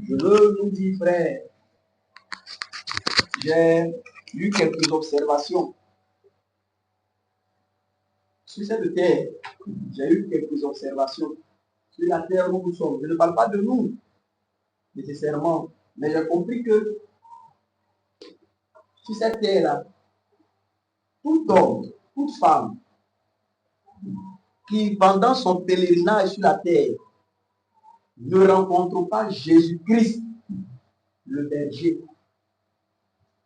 Je veux nous dire, frère, j'ai eu quelques observations sur cette terre. J'ai eu quelques observations sur la terre où nous sommes. Je ne parle pas de nous, nécessairement, mais j'ai compris que sur cette terre-là, tout homme, toute femme qui, pendant son pèlerinage sur la terre, ne rencontre pas Jésus-Christ, le berger,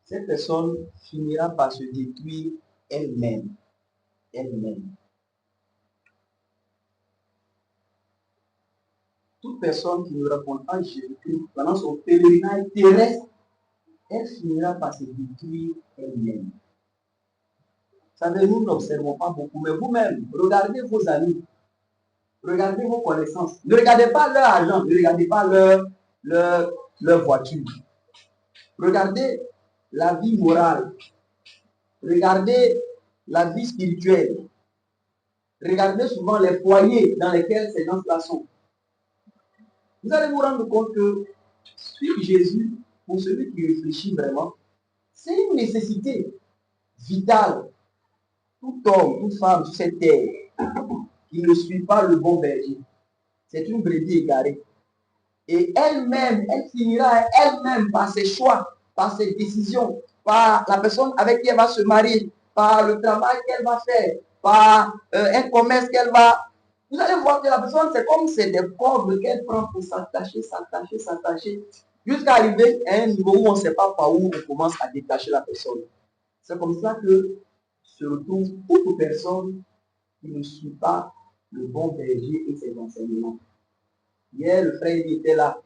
cette personne finira par se détruire elle-même. Elle-même. Toute personne qui ne rencontre pas Jésus-Christ pendant son pèlerinage terrestre, elle finira par se détruire elle-même. Vous savez, nous n'observons pas beaucoup, mais vous-même, regardez vos amis, regardez vos connaissances. Ne regardez pas leur argent, ne regardez pas leur voiture. Regardez la vie morale. Regardez la vie spirituelle. Regardez souvent les foyers dans lesquels ces gens-là sont. Vous allez vous rendre compte que suivre Jésus, pour celui qui réfléchit vraiment, c'est une nécessité vitale. Tout homme, toute femme sur cette terre qui ne suit pas le bon berger, c'est une brebis égarée. Et elle-même, elle finira elle-même par ses choix, par ses décisions, par la personne avec qui elle va se marier, par le travail qu'elle va faire, par un commerce qu'elle va... Vous allez voir que la personne, c'est comme c'est des cordes qu'elle prend pour s'attacher, jusqu'à arriver à un niveau où on ne sait pas par où on commence à détacher la personne. C'est comme ça que se retrouve toute personne qui ne suit pas le bon berger et ses enseignements. Hier, le frère il était là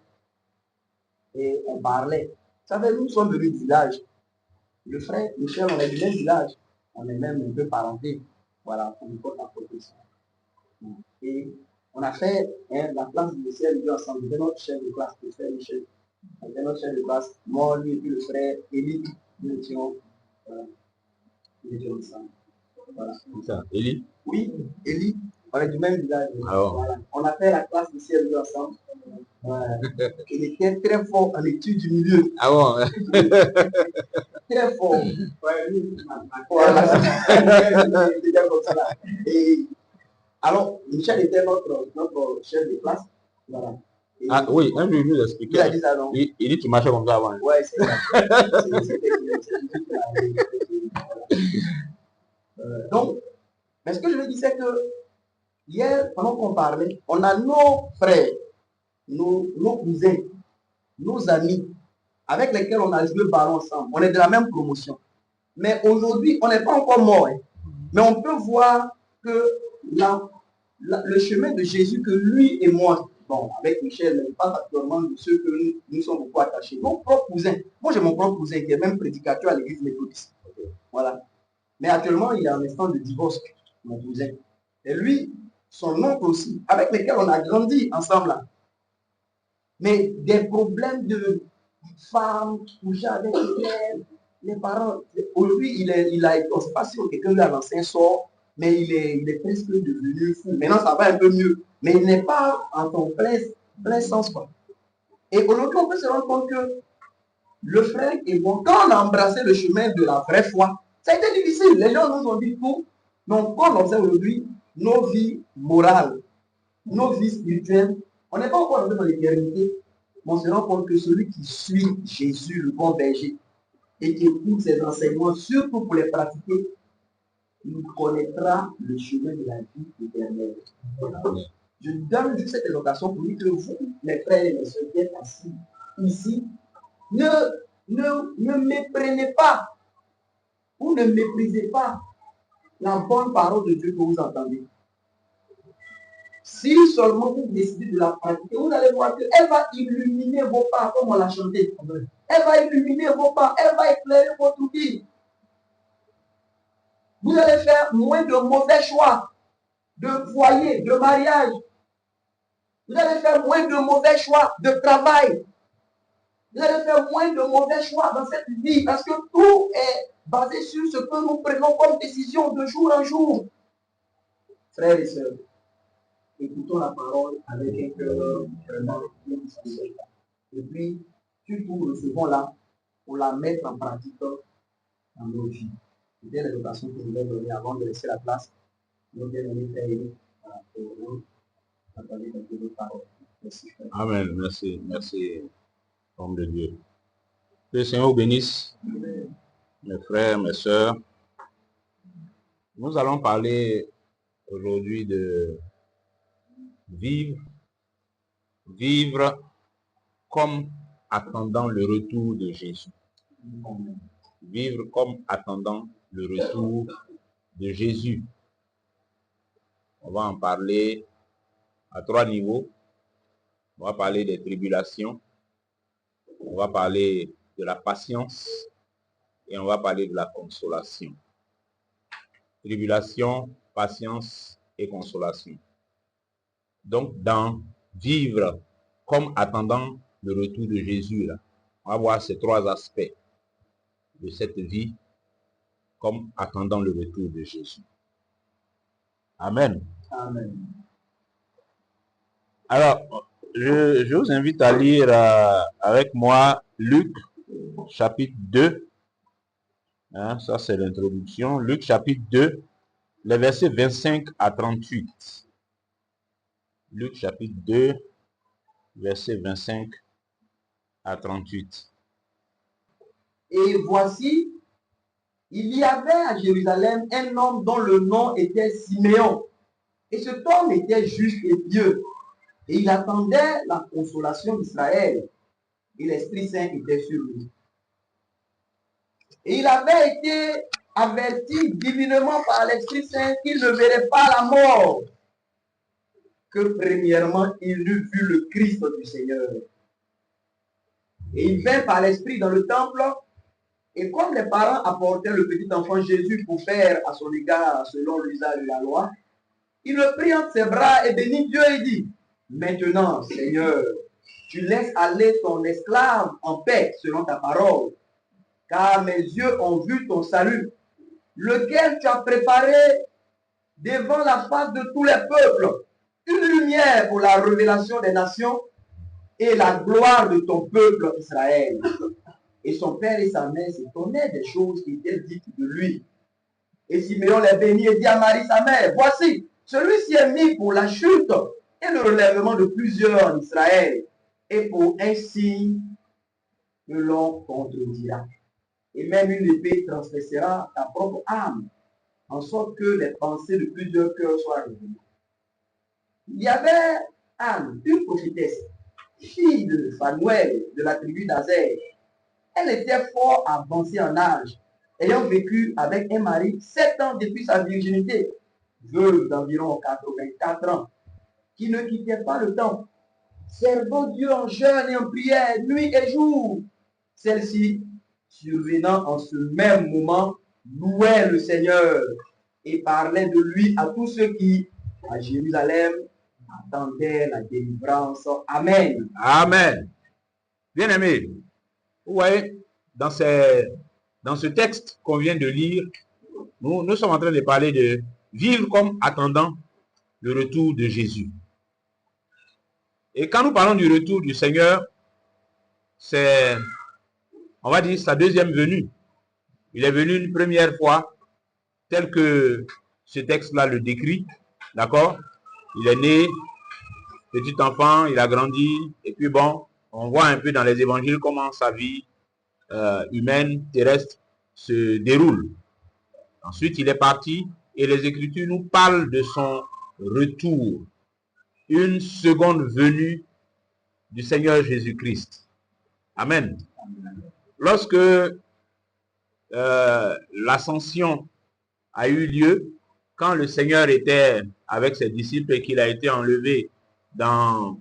et on parlait. Vous savez, nous sommes venus du village. Le frère, Michel, on est du même village. On est même un peu parentés. Voilà, on porte la profession. Et on a fait la classe de CM2 ensemble. C'était notre chef de classe, le frère Michel. C'était notre chef de classe. Moi, lui et puis le frère Élie. Nous étions ensemble. Voilà. C'est ça, Élie? Oui, Élie. On est du même village. Alors. Voilà. On a fait la classe de CM2 ensemble. Il était très fort en études du milieu. Ah bon? Très fort. Et alors, Michel était notre chef de classe. Voilà. Et ah oui, un jour, il nous expliquait. Il dit qu'il marchait comme ça avant. Ouais, c'est ça. Donc, mais ce que je veux dire, c'est que hier, pendant qu'on parlait, on a nos frères, nos cousins, nos amis, avec lesquels on a joué le ballon ensemble. On est de la même promotion. Mais aujourd'hui, on n'est pas encore mort. Hein. Mais on peut voir que le chemin de Jésus que lui et moi, bon, avec Michel, pas actuellement de ceux que nous sommes beaucoup attachés. Mon propre cousin, moi j'ai mon propre cousin qui est même prédicateur à l'église méthodiste. Voilà. Mais actuellement, il est en instant de divorce, mon cousin. Et lui, son oncle aussi, avec lesquels on a grandi ensemble là. Mais des problèmes de femmes, coucher avec les parents. Aujourd'hui, il a, on ne sait pas si quelqu'un lui a lancé un sort, mais il est presque devenu fou. Maintenant, ça va un peu mieux. Mais il n'est pas en son plein sens, quoi. Et aujourd'hui, on peut se rendre compte que le frère et moi, quand on a embrassé le chemin de la vraie foi, ça a été difficile. Les gens nous ont dit tout. Donc, quand on observe aujourd'hui nos vies morales, nos vies spirituelles, on n'est pas encore dans l'éternité, mais on se rend compte que celui qui suit Jésus, le bon berger, et qui écoute ses enseignements, surtout pour les pratiquer, il connaîtra le chemin de la vie éternelle. Je donne juste cette évocation pour dire que vous, les frères et les sœurs qui êtes assis ici, ne méprenez pas ou ne méprisez pas la bonne parole de Dieu que vous entendez. Si seulement vous décidez de la pratiquer, vous allez voir qu'elle va illuminer vos pas, comme on l'a chanté. Elle va illuminer vos pas, elle va éclairer votre vie. Vous allez faire moins de mauvais choix de foyer, de mariage. Vous allez faire moins de mauvais choix de travail. Vous allez faire moins de mauvais choix dans cette vie parce que tout est basé sur ce que nous prenons comme décision de jour en jour. Frères et sœurs, écoutons la parole avec un cœur vraiment bien disposé. Et puis, surtout, nous recevons là pour la mettre en pratique dans nos vies. C'était l'éducation que je voulais donner avant de laisser la place. Nous bien aimé Frère pour nous partager quelques paroles. Merci. Amen. Merci. Merci, homme de Dieu. Que le Seigneur vous bénisse, mes frères, mes sœurs. Nous allons parler aujourd'hui de vivre comme attendant le retour de Jésus. Vivre comme attendant le retour de Jésus. On va en parler à 3 niveaux. On va parler des tribulations. On va parler de la patience. Et on va parler de la consolation. Tribulation, patience et consolation. Donc, dans vivre comme attendant le retour de Jésus, là, on va voir ces 3 aspects de cette vie comme attendant le retour de Jésus. Amen. Amen. Alors, je vous invite à lire avec moi Luc chapitre 2. Hein, ça, c'est l'introduction. Luc chapitre 2, les versets 25 à 38. Luc chapitre 2, versets 25 à 38. Et voici, il y avait à Jérusalem un homme dont le nom était Siméon. Et cet homme était juste et pieux. Et il attendait la consolation d'Israël. Et l'Esprit Saint était sur lui. Et il avait été averti divinement par l'Esprit Saint qu'il ne verrait pas la mort, que premièrement il eût vu le Christ du Seigneur. Et il vint par l'Esprit dans le temple, et comme les parents apportaient le petit enfant Jésus pour faire à son égard selon l'usage de la loi, il le prit entre ses bras et bénit Dieu et dit: Maintenant, Seigneur, tu laisses aller ton esclave en paix selon ta parole, car mes yeux ont vu ton salut, lequel tu as préparé devant la face de tous les peuples, une lumière pour la révélation des nations et la gloire de ton peuple Israël. Et son père et sa mère s'étonnaient des choses qui étaient dites de lui. Et Siméon les bénit et dit à Marie sa mère: Voici, celui-ci est mis pour la chute et le relèvement de plusieurs en Israël, et pour un signe que l'on contredira. Et même une épée transpercera ta propre âme, en sorte que les pensées de plusieurs cœurs soient révélées. Il y avait Anne, une prophétesse, fille de Phanuel, de la tribu d'Azer. Elle était fort avancée en âge, ayant vécu avec un mari 7 ans depuis sa virginité, veuve d'environ 84 ans, qui ne quittait pas le temple, servant Dieu en jeûne et en prière, nuit et jour. Celle-ci, survenant en ce même moment, louait le Seigneur et parlait de lui à tous ceux qui, à Jérusalem, attendaient la délivrance. Amen. Amen. Bien-aimés, vous voyez, dans ce texte qu'on vient de lire, nous sommes en train de parler de vivre comme attendant le retour de Jésus. Et quand nous parlons du retour du Seigneur, c'est, on va dire, sa deuxième venue. Il est venu une première fois, tel que ce texte-là le décrit, d'accord? Il est né, petit enfant, il a grandi, et puis bon, on voit un peu dans les évangiles comment sa vie humaine, terrestre, se déroule. Ensuite, il est parti, et les Écritures nous parlent de son retour, une seconde venue du Seigneur Jésus-Christ. Amen. Lorsque l'ascension a eu lieu, quand le Seigneur était avec ses disciples et qu'il a été enlevé dans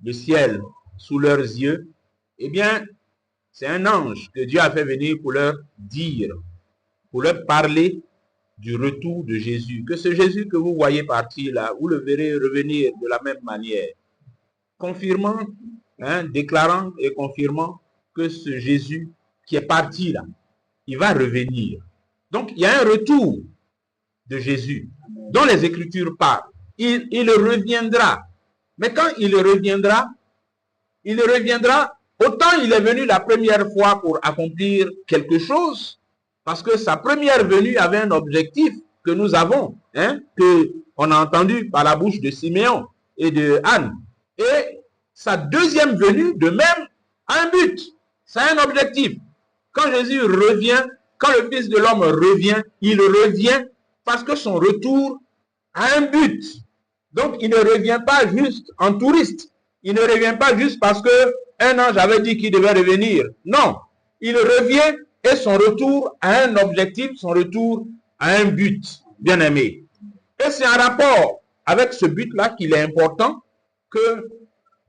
le ciel sous leurs yeux, eh bien, c'est un ange que Dieu a fait venir pour leur dire, pour leur parler du retour de Jésus. Que ce Jésus que vous voyez partir là, vous le verrez revenir de la même manière. Confirmant, déclarant et confirmant que ce Jésus qui est parti là, il va revenir. Donc, il y a un retour de Jésus dont les Écritures parlent. Il reviendra. Mais quand il reviendra Autant il est venu la première fois pour accomplir quelque chose, parce que sa première venue avait un objectif que nous avons, que on a entendu par la bouche de Siméon et de Anne. Et sa deuxième venue, de même, a un but, ça a un objectif. Quand Jésus revient, quand le Fils de l'homme revient, il revient parce que son retour a un but. Donc, il ne revient pas juste en touriste. Il ne revient pas juste parce que un ange avait dit qu'il devait revenir. Non, il revient et son retour a un objectif, son retour a un but, bien aimé. Et c'est en rapport avec ce but-là qu'il est important que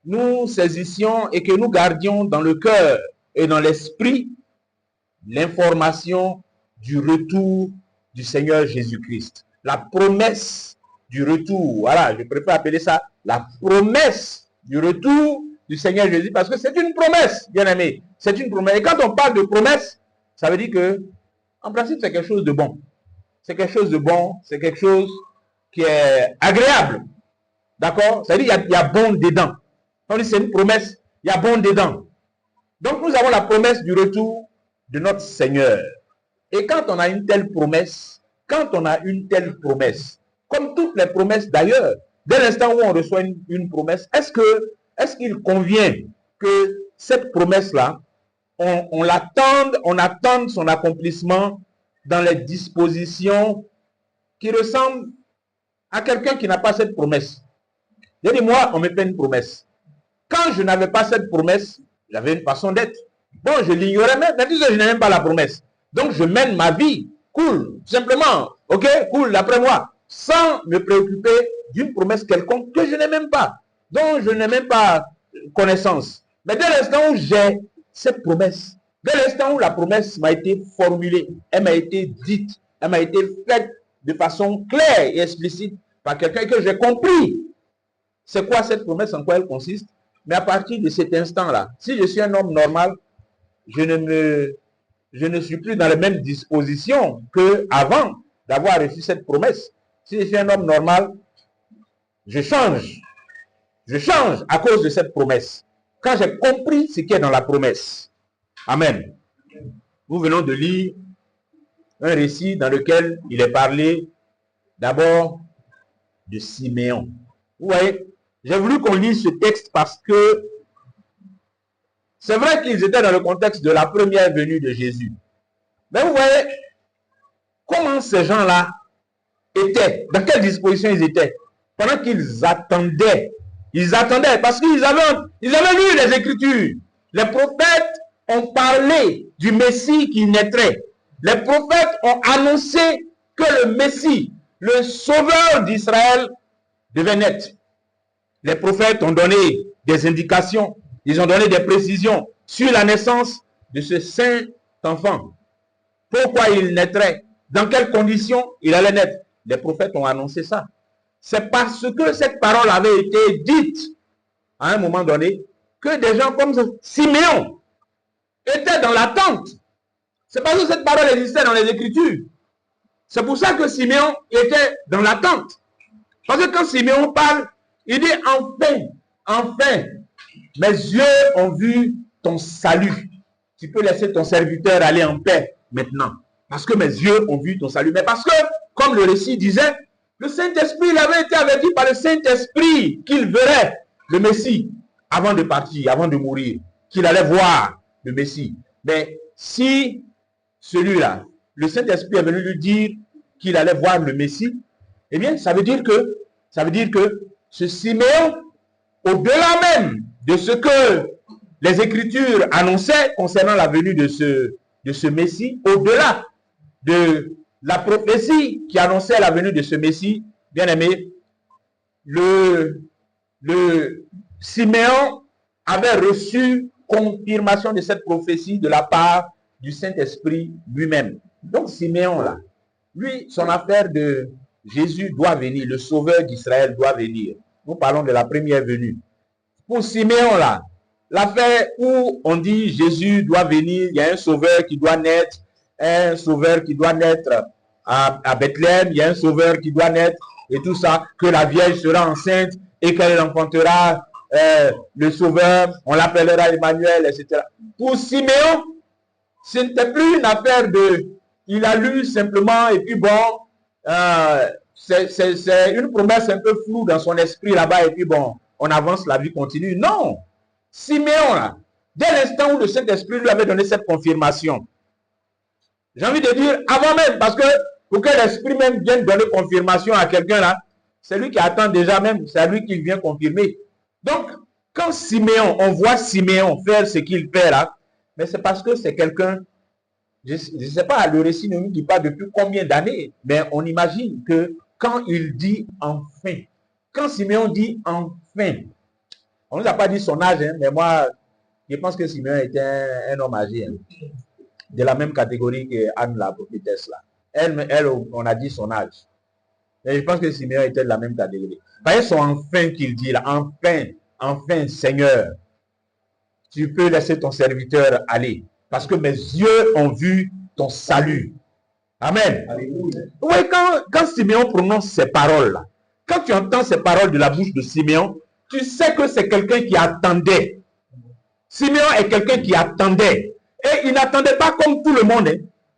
nous saisissions et que nous gardions dans le cœur et dans l'esprit l'information du retour du Seigneur Jésus-Christ. La promesse du retour. Voilà, je préfère appeler ça la promesse du retour du Seigneur Jésus, parce que c'est une promesse, bien aimé. C'est une promesse. Et quand on parle de promesse, ça veut dire que, en principe, c'est quelque chose de bon. C'est quelque chose de bon, c'est quelque chose qui est agréable. D'accord? Ça veut dire qu'il y a bon dedans. On dit c'est une promesse, il y a bon dedans. Donc nous avons la promesse du retour de notre Seigneur. Et quand on a une telle promesse, comme toutes les promesses d'ailleurs, dès l'instant où on reçoit une promesse, est-ce qu'il convient que cette promesse-là, on attende son accomplissement dans les dispositions qui ressemblent à quelqu'un qui n'a pas cette promesse? Je dis, moi, on me fait une promesse. Quand je n'avais pas cette promesse, j'avais une façon d'être. Bon, je l'ignorais même, mais je n'ai même pas la promesse. Donc, je mène ma vie, cool, simplement, ok, cool, d'après moi, sans me préoccuper d'une promesse quelconque que je n'ai même pas, dont je n'ai même pas connaissance. Mais dès l'instant où j'ai cette promesse, dès l'instant où la promesse m'a été formulée, elle m'a été dite, elle m'a été faite de façon claire et explicite par quelqu'un que j'ai compris. C'est quoi cette promesse, en quoi elle consiste? Mais à partir de cet instant-là, si je suis un homme normal, je ne suis plus dans les mêmes dispositions qu'avant d'avoir reçu cette promesse. Si je suis un homme normal, je change. Je change à cause de cette promesse. Quand j'ai compris ce qui est dans la promesse. Amen. Nous venons de lire un récit dans lequel il est parlé d'abord de Siméon. Vous voyez, j'ai voulu qu'on lise ce texte parce que c'est vrai qu'ils étaient dans le contexte de la première venue de Jésus. Mais vous voyez, comment ces gens-là étaient, dans quelle disposition ils étaient, pendant qu'ils attendaient. Ils attendaient parce qu'ils avaient lu les Écritures. Les prophètes ont parlé du Messie qui naîtrait. Les prophètes ont annoncé que le Messie, le Sauveur d'Israël, devait naître. Les prophètes ont donné des indications, ils ont donné des précisions sur la naissance de ce saint enfant. Pourquoi il naîtrait, dans quelles conditions il allait naître. Les prophètes ont annoncé ça. C'est parce que cette parole avait été dite à un moment donné que des gens comme Siméon étaient dans l'attente. C'est parce que cette parole existait dans les Écritures. C'est pour ça que Siméon était dans l'attente. Parce que quand Siméon parle, il dit enfin, mes yeux ont vu ton salut. Tu peux laisser ton serviteur aller en paix maintenant. Parce que mes yeux ont vu ton salut. Mais parce que, comme le récit disait, le Saint-Esprit, il avait été averti par le Saint-Esprit qu'il verrait le Messie avant de partir, avant de mourir, qu'il allait voir le Messie. Mais si celui-là, le Saint-Esprit est venu lui dire qu'il allait voir le Messie, eh bien, ça veut dire que ce Siméon, au-delà même de ce que les Écritures annonçaient concernant la venue de ce Messie, au-delà de la prophétie qui annonçait la venue de ce Messie, bien aimé, le Siméon avait reçu confirmation de cette prophétie de la part du Saint-Esprit lui-même. Donc Siméon là, lui, son affaire de Jésus doit venir, le Sauveur d'Israël doit venir. Nous parlons de la première venue. Pour Siméon là, l'affaire où on dit Jésus doit venir, il y a un Sauveur qui doit naître, à Bethléem, il y a un Sauveur qui doit naître et tout ça, que la Vierge sera enceinte et qu'elle enfantera le Sauveur, on l'appellera Emmanuel, etc. Pour Siméon, ce n'était plus une affaire de... Il a lu simplement et puis bon, c'est une promesse un peu floue dans son esprit là-bas et puis bon, on avance, la vie continue. Non! Siméon, là, dès l'instant où le Saint-Esprit lui avait donné cette confirmation, j'ai envie de dire avant même, parce que pour que l'Esprit même vienne donner confirmation à quelqu'un là, c'est lui qui attend déjà même, c'est lui qui vient confirmer. Donc, quand Siméon, on voit Siméon faire ce qu'il fait là, mais c'est parce que c'est quelqu'un, je ne sais pas, le récit ne nous dit pas depuis combien d'années, mais on imagine que quand il dit enfin, quand Siméon dit enfin, on ne nous a pas dit son âge, hein, mais moi, je pense que Siméon était un homme âgé, hein, de la même catégorie que Anne la prophétesse là. Elle, on a dit son âge. Mais je pense que Siméon était de la même catégorie. Voyez son enfin qu'il dit là, enfin Seigneur, tu peux laisser ton serviteur aller, parce que mes yeux ont vu ton salut. Amen. Oui, quand Siméon prononce ces paroles-là, quand tu entends ces paroles de la bouche de Siméon, tu sais que c'est quelqu'un qui attendait. Siméon est quelqu'un qui attendait. Et il n'attendait pas comme tout le monde. Hein.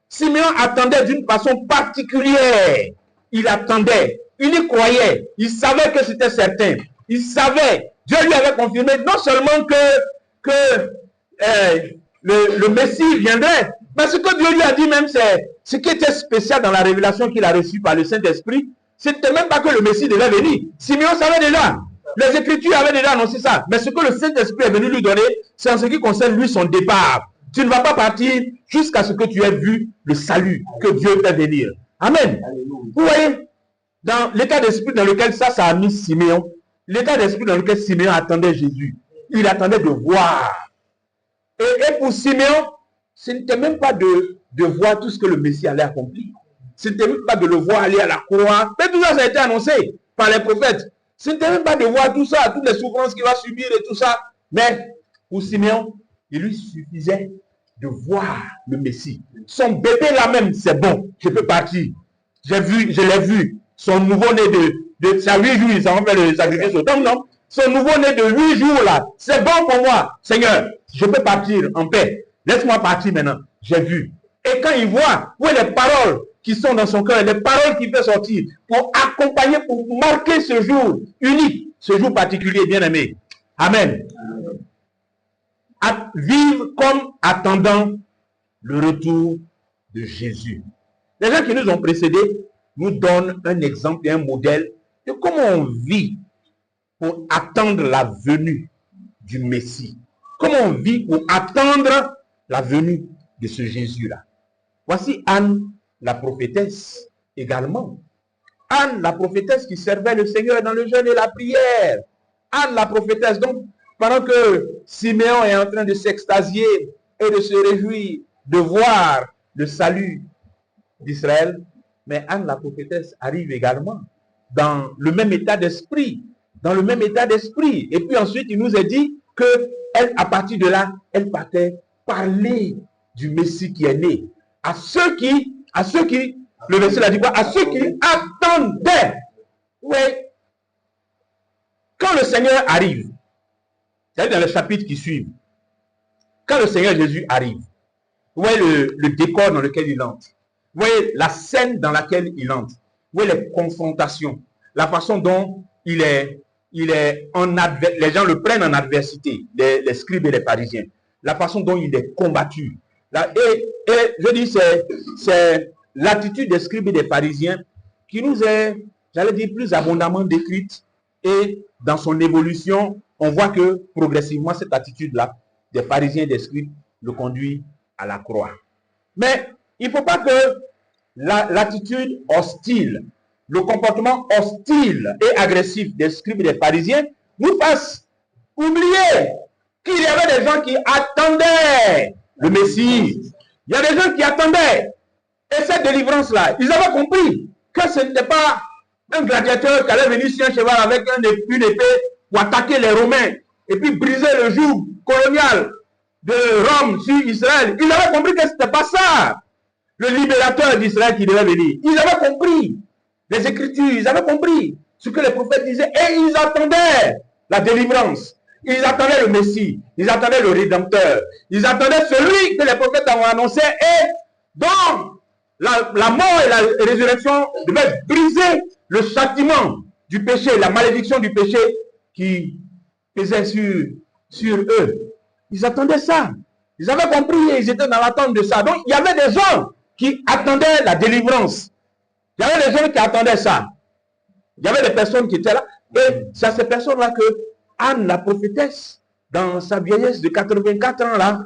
Siméon attendait d'une façon particulière. Il attendait. Il y croyait. Il savait que c'était certain. Il savait. Dieu lui avait confirmé non seulement que le Messie viendrait, mais ce que Dieu lui a dit même, c'est ce qui était spécial dans la révélation qu'il a reçue par le Saint-Esprit. C'était même pas que le Messie devait venir. Simeon savait déjà. Les Écritures avaient déjà annoncé ça. Mais ce que le Saint-Esprit est venu lui donner, c'est en ce qui concerne lui son départ. Tu ne vas pas partir jusqu'à ce que tu aies vu le salut que Dieu fait venir. Amen. Vous voyez, dans l'état d'esprit dans lequel ça a mis Siméon, l'état d'esprit dans lequel Siméon attendait Jésus, il attendait de voir. Et pour Siméon, ce n'était même pas de voir tout ce que le Messie allait accomplir. Ce n'était même pas de le voir aller à la croix. Mais tout ça, ça a été annoncé par les prophètes. Ce n'était même pas de voir tout ça, toutes les souffrances qu'il va subir et tout ça. Mais pour Siméon, il lui suffisait de voir le Messie. Son bébé là même, c'est bon, je peux partir. Je l'ai vu. Son nouveau-né ça 8 jours, ça va faire le sacrifice au temps, non? Son nouveau-né de 8 jours là, c'est bon pour moi. Seigneur, je peux partir en paix. Laisse-moi partir maintenant. J'ai vu. Et quand il voit, où est les paroles qui sont dans son cœur, les paroles qu'il fait sortir pour accompagner, pour marquer ce jour unique, ce jour particulier, bien-aimé. Amen. À vivre comme attendant le retour de Jésus. Les gens qui nous ont précédés nous donnent un exemple et un modèle de comment on vit pour attendre la venue du Messie. Comment on vit pour attendre la venue de ce Jésus-là. Voici Anne, la prophétesse, également. Anne, la prophétesse qui servait le Seigneur dans le jeûne et la prière. Anne, la prophétesse. Donc, pendant que Siméon est en train de s'extasier et de se réjouir de voir le salut d'Israël, mais Anne, la prophétesse, arrive également dans le même état d'esprit. Dans le même état d'esprit. Et puis ensuite, il nous est dit que elle, à partir de là, elle partait parler du Messie qui est né. À ceux qui, le verset l'a dit quoi? À ceux qui attendaient. Oui. Quand le Seigneur arrive, c'est-à-dire dans les chapitres qui suivent, quand le Seigneur Jésus arrive, vous voyez le décor dans lequel il entre. Vous voyez la scène dans laquelle il entre. Vous voyez les confrontations. La façon dont il est les gens le prennent en adversité, les scribes et les pharisiens. La façon dont il est combattu. Et je dis, c'est l'attitude des scribes et des pharisiens qui nous est, j'allais dire, plus abondamment décrite. Et dans son évolution, on voit que progressivement, cette attitude-là, des pharisiens et des scribes, le conduit à la croix. Mais il ne faut pas que l'attitude hostile, le comportement hostile et agressif des scribes et des pharisiens nous fasse oublier qu'il y avait des gens qui attendaient le Messie. Il y a des gens qui attendaient. Et cette délivrance-là, ils avaient compris que ce n'était pas un gladiateur qui allait venir sur un cheval avec une épée pour attaquer les Romains et puis briser le joug colonial de Rome sur Israël. Ils avaient compris que ce n'était pas ça, le libérateur d'Israël qui devait venir. Ils avaient compris les Écritures, ils avaient compris ce que les prophètes disaient et ils attendaient la délivrance. Ils attendaient le Messie, ils attendaient le Rédempteur, ils attendaient celui que les prophètes ont annoncé et dont la mort et la résurrection devaient briser le châtiment du péché, la malédiction du péché qui pesait sur eux. Ils attendaient ça. Ils avaient compris, ils étaient dans l'attente de ça. Donc, il y avait des gens qui attendaient la délivrance. Il y avait des gens qui attendaient ça. Il y avait des personnes qui étaient là. Et c'est à ces personnes-là que Anne, la prophétesse, dans sa vieillesse de 84 ans, là,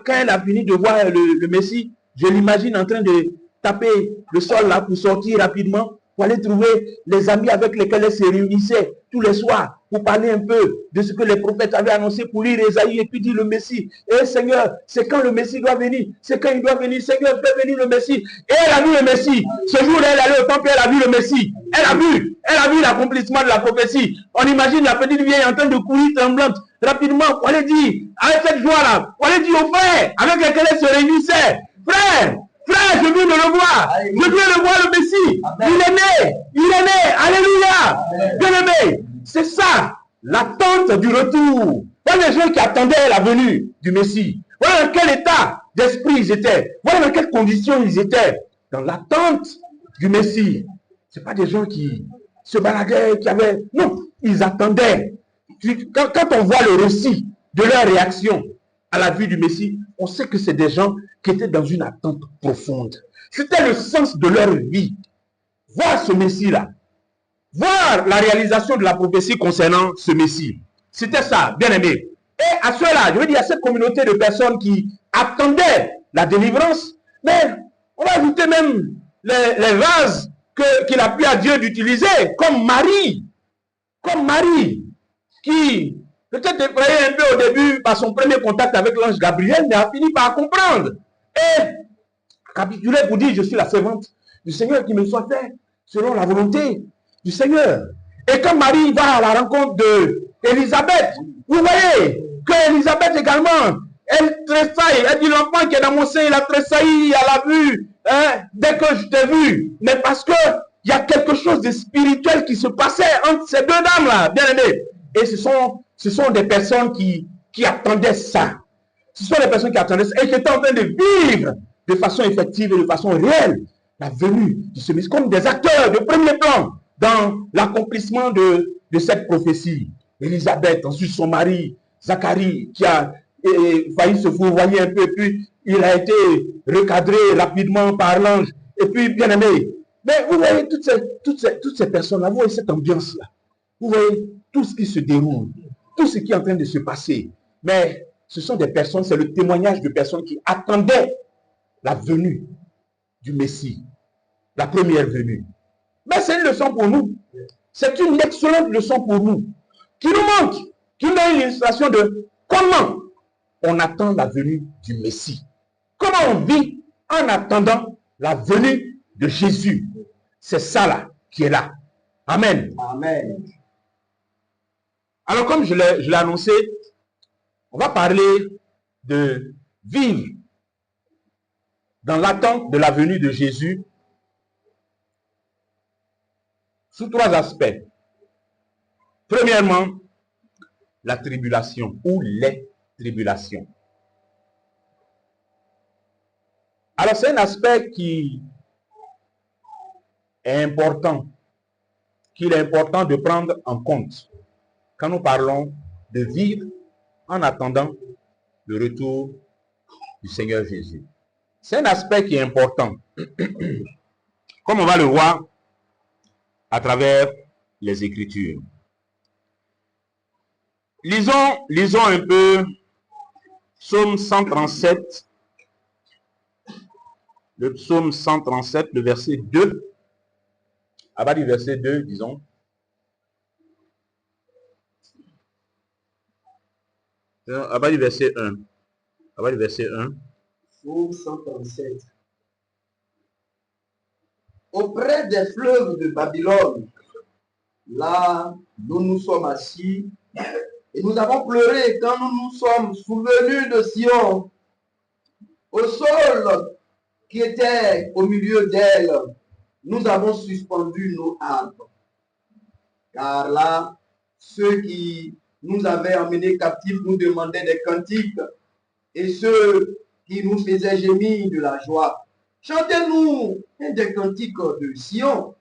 quand elle a fini de voir le Messie, je l'imagine en train de taper le sol là pour sortir rapidement, pour aller trouver les amis avec lesquels elle se réunissait tous les soirs, pour parler un peu de ce que les prophètes avaient annoncé, pour lire Ésaïe et puis dire le Messie. Et Seigneur, c'est quand le Messie doit venir, c'est quand il doit venir, Seigneur, fais venir le Messie. Et elle a vu le Messie. Ce jour-là, elle allait au temple, elle a vu le Messie. Elle a vu l'accomplissement de la prophétie. On imagine la petite vieille en train de courir tremblante, rapidement, pour aller dire, avec cette joie-là, pour aller dire aux frères avec lesquels elle se réunissait, frère, je viens de le voir. Je viens de voir le Messie. Amen. Il est né. Alléluia. Bien aimé. C'est ça, l'attente du retour. Voilà les gens qui attendaient la venue du Messie. Voilà dans quel état d'esprit ils étaient. Voilà dans quelles conditions ils étaient. Dans l'attente du Messie. Ce n'est pas des gens qui se baladaient, qui avaient... Non, ils attendaient. Quand on voit le récit de leur réaction à la vue du Messie, on sait que c'est des gens qui étaient dans une attente profonde. C'était le sens de leur vie. Voir ce Messie-là. Voir la réalisation de la prophétie concernant ce Messie. C'était ça, bien aimé. Et à ceux-là, je veux dire, à cette communauté de personnes qui attendaient la délivrance, mais on va ajouter même les vases qu'il a plu à Dieu d'utiliser, comme Marie, qui peut-être effrayée un peu au début par son premier contact avec l'ange Gabriel, mais a fini par comprendre. Et capituler pour dire, je suis la servante du Seigneur, qui me soit fait selon la volonté du Seigneur. Et quand Marie va à la rencontre d'Élisabeth, vous voyez que Élisabeth également, elle tressaille, elle dit l'enfant qui est dans mon sein, il a tressailli à la vue, hein, dès que je t'ai vu. Mais parce que il y a quelque chose de spirituel qui se passait entre ces deux dames-là, bien aimées. Et ce sont des personnes qui attendaient ça. Ce sont des personnes qui attendaient ça et qui étaient en train de vivre de façon effective et de façon réelle la venue de ce Messie, comme des acteurs de premier plan dans l'accomplissement de cette prophétie. Élisabeth, ensuite son mari, Zacharie, qui a failli se fourvoyer un peu, puis il a été recadré rapidement par l'ange, et puis bien aimé. Mais vous voyez toutes ces personnes-là, vous voyez cette ambiance-là. Vous voyez tout ce qui se déroule, tout ce qui est en train de se passer. Mais ce sont des personnes, c'est le témoignage de personnes qui attendaient la venue du Messie, la première venue. Mais c'est une leçon pour nous. C'est une excellente leçon pour nous, qui nous montre, qui nous donne une illustration de comment on attend la venue du Messie. Comment on vit en attendant la venue de Jésus. C'est ça là qui est là. Amen. Amen. Alors comme je l'ai annoncé, on va parler de vivre dans l'attente de la venue de Jésus sous trois aspects. Premièrement, la tribulation ou les tribulations. Alors c'est un aspect qui est important, qu'il est important de prendre en compte quand nous parlons de vivre en attendant le retour du Seigneur Jésus. C'est un aspect qui est important, comme on va le voir à travers les Écritures. Lisons un peu Psaume 137, le Psaume 137, le verset 2. À bas du verset 2, disons. À bas du verset 1. À bas du verset 1. Psaume 137. Auprès des fleuves de Babylone, là, nous sommes assis, et nous avons pleuré quand nous nous sommes souvenus de Sion. Au sol qui était au milieu d'elle, nous avons suspendu nos harpes. Car là, ceux qui nous avaient emmenés captifs nous demandaient des cantiques, et ceux qui nous faisaient gémir de la joie. Chantez-nous des cantiques de Sion.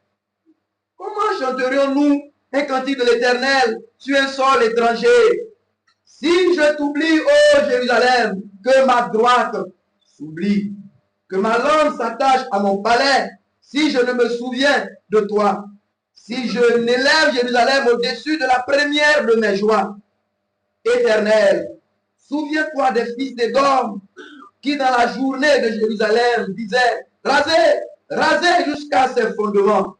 Comment chanterions-nous un cantique de l'Éternel sur un sol étranger? Si je t'oublie, ô Jérusalem, que ma droite s'oublie, que ma langue s'attache à mon palais, si je ne me souviens de toi, si je n'élève Jérusalem au-dessus de la première de mes joies. Éternel, souviens-toi des fils d'Édom qui dans la journée de Jérusalem disaient, rasez, rasez jusqu'à ses fondements.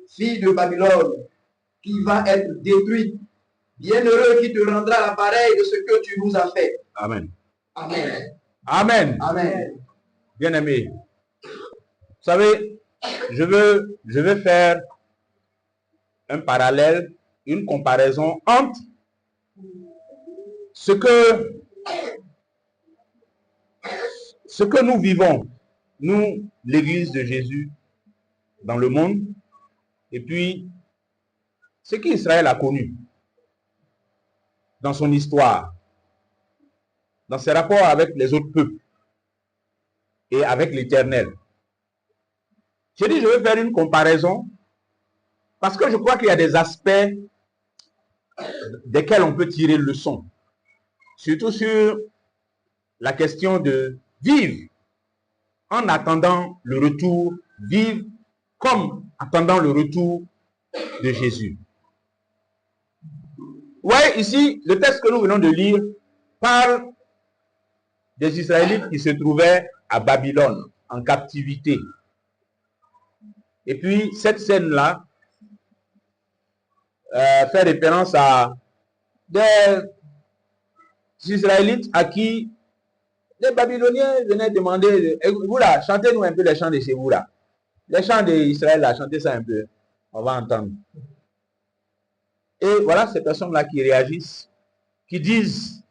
Fille de Babylone, qui va être détruite. Bienheureux qui te rendra l'appareil de ce que tu nous as fait. Amen. Amen. Amen. Amen. Bien-aimés, vous savez, je veux faire un parallèle, une comparaison entre ce que nous vivons, nous, l'Église de Jésus, dans le monde, et puis ce qu'Israël a connu dans son histoire, dans ses rapports avec les autres peuples et avec l'Éternel. J'ai dit, je vais faire une comparaison parce que je crois qu'il y a des aspects desquels on peut tirer leçon, surtout sur la question de vivre en attendant le retour, vivre comme attendant le retour de Jésus. Ouais, ici, le texte que nous venons de lire parle des Israélites qui se trouvaient à Babylone, en captivité. Et puis, cette scène-là fait référence à des Israélites à qui les Babyloniens venaient demander, vous là, chantez-nous un peu les chants de chez vous là. Les chants d'Israël là, chantez ça un peu. On va entendre. Et voilà ces personnes-là qui réagissent, qui disent,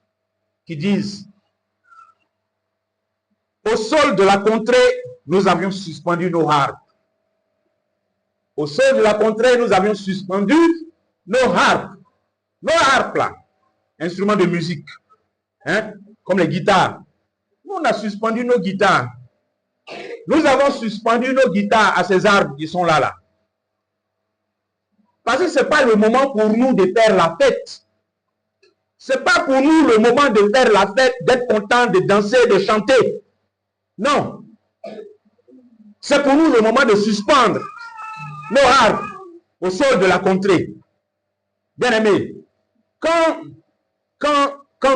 au sol de la contrée, nous avions suspendu nos harpes. Au sol de la contrée, nous avions suspendu nos harpes. Nos harpes là, instruments de musique, hein, comme les guitares. Nous, on a suspendu nos guitares. Nous avons suspendu nos guitares à ces arbres qui sont là. Parce que ce n'est pas le moment pour nous de faire la fête. Ce n'est pas pour nous le moment de faire la fête, d'être content, de danser, de chanter. Non. C'est pour nous le moment de suspendre nos harpes au sol de la contrée. Bien-aimés, quand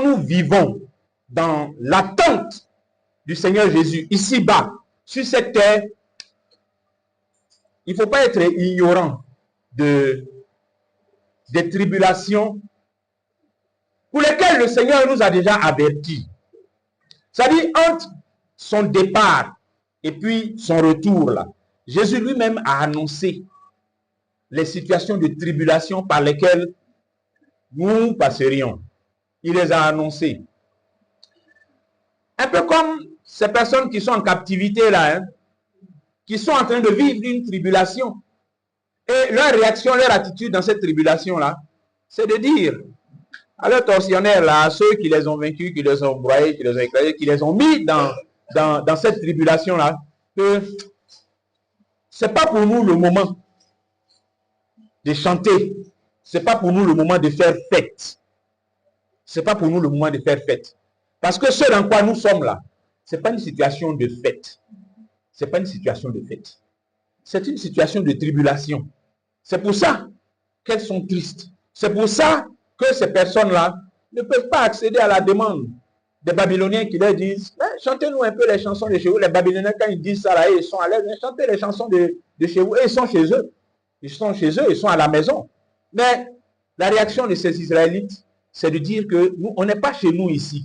nous vivons dans l'attente du Seigneur Jésus, ici-bas, sur cette terre, il ne faut pas être ignorant des tribulations pour lesquelles le Seigneur nous a déjà avertis. C'est-à-dire, entre son départ et puis son retour, là, Jésus lui-même a annoncé les situations de tribulation par lesquelles nous passerions. Il les a annoncées. Un peu comme ces personnes qui sont en captivité là, hein, qui sont en train de vivre une tribulation. Et leur réaction, leur attitude dans cette tribulation-là, c'est de dire à leurs tortionnaires, là, à ceux qui les ont vaincus, qui les ont broyés, qui les ont écrasés, qui les ont mis dans cette tribulation-là, que ce n'est pas pour nous le moment de chanter. Ce n'est pas pour nous le moment de faire fête. Ce n'est pas pour nous le moment de faire fête. Parce que ce dans quoi nous sommes là, ce n'est pas une situation de fête. Ce n'est pas une situation de fête. C'est une situation de tribulation. C'est pour ça qu'elles sont tristes. C'est pour ça que ces personnes-là ne peuvent pas accéder à la demande des Babyloniens qui leur disent chantez-nous un peu les chansons de chez vous. Les Babyloniens, quand ils disent ça, là, ils sont à l'aise. Chantez les chansons de chez vous. Et ils sont chez eux. Ils sont chez eux, ils sont à la maison. Mais la réaction de ces Israélites, c'est de dire que nous, on n'est pas chez nous ici.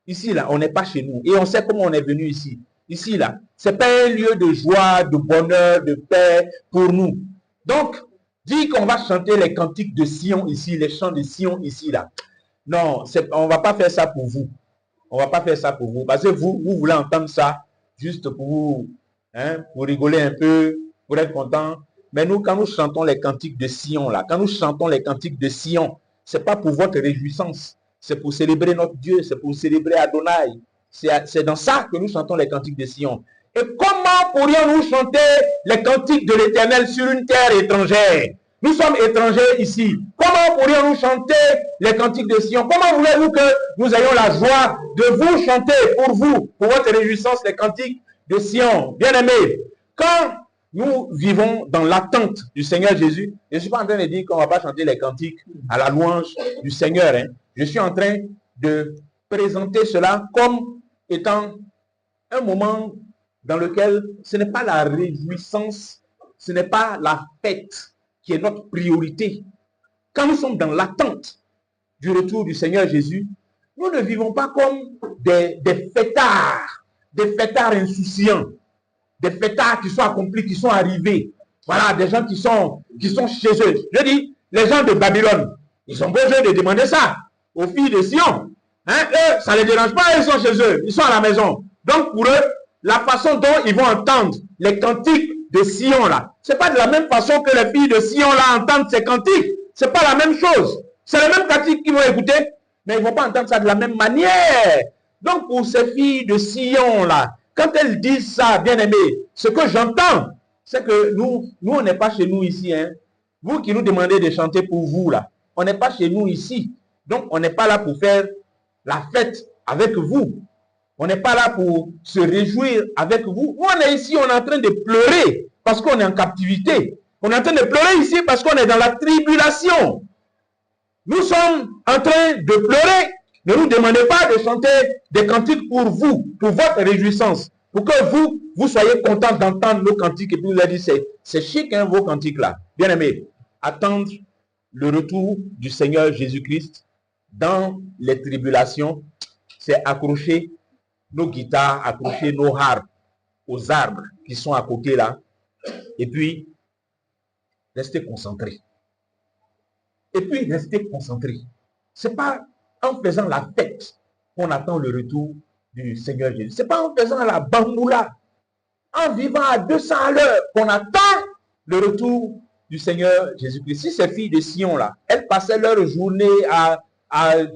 Ici, là, on n'est pas chez nous. Et on sait comment on est venu ici. Ici, là, ce n'est pas un lieu de joie, de bonheur, de paix pour nous. Donc, dire qu'on va chanter les cantiques de Sion ici, les chants de Sion ici, là. Non, on ne va pas faire ça pour vous. On ne va pas faire ça pour vous. Parce que vous voulez entendre ça juste pour vous, hein, pour rigoler un peu, pour être content. Mais nous, quand nous chantons les cantiques de Sion, là, quand nous chantons les cantiques de Sion, c'est pas pour votre réjouissance, c'est pour célébrer notre Dieu, c'est pour célébrer Adonai. C'est dans ça que nous chantons les cantiques de Sion. Et comment pourrions-nous chanter les cantiques de l'Éternel sur une terre étrangère? Nous sommes étrangers ici. Comment pourrions-nous chanter les cantiques de Sion? Comment voulez-vous que nous ayons la joie de vous chanter pour vous, pour votre réjouissance, les cantiques de Sion? Bien-aimés, quand nous vivons dans l'attente du Seigneur Jésus, je ne suis pas en train de dire qu'on ne va pas chanter les cantiques à la louange du Seigneur. Je suis en train de présenter cela comme étant un moment dans lequel ce n'est pas la réjouissance, ce n'est pas la fête qui est notre priorité. Quand nous sommes dans l'attente du retour du Seigneur Jésus, nous ne vivons pas comme des fêtards insouciants, des fêtards qui sont accomplis, qui sont arrivés. Voilà, des gens qui sont chez eux. Je dis, les gens de Babylone, ils sont besoin de demander ça aux filles de Sion. Eux, ça ne les dérange pas, ils sont chez eux, ils sont à la maison. Donc pour eux, la façon dont ils vont entendre les cantiques de Sion là, c'est pas de la même façon que les filles de Sion là entendent ces cantiques. C'est pas la même chose. C'est le même cantique qu'ils vont écouter, mais ils vont pas entendre ça de la même manière. Donc pour ces filles de Sion là, quand elles disent ça, bien aimé, ce que j'entends, c'est que nous on n'est pas chez nous ici. Vous qui nous demandez de chanter pour vous là, on n'est pas chez nous ici. Donc on n'est pas là pour faire la fête avec vous. On n'est pas là pour se réjouir avec vous. Nous, on est ici, on est en train de pleurer parce qu'on est en captivité. On est en train de pleurer ici parce qu'on est dans la tribulation. Nous sommes en train de pleurer. Ne nous demandez pas de chanter des cantiques pour vous, pour votre réjouissance, pour que vous soyez contents d'entendre nos cantiques. Et puis vous avez dit, c'est chic, vos cantiques là. Bien aimés, attendre le retour du Seigneur Jésus-Christ dans les tribulations, c'est accrocher nos guitares, accrocher nos harpes aux arbres qui sont à côté là, et puis rester concentré. Et puis rester concentré. C'est pas en faisant la fête qu'on attend le retour du Seigneur Jésus. C'est pas en faisant la bamboula, en vivant à 200 à l'heure qu'on attend le retour du Seigneur Jésus-Christ. Si ces filles de Sion là, elles passaient leur journée à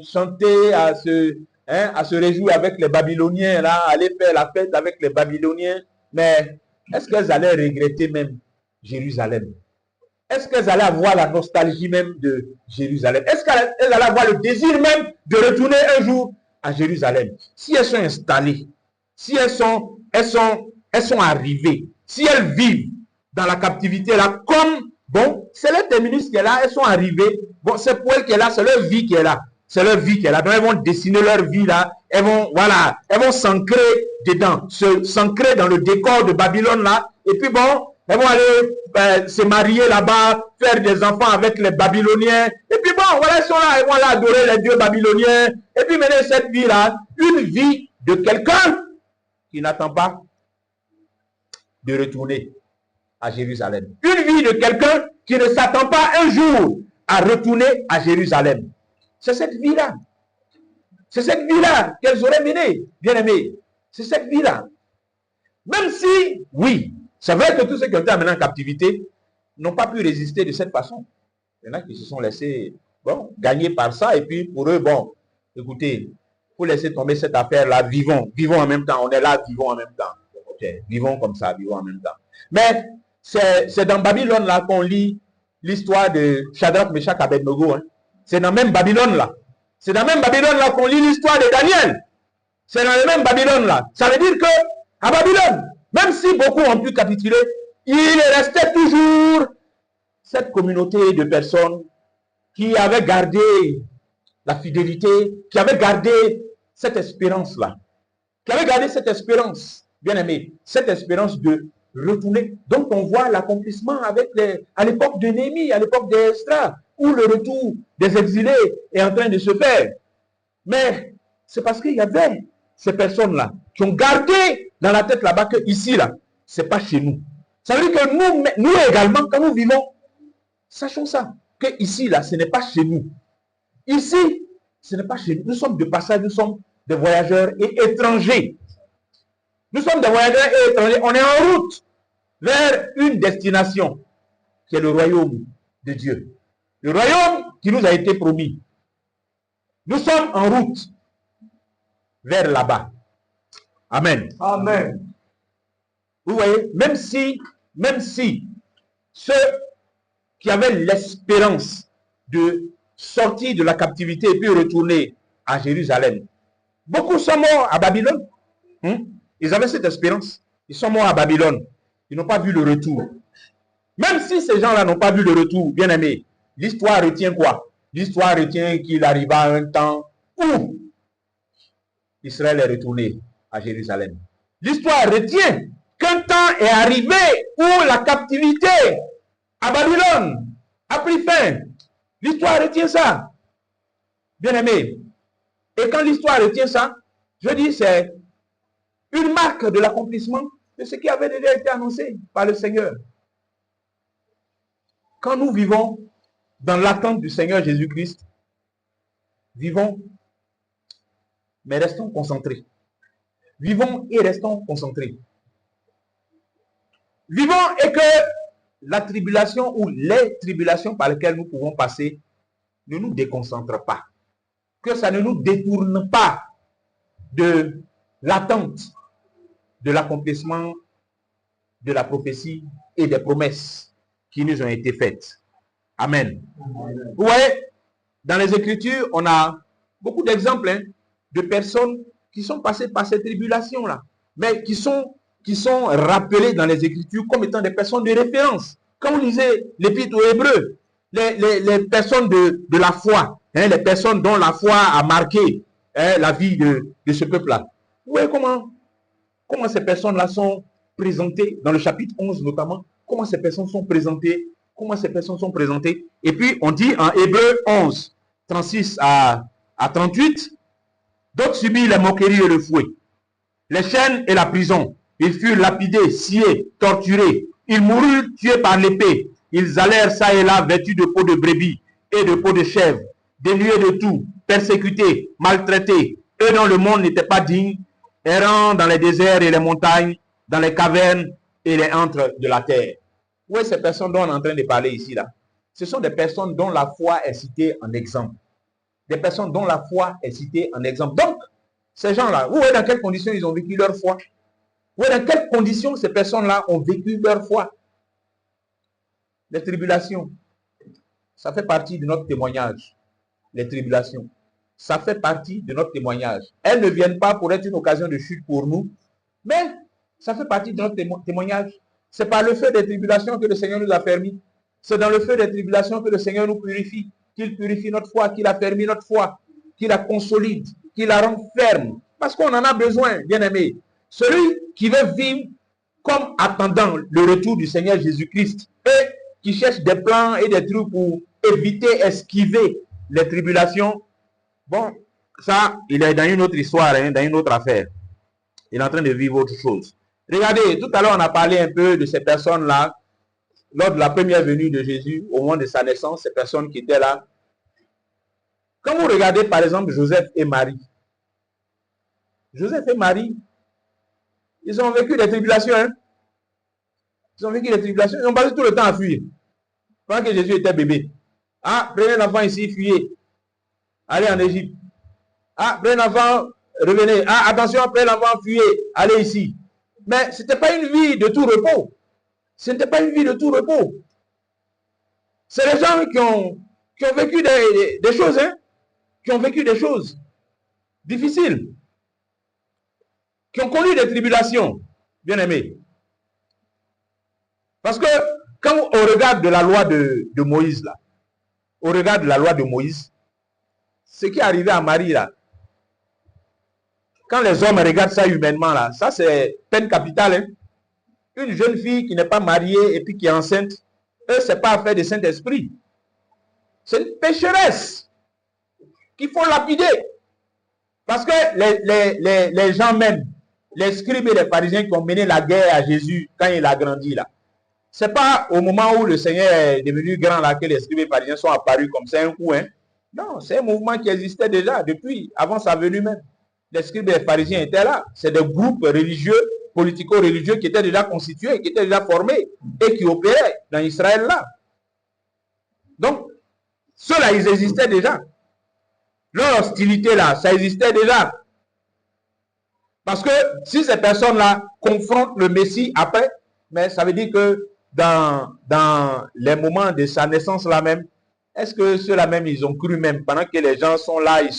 chanter, à se réjouir avec les Babyloniens, là, aller faire la fête avec les Babyloniens. Mais est-ce qu'elles allaient regretter même Jérusalem? Est-ce qu'elles allaient avoir la nostalgie même de Jérusalem? Est-ce qu'elles allaient avoir le désir même de retourner un jour à Jérusalem? Si elles sont installées, si elles sont arrivées, si elles vivent dans la captivité là, comme, bon, c'est leur terminus qui est là, elles sont arrivées, bon, c'est pour elles qui est là, c'est leur vie qui est là. C'est leur vie qui est là. Donc, elles vont dessiner leur vie là. Elles vont s'ancrer dedans, s'ancrer dans le décor de Babylone là. Et puis bon, elles vont aller se marier là-bas, faire des enfants avec les Babyloniens. Et puis bon, voilà, elles sont là, elles vont aller adorer les dieux babyloniens. Et puis mener cette vie là, une vie de quelqu'un qui n'attend pas de retourner à Jérusalem. Une vie de quelqu'un qui ne s'attend pas un jour à retourner à Jérusalem. C'est cette vie-là. C'est cette vie-là qu'elles auraient menée, bien aimés. C'est cette vie-là. Même si, oui, c'est vrai que tous ceux qui ont été amenés en captivité n'ont pas pu résister de cette façon. Il y en a qui se sont laissés, bon, gagner par ça. Et puis pour eux, bon, écoutez, il faut laisser tomber cette affaire-là. Vivons en même temps. On est là, vivons en même temps. Okay. Vivons comme ça, vivons en même temps. Mais c'est dans Babylone là qu'on lit l'histoire de Shadrach, Meshach, Abednego. C'est dans même Babylone là. C'est dans même Babylone là qu'on lit l'histoire de Daniel. C'est dans le même Babylone là. Ça veut dire que à Babylone, même si beaucoup ont pu capituler, il restait toujours cette communauté de personnes qui avaient gardé la fidélité, qui avaient gardé cette espérance là. Qui avaient gardé cette espérance, bien aimé, cette espérance de retourner. Donc on voit l'accomplissement à l'époque de Néhémie, à l'époque d'Esdras, où le retour des exilés est en train de se faire. Mais c'est parce qu'il y avait ces personnes-là qui ont gardé dans la tête là-bas que ici, là, c'est pas chez nous. Ça veut dire que nous également, quand nous vivons, sachons ça, que ici, là, ce n'est pas chez nous. Ici, ce n'est pas chez nous. Nous sommes de passage, nous sommes des voyageurs et étrangers. Nous sommes des voyageurs et étrangers. On est en route vers une destination qui est le royaume de Dieu. Le royaume qui nous a été promis. Nous sommes en route vers là-bas. Amen. Amen. Vous voyez, même si ceux qui avaient l'espérance de sortir de la captivité et puis retourner à Jérusalem, beaucoup sont morts à Babylone. Ils avaient cette espérance. Ils sont morts à Babylone. Ils n'ont pas vu le retour. Même si ces gens-là n'ont pas vu le retour, bien aimé, l'histoire retient quoi? L'histoire retient qu'il arriva un temps où Israël est retourné à Jérusalem. L'histoire retient qu'un temps est arrivé où la captivité à Babylone a pris fin. L'histoire retient ça. Bien aimé. Et quand l'histoire retient ça, je dis c'est une marque de l'accomplissement de ce qui avait déjà été annoncé par le Seigneur. Quand nous vivons dans l'attente du Seigneur Jésus-Christ, vivons, mais restons concentrés. Vivons et restons concentrés. Vivons et que la tribulation ou les tribulations par lesquelles nous pouvons passer ne nous déconcentrent pas. Que ça ne nous détourne pas de l'attente de l'accomplissement de la prophétie et des promesses qui nous ont été faites. Amen. Amen. Vous voyez, dans les Écritures, on a beaucoup d'exemples de personnes qui sont passées par ces tribulations-là, mais qui sont rappelées dans les Écritures comme étant des personnes de référence. Quand vous lisez l'Épître aux Hébreux, les personnes de la foi, les personnes dont la foi a marqué la vie de ce peuple-là. Vous voyez comment ces personnes-là sont présentées, dans le chapitre 11 notamment, comment ces personnes sont présentées, Et puis, on dit en Hébreux 11, 36 à 38, d'autres subirent les moqueries et le fouet, les chaînes et la prison. Ils furent lapidés, sciés, torturés. Ils moururent tués par l'épée. Ils allèrent ça et là vêtus de peau de brebis et de peau de chèvre, dénués de tout, persécutés, maltraités, eux dont le monde n'était pas digne, errant dans les déserts et les montagnes, dans les cavernes et les antres de la terre. Où est ces personnes dont on est en train de parler ici là? Ce sont des personnes dont la foi est citée en exemple. Des personnes dont la foi est citée en exemple. Donc, ces gens-là, vous voyez dans quelles conditions ils ont vécu leur foi? Vous voyez dans quelles conditions ces personnes-là ont vécu leur foi? Les tribulations, ça fait partie de notre témoignage. Les tribulations, ça fait partie de notre témoignage. Elles ne viennent pas pour être une occasion de chute pour nous, mais ça fait partie de notre témoignage. C'est par le feu des tribulations que le Seigneur nous a permis. C'est dans le feu des tribulations que le Seigneur nous purifie, qu'il purifie notre foi, qu'il affermit notre foi, qu'il la consolide, qu'il la rend ferme. Parce qu'on en a besoin, bien aimé. Celui qui veut vivre comme attendant le retour du Seigneur Jésus-Christ et qui cherche des plans et des trucs pour éviter, esquiver les tribulations, bon, ça, il est dans une autre histoire, dans une autre affaire. Il est en train de vivre autre chose. Regardez, tout à l'heure, on a parlé un peu de ces personnes-là, lors de la première venue de Jésus, au moment de sa naissance, ces personnes qui étaient là. Quand vous regardez, par exemple, Joseph et Marie, ils ont vécu des tribulations. Ils ont vécu des tribulations. Ils ont passé tout le temps à fuir. Pendant que Jésus était bébé. Ah, prenez l'enfant ici, fuyez. Allez en Égypte. Ah, prenez l'enfant, revenez. Ah, attention, prenez l'enfant, fuyez. Allez ici. Mais ce n'était pas une vie de tout repos. Ce n'était pas une vie de tout repos. C'est les gens qui ont vécu des choses, qui ont vécu des choses difficiles, qui ont connu des tribulations, bien aimés. Parce que quand on regarde de la loi de Moïse, là, on regarde la loi de Moïse, ce qui est arrivé à Marie, là, quand les hommes regardent ça humainement, là, ça c'est peine capitale. Une jeune fille qui n'est pas mariée et puis qui est enceinte, ce n'est pas affaire de Saint-Esprit. C'est une pécheresse qu'il faut lapider. Parce que les gens même, les scribes et les pharisiens qui ont mené la guerre à Jésus quand il a grandi là, c'est pas au moment où le Seigneur est devenu grand là que les scribes et les pharisiens sont apparus comme ça un coup. Non, c'est un mouvement qui existait déjà depuis, avant sa venue même. Les scribes et les pharisiens étaient là. C'est des groupes religieux, politico-religieux qui étaient déjà constitués, qui étaient déjà formés et qui opéraient dans Israël là. Donc, ceux-là, ils existaient déjà. Leur hostilité là, ça existait déjà. Parce que si ces personnes-là confrontent le Messie après, mais ça veut dire que dans les moments de sa naissance là même, est-ce que ceux-là même, ils ont cru même, pendant que les gens sont là, il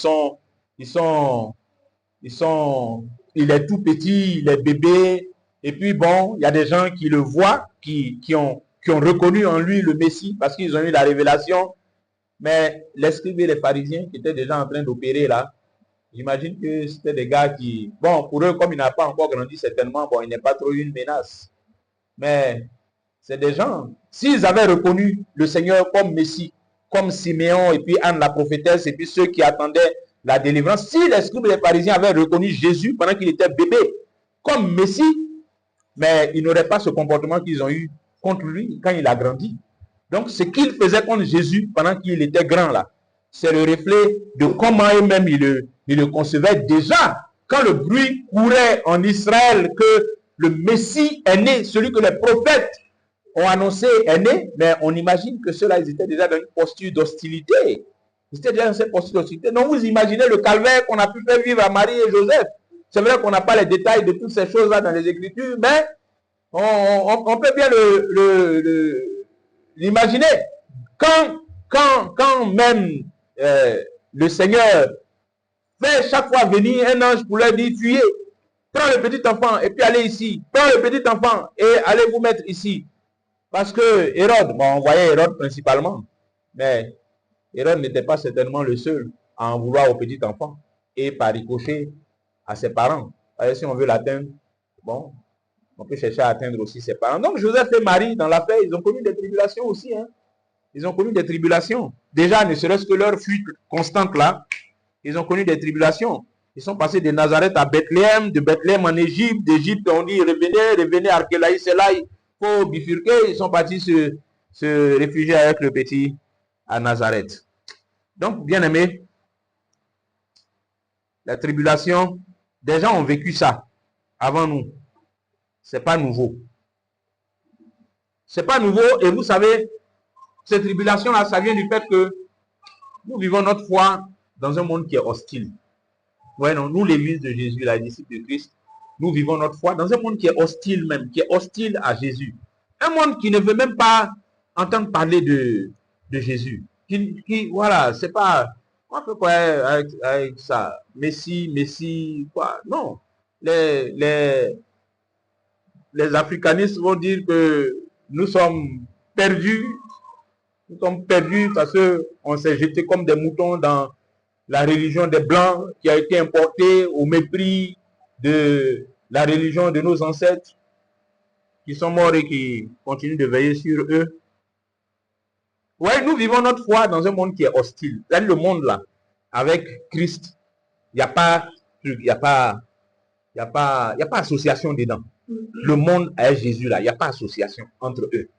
est tout petit, il est bébé, et puis bon, il y a des gens qui le voient, qui ont reconnu en lui le Messie, parce qu'ils ont eu la révélation, mais les scribes et les pharisiens qui étaient déjà en train d'opérer là, j'imagine que c'était des gars qui, bon, pour eux, comme il n'a pas encore grandi certainement, bon, il n'est pas trop une menace, mais c'est des gens, s'ils avaient reconnu le Seigneur comme Messie, comme Siméon et puis Anne la prophétesse et puis ceux qui attendaient la délivrance, si les scribes et les pharisiens avaient reconnu Jésus pendant qu'il était bébé comme Messie, mais ils n'auraient pas ce comportement qu'ils ont eu contre lui quand il a grandi. Donc ce qu'ils faisaient contre Jésus pendant qu'il était grand là, c'est le reflet de comment eux-mêmes ils le concevaient déjà. Quand le bruit courait en Israël que le Messie est né, celui que les prophètes ont annoncé est né, mais on imagine que ceux-là, ils étaient déjà dans une posture d'hostilité. Ils étaient déjà dans cette posture d'hostilité. Donc vous imaginez le calvaire qu'on a pu faire vivre à Marie et Joseph. C'est vrai qu'on n'a pas les détails de toutes ces choses-là dans les Écritures, mais on peut bien l'imaginer. Quand même le Seigneur fait chaque fois venir un ange pour leur dire, fuyez, prends le petit enfant et puis allez ici, prends le petit enfant et allez vous mettre ici. Parce que Hérode, bon, on voyait Hérode principalement, mais Hérode n'était pas certainement le seul à en vouloir au petit enfant et par ricochet à ses parents. Alors, si on veut l'atteindre, bon, on peut chercher à atteindre aussi ses parents. Donc Joseph et Marie, dans l'affaire, ils ont connu des tribulations aussi. Hein. Ils ont connu des tribulations. Déjà, ne serait-ce que leur fuite constante là, ils ont connu des tribulations. Ils sont passés de Nazareth à Bethléem, de Bethléem en Égypte, d'Égypte on dit revenez, Archélaïs, c'est là, il faut bifurquer. Ils sont partis se réfugier avec le petit à Nazareth. Donc, bien aimé, la tribulation, des gens ont vécu ça avant nous. C'est pas nouveau. C'est pas nouveau et vous savez, cette tribulation-là, ça vient du fait que nous vivons notre foi dans un monde qui est hostile. Ouais, non, nous, l'église de Jésus, la disciple de Christ, nous vivons notre foi dans un monde qui est hostile même, qui est hostile à Jésus. Un monde qui ne veut même pas entendre parler de Jésus. Voilà, c'est pas, on fait quoi avec ça? Messie, quoi? Non. Les africanistes vont dire que nous sommes perdus parce qu'on s'est jeté comme des moutons dans la religion des Blancs qui a été importée au mépris de la religion de nos ancêtres qui sont morts et qui continuent de veiller sur eux. Oui, nous vivons notre foi dans un monde qui est hostile. Dans le monde là, avec Christ, il n'y a pas association dedans. Le monde avec Jésus là, il n'y a pas association entre eux.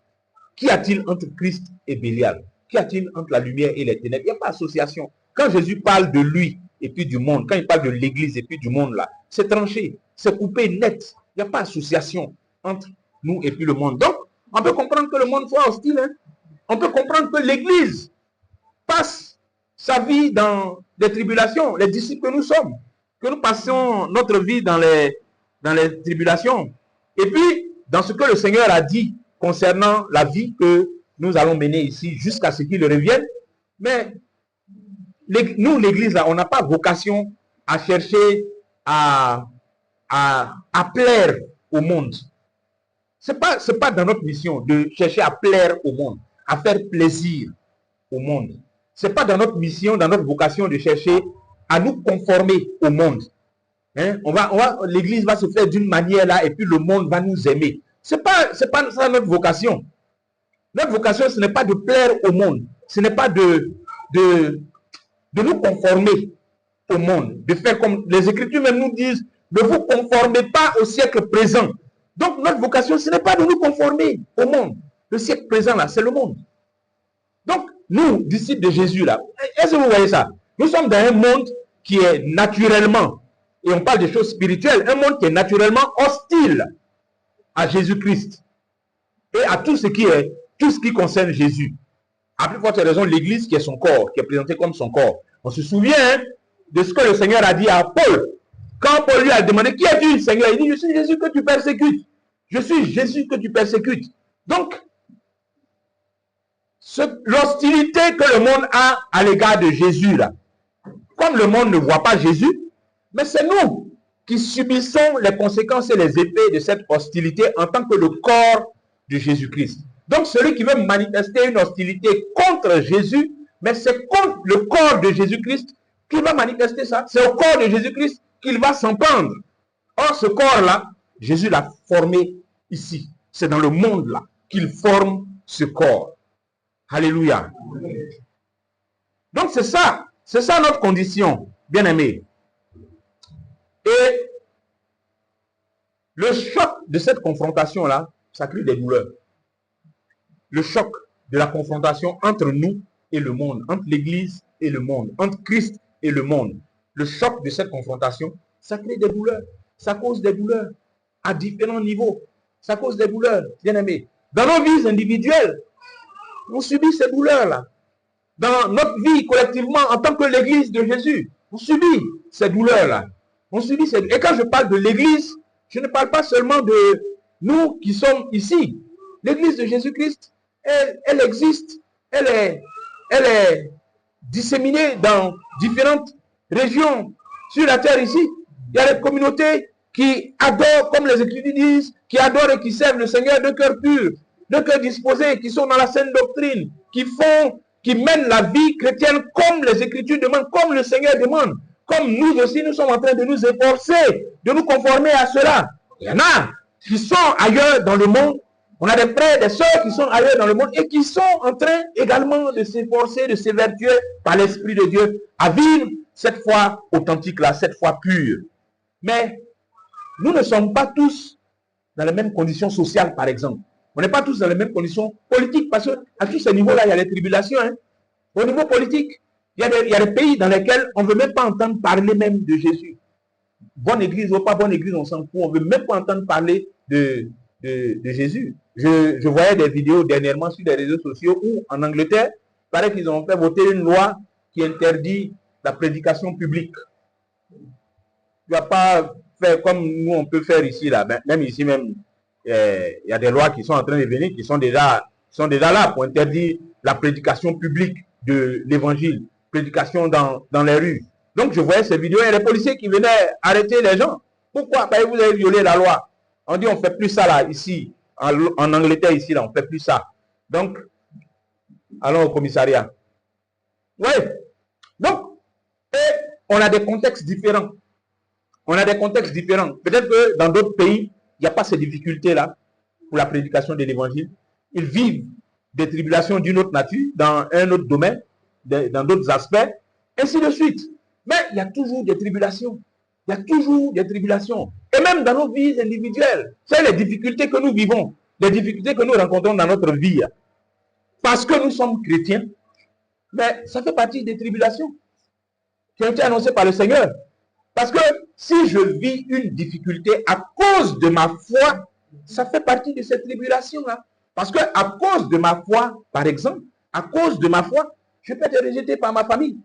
Qu'y a-t-il entre Christ et Bélial? Qu'y a-t-il entre la lumière et les ténèbres? Il n'y a pas association. Quand Jésus parle de lui et puis du monde, quand il parle de l'église et puis du monde là, c'est tranché, c'est coupé net. Il n'y a pas association entre nous et puis le monde. Donc, on peut comprendre que le monde soit hostile. Hein? On peut comprendre que l'église passe sa vie dans des tribulations. Les disciples que nous sommes, que nous passons notre vie dans les tribulations. Et puis, dans ce que le Seigneur a dit concernant la vie que nous allons mener ici jusqu'à ce qu'il revienne. Mais nous, l'église, là, on n'a pas vocation à chercher à plaire au monde. C'est pas dans notre mission de chercher à plaire au monde, à faire plaisir au monde. C'est pas dans notre mission, dans notre vocation de chercher à nous conformer au monde. Hein? L'église va se faire d'une manière là et puis le monde va nous aimer. C'est pas ça notre vocation. Notre vocation, ce n'est pas de plaire au monde. Ce n'est pas de nous conformer au monde. De faire comme les Écritures même nous disent, ne vous conformez pas au siècle présent. Donc notre vocation, ce n'est pas de nous conformer au monde. Le siècle présent là, c'est le monde. Donc, nous, disciples de Jésus là, est-ce que vous voyez ça? Nous sommes dans un monde qui est naturellement, et on parle de choses spirituelles, un monde qui est naturellement hostile à Jésus-Christ et à tout ce qui concerne Jésus. À plus forte raison, l'Église qui est son corps, qui est présentée comme son corps. On se souvient de ce que le Seigneur a dit à Paul. Quand Paul lui a demandé, qui es-tu, Seigneur? Il dit, je suis Jésus que tu persécutes. Je suis Jésus que tu persécutes. Donc, l'hostilité que le monde a à l'égard de Jésus, là, comme le monde ne voit pas Jésus, mais c'est nous qui subissons les conséquences et les effets de cette hostilité en tant que le corps de Jésus-Christ. Donc, celui qui veut manifester une hostilité contre Jésus, mais c'est contre le corps de Jésus-Christ qu'il va manifester ça. C'est au corps de Jésus-Christ qu'il va s'en prendre. Or, ce corps-là, Jésus l'a formé ici. C'est dans le monde-là qu'il forme ce corps. Alléluia. Donc, c'est ça notre condition, bien-aimés. Et le choc de cette confrontation-là, ça crée des douleurs. Le choc de la confrontation entre nous et le monde, entre l'Église et le monde, entre Christ et le monde. Le choc de cette confrontation, ça crée des douleurs. Ça cause des douleurs à différents niveaux. Ça cause des douleurs, bien-aimés. Dans nos vies individuelles, on subit ces douleurs-là. Dans notre vie collectivement, en tant que l'Église de Jésus, on subit ces douleurs-là. On subit ces... Et quand je parle de l'Église, je ne parle pas seulement de nous qui sommes ici. L'Église de Jésus-Christ, elle existe. Elle est disséminée dans différentes régions sur la terre ici. Il y a des communautés qui adorent, comme les Écritures disent, qui adorent et qui servent le Seigneur de cœur pur, de cœur disposé, qui sont dans la saine doctrine, qui mènent la vie chrétienne comme les Écritures demandent, comme le Seigneur demande. Comme nous aussi, nous sommes en train de nous efforcer, de nous conformer à cela. Il y en a qui sont ailleurs dans le monde. On a des frères, des sœurs qui sont ailleurs dans le monde et qui sont en train également de s'efforcer, de s'évertuer par l'Esprit de Dieu à vivre cette foi authentique là, cette foi pure. Mais nous ne sommes pas tous dans les mêmes conditions sociales, par exemple. On n'est pas tous dans les mêmes conditions politiques parce qu'à tous ces niveaux-là, il y a des tribulations. Au niveau politique, il y a des pays dans lesquels on ne veut même pas entendre parler même de Jésus. Bonne église ou pas bonne église, on s'en fout. On ne veut même pas entendre parler de Jésus. Je voyais des vidéos dernièrement sur les réseaux sociaux où, en Angleterre, il paraît qu'ils ont fait voter une loi qui interdit la prédication publique. Tu ne vas pas faire comme nous, on peut faire ici, là. Même ici, même, il y a des lois qui sont en train de venir, qui sont déjà là pour interdire la prédication publique de l'évangile, prédication dans les rues. Donc, je voyais ces vidéos, il y a des policiers qui venaient arrêter les gens. Pourquoi? Parce que vous avez violé la loi. On dit, on ne fait plus ça là, ici, en Angleterre, ici, là, on ne fait plus ça. Donc, allons au commissariat. Oui. Donc, on a des contextes différents. On a des contextes différents. Peut-être que dans d'autres pays, il n'y a pas ces difficultés-là pour la prédication de l'évangile. Ils vivent des tribulations d'une autre nature, dans un autre domaine, dans d'autres aspects, ainsi de suite. Mais il y a toujours des tribulations. Il y a toujours des tribulations. Et même dans nos vies individuelles, c'est les difficultés que nous vivons, les difficultés que nous rencontrons dans notre vie. Parce que nous sommes chrétiens, mais ça fait partie des tribulations qui ont été annoncées par le Seigneur. Parce que si je vis une difficulté à cause de ma foi, ça fait partie de cette tribulation-là. Parce que à cause de ma foi, par exemple, à cause de ma foi, je peux être rejeté par ma famille.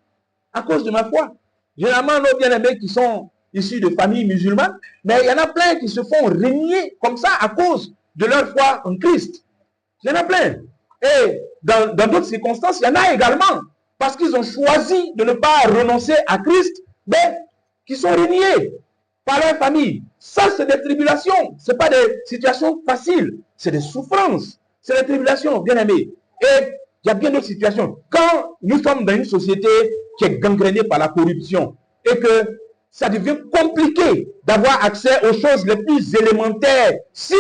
À cause de ma foi. Généralement, nos bien-aimés qui sont issus de familles musulmanes, mais il y en a plein qui se font régner comme ça à cause de leur foi en Christ. Il y en a plein. Et dans d'autres circonstances, il y en a également. Parce qu'ils ont choisi de ne pas renoncer à Christ, mais qui sont régnés par leur famille. Ça, c'est des tribulations. Ce n'est pas des situations faciles. C'est des souffrances. C'est des tribulations, bien aimés. Et il y a bien d'autres situations. Quand nous sommes dans une société qui est gangrénée par la corruption et que ça devient compliqué d'avoir accès aux choses les plus élémentaires si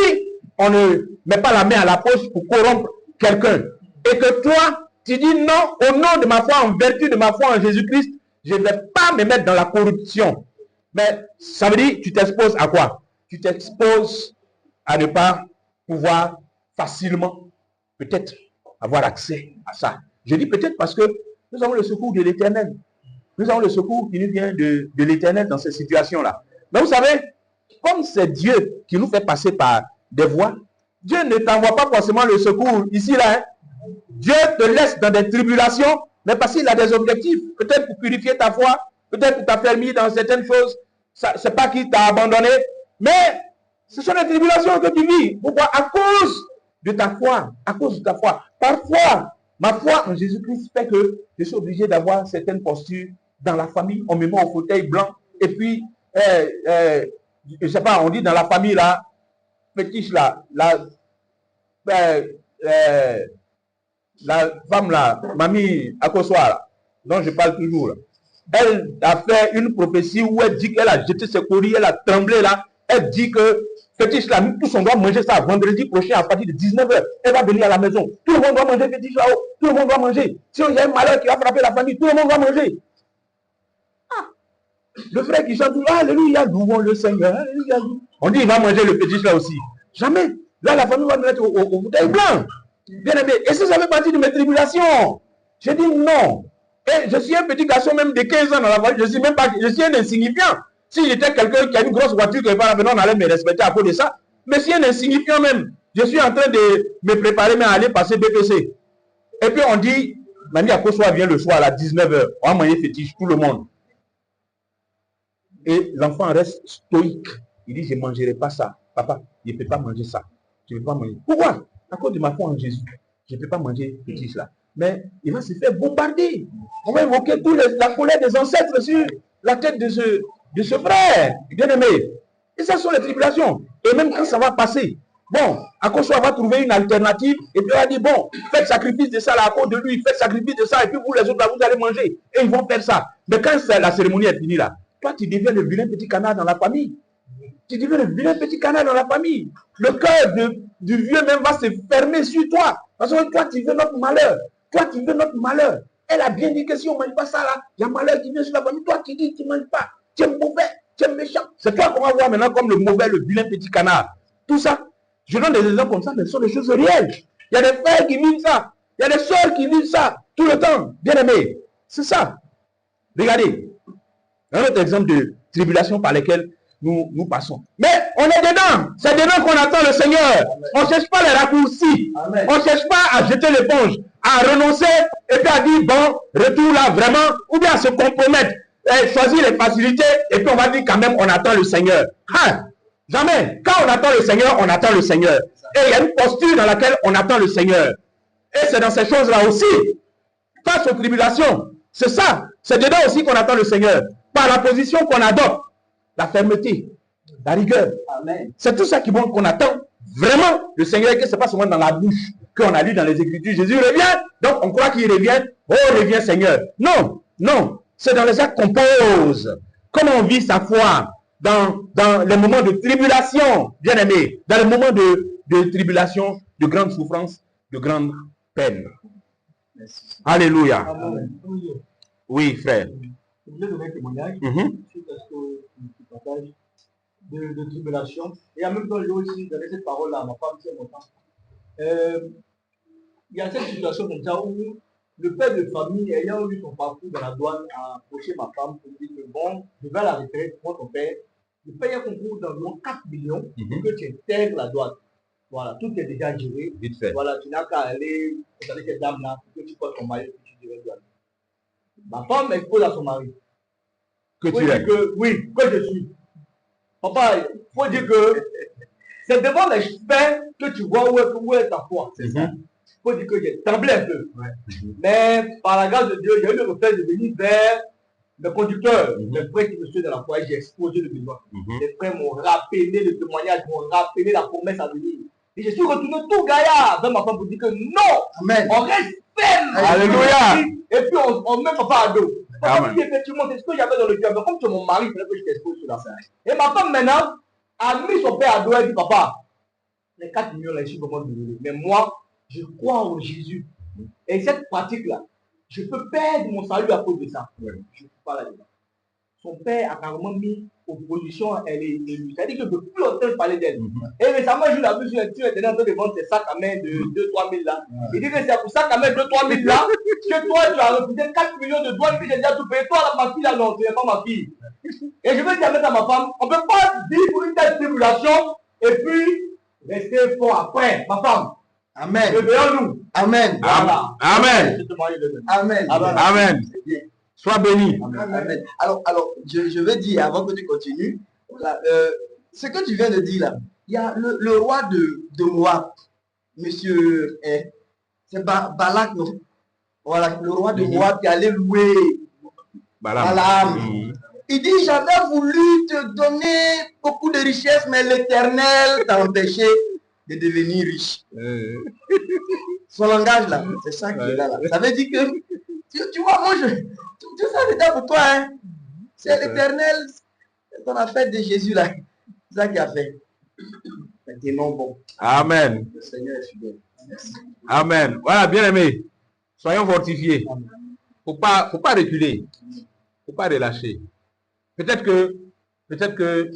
on ne met pas la main à la poche pour corrompre quelqu'un. Et que toi, tu dis non, au nom de ma foi, en vertu de ma foi en Jésus-Christ, je ne vais pas me mettre dans la corruption. Mais ça veut dire, tu t'exposes à quoi? Tu t'exposes à ne pas pouvoir facilement, peut-être, avoir accès à ça. Je dis peut-être parce que nous avons le secours de l'Éternel. Nous avons le secours qui nous vient de l'Éternel dans ces situations-là. Mais vous savez, comme c'est Dieu qui nous fait passer par des voies, Dieu ne t'envoie pas forcément le secours ici, là. Dieu te laisse dans des tribulations mais parce qu'il a des objectifs, peut-être pour purifier ta foi, peut-être pour t'affermir dans certaines choses, c'est pas qu'il t'a abandonné, mais ce sont les tribulations que tu vis. Pourquoi? À cause de ta foi, à cause de ta foi. Parfois, ma foi en Jésus-Christ fait que je suis obligé d'avoir certaines postures dans la famille, on me met au fauteuil blanc, et puis, je sais pas, on dit dans la famille là, fétiche là, la femme là, mamie Akoswa là, dont je parle toujours là, elle a fait une prophétie où elle dit qu'elle a jeté ses courriers, elle a tremblé là, elle dit que fétiche là, tous on doit manger ça vendredi prochain à partir de 19h. Elle va venir à la maison, tout le monde doit manger fétiche là-haut, tout le monde doit manger. Si il y a un malheur qui va frapper la famille, tout le monde doit manger. Le frère qui chante, alléluia, louons le Seigneur, alléluia. On dit il va manger le fétiche là aussi. Jamais. Là, la famille va me mettre au bouteille blanc. Bien aimé. Et si ça fait partie de mes tribulations, je dis non. Et je suis un petit garçon même de 15 ans dans la famille, je suis un insignifiant. Si j'étais quelqu'un qui a une grosse voiture, on allait me respecter à cause de ça. Mais si un insignifiant même, je suis en train de me préparer mais à aller passer BPC. Et puis on dit, mamie Akoswa vient le soir à 19h, on va manger fétiche, tout le monde. Et l'enfant reste stoïque. Il dit, je ne mangerai pas ça. Papa, je ne peux pas manger ça. Je ne peux pas manger. Pourquoi? À cause de ma foi en Jésus. Je ne peux pas manger fétiche là. Mais il va se faire bombarder. On va évoquer la colère des ancêtres sur la tête de ce frère. Bien aimé. Et ça sont les tribulations. Et même quand ça va passer, bon, Akoswa va trouver une alternative. Et puis on va dire, bon, faites sacrifice de ça là à cause de lui. Faites sacrifice de ça. Et puis vous les autres là, vous allez manger. Et ils vont faire ça. Mais quand la cérémonie est finie là, toi, tu deviens le vilain petit canard dans la famille. Tu deviens le vilain petit canard dans la famille. Le cœur du vieux même va se fermer sur toi. Parce que toi, tu veux notre malheur. Toi, tu veux notre malheur. Elle a bien dit que si on ne mange pas ça là, il y a malheur qui vient sur la famille. Toi, tu dis que tu ne manges pas. Tu es mauvais, tu es méchant. C'est toi qu'on va voir maintenant comme le mauvais, le vilain petit canard. Tout ça, je donne des exemples comme ça, mais ce sont des choses réelles. Il y a des frères qui vivent ça. Il y a des soeurs qui vivent ça tout le temps. Bien aimé. C'est ça. Regardez. Un autre exemple de tribulation par lesquelles nous passons. Mais on est dedans. C'est dedans qu'on attend le Seigneur. Amen. On ne cherche pas les raccourcis. Amen. On ne cherche pas à jeter l'éponge, à renoncer et puis à dire, bon, retour là vraiment, ou bien à se compromettre, choisir les facilités et puis on va dire quand même, on attend le Seigneur. Hein? Jamais. Quand on attend le Seigneur, on attend le Seigneur. Et il y a une posture dans laquelle on attend le Seigneur. Et c'est dans ces choses-là aussi, face aux tribulations, c'est ça. C'est dedans aussi qu'on attend le Seigneur. Par la position qu'on adopte, la fermeté, la rigueur. C'est tout ça qu'on attend vraiment le Seigneur, que ce n'est pas seulement dans la bouche qu'on a lu dans les Écritures. Jésus revient, donc on croit qu'il revient. Oh, revient Seigneur. Non, non, c'est dans les actes qu'on pose. Comment on vit sa foi dans les moments de tribulation, bien aimé, dans les moments de tribulation, de grande souffrance, de grande peine. Merci. Alléluia. Amen. Oui, frère. Je voulais donner un témoignage suite à ce que tu partages de tribulation. Et en même temps, je vais aussi donner cette parole à ma femme, c'est mon temps. Il y a cette situation comme ça où le père de famille, ayant eu son parcours dans la douane, a approché ma femme pour lui dire que bon, je vais à la retraite pour ton père. Je paye un concours d'environ 4 millions pour que tu intègres la douane. Voilà, tout est déjà géré. Vite fait. Voilà, tu n'as qu'à aller avec cette dame-là pour que tu portes ton maillot et que tu dirais douane. Ma femme expose à son mari. Que tu es. Oui, que je suis. Papa, il faut dire que c'est devant les faits que tu vois où est ta foi. C'est ça. Il faut dire que j'ai tremblé un peu. Ouais. Mais par la grâce de Dieu, j'ai eu le réflexe de venir vers le conducteur, le frère qui me suit dans la foi, j'ai exposé le besoin. Les frères m'ont rappelé le témoignage, m'ont rappelé la promesse à venir. Et je suis retourné tout gaillard vers ma femme pour dire que non, amen. On reste ferme. Alléluia. Et puis on met papa à dos. Papa dit effectivement, c'est ce que j'avais dans le cœur. Mais comme tu es mon mari, il fallait que je t'expose sur la scène. Et ma femme maintenant a mis son père à dos et dit papa, les 4 millions là, je suis vraiment désolé. Mais moi, je crois en Jésus. Et cette pratique-là, je peux perdre mon salut à cause de ça. Je ne suis pas là-dedans. Son père a carrément mis opposition, elle est élue. C'est-à-dire que depuis longtemps, je parlais d'elle. Et récemment, je l'ai vu sur Internet, elle était en train de vendre ses sacs à main de 2-3 000 là. Il dit que c'est pour sacs à main de 2-3 000 là, que toi, tu as refusé 4 millions de douane, que j'ai déjà tout payé. Toi, là, ma fille, là, non, tu n'es pas ma fille. Et je veux dire à ma femme, on ne peut pas vivre une telle tribulation et puis rester fort après. Ma femme, Amen. Réveillons-nous. Amen. Voilà. Amen. C'est témoigner de Dieu. Amen. Amen. C'est bien. Sois béni. Amen. Alors je vais dire, avant que tu continues, voilà, ce que tu viens de dire là, il y a le roi de Moab, monsieur, c'est Balak, non? Voilà, le roi de Moab qui allait louer Balaam. Il dit, j'avais voulu te donner beaucoup de richesses, mais l'Éternel t'a empêché de devenir riche. Son langage là, c'est ça qui est là. Ça veut dire que, tu vois, moi, tout ça c'est pour toi. Hein. C'est l'Éternel, c'est ton affaire de Jésus là. C'est ça qu'il a fait. Maintenant, bon. Amen. Le Seigneur est fidèle. Merci. Amen. Voilà, bien aimé. Soyons fortifiés. Faut pas reculer. Faut pas relâcher. Peut-être que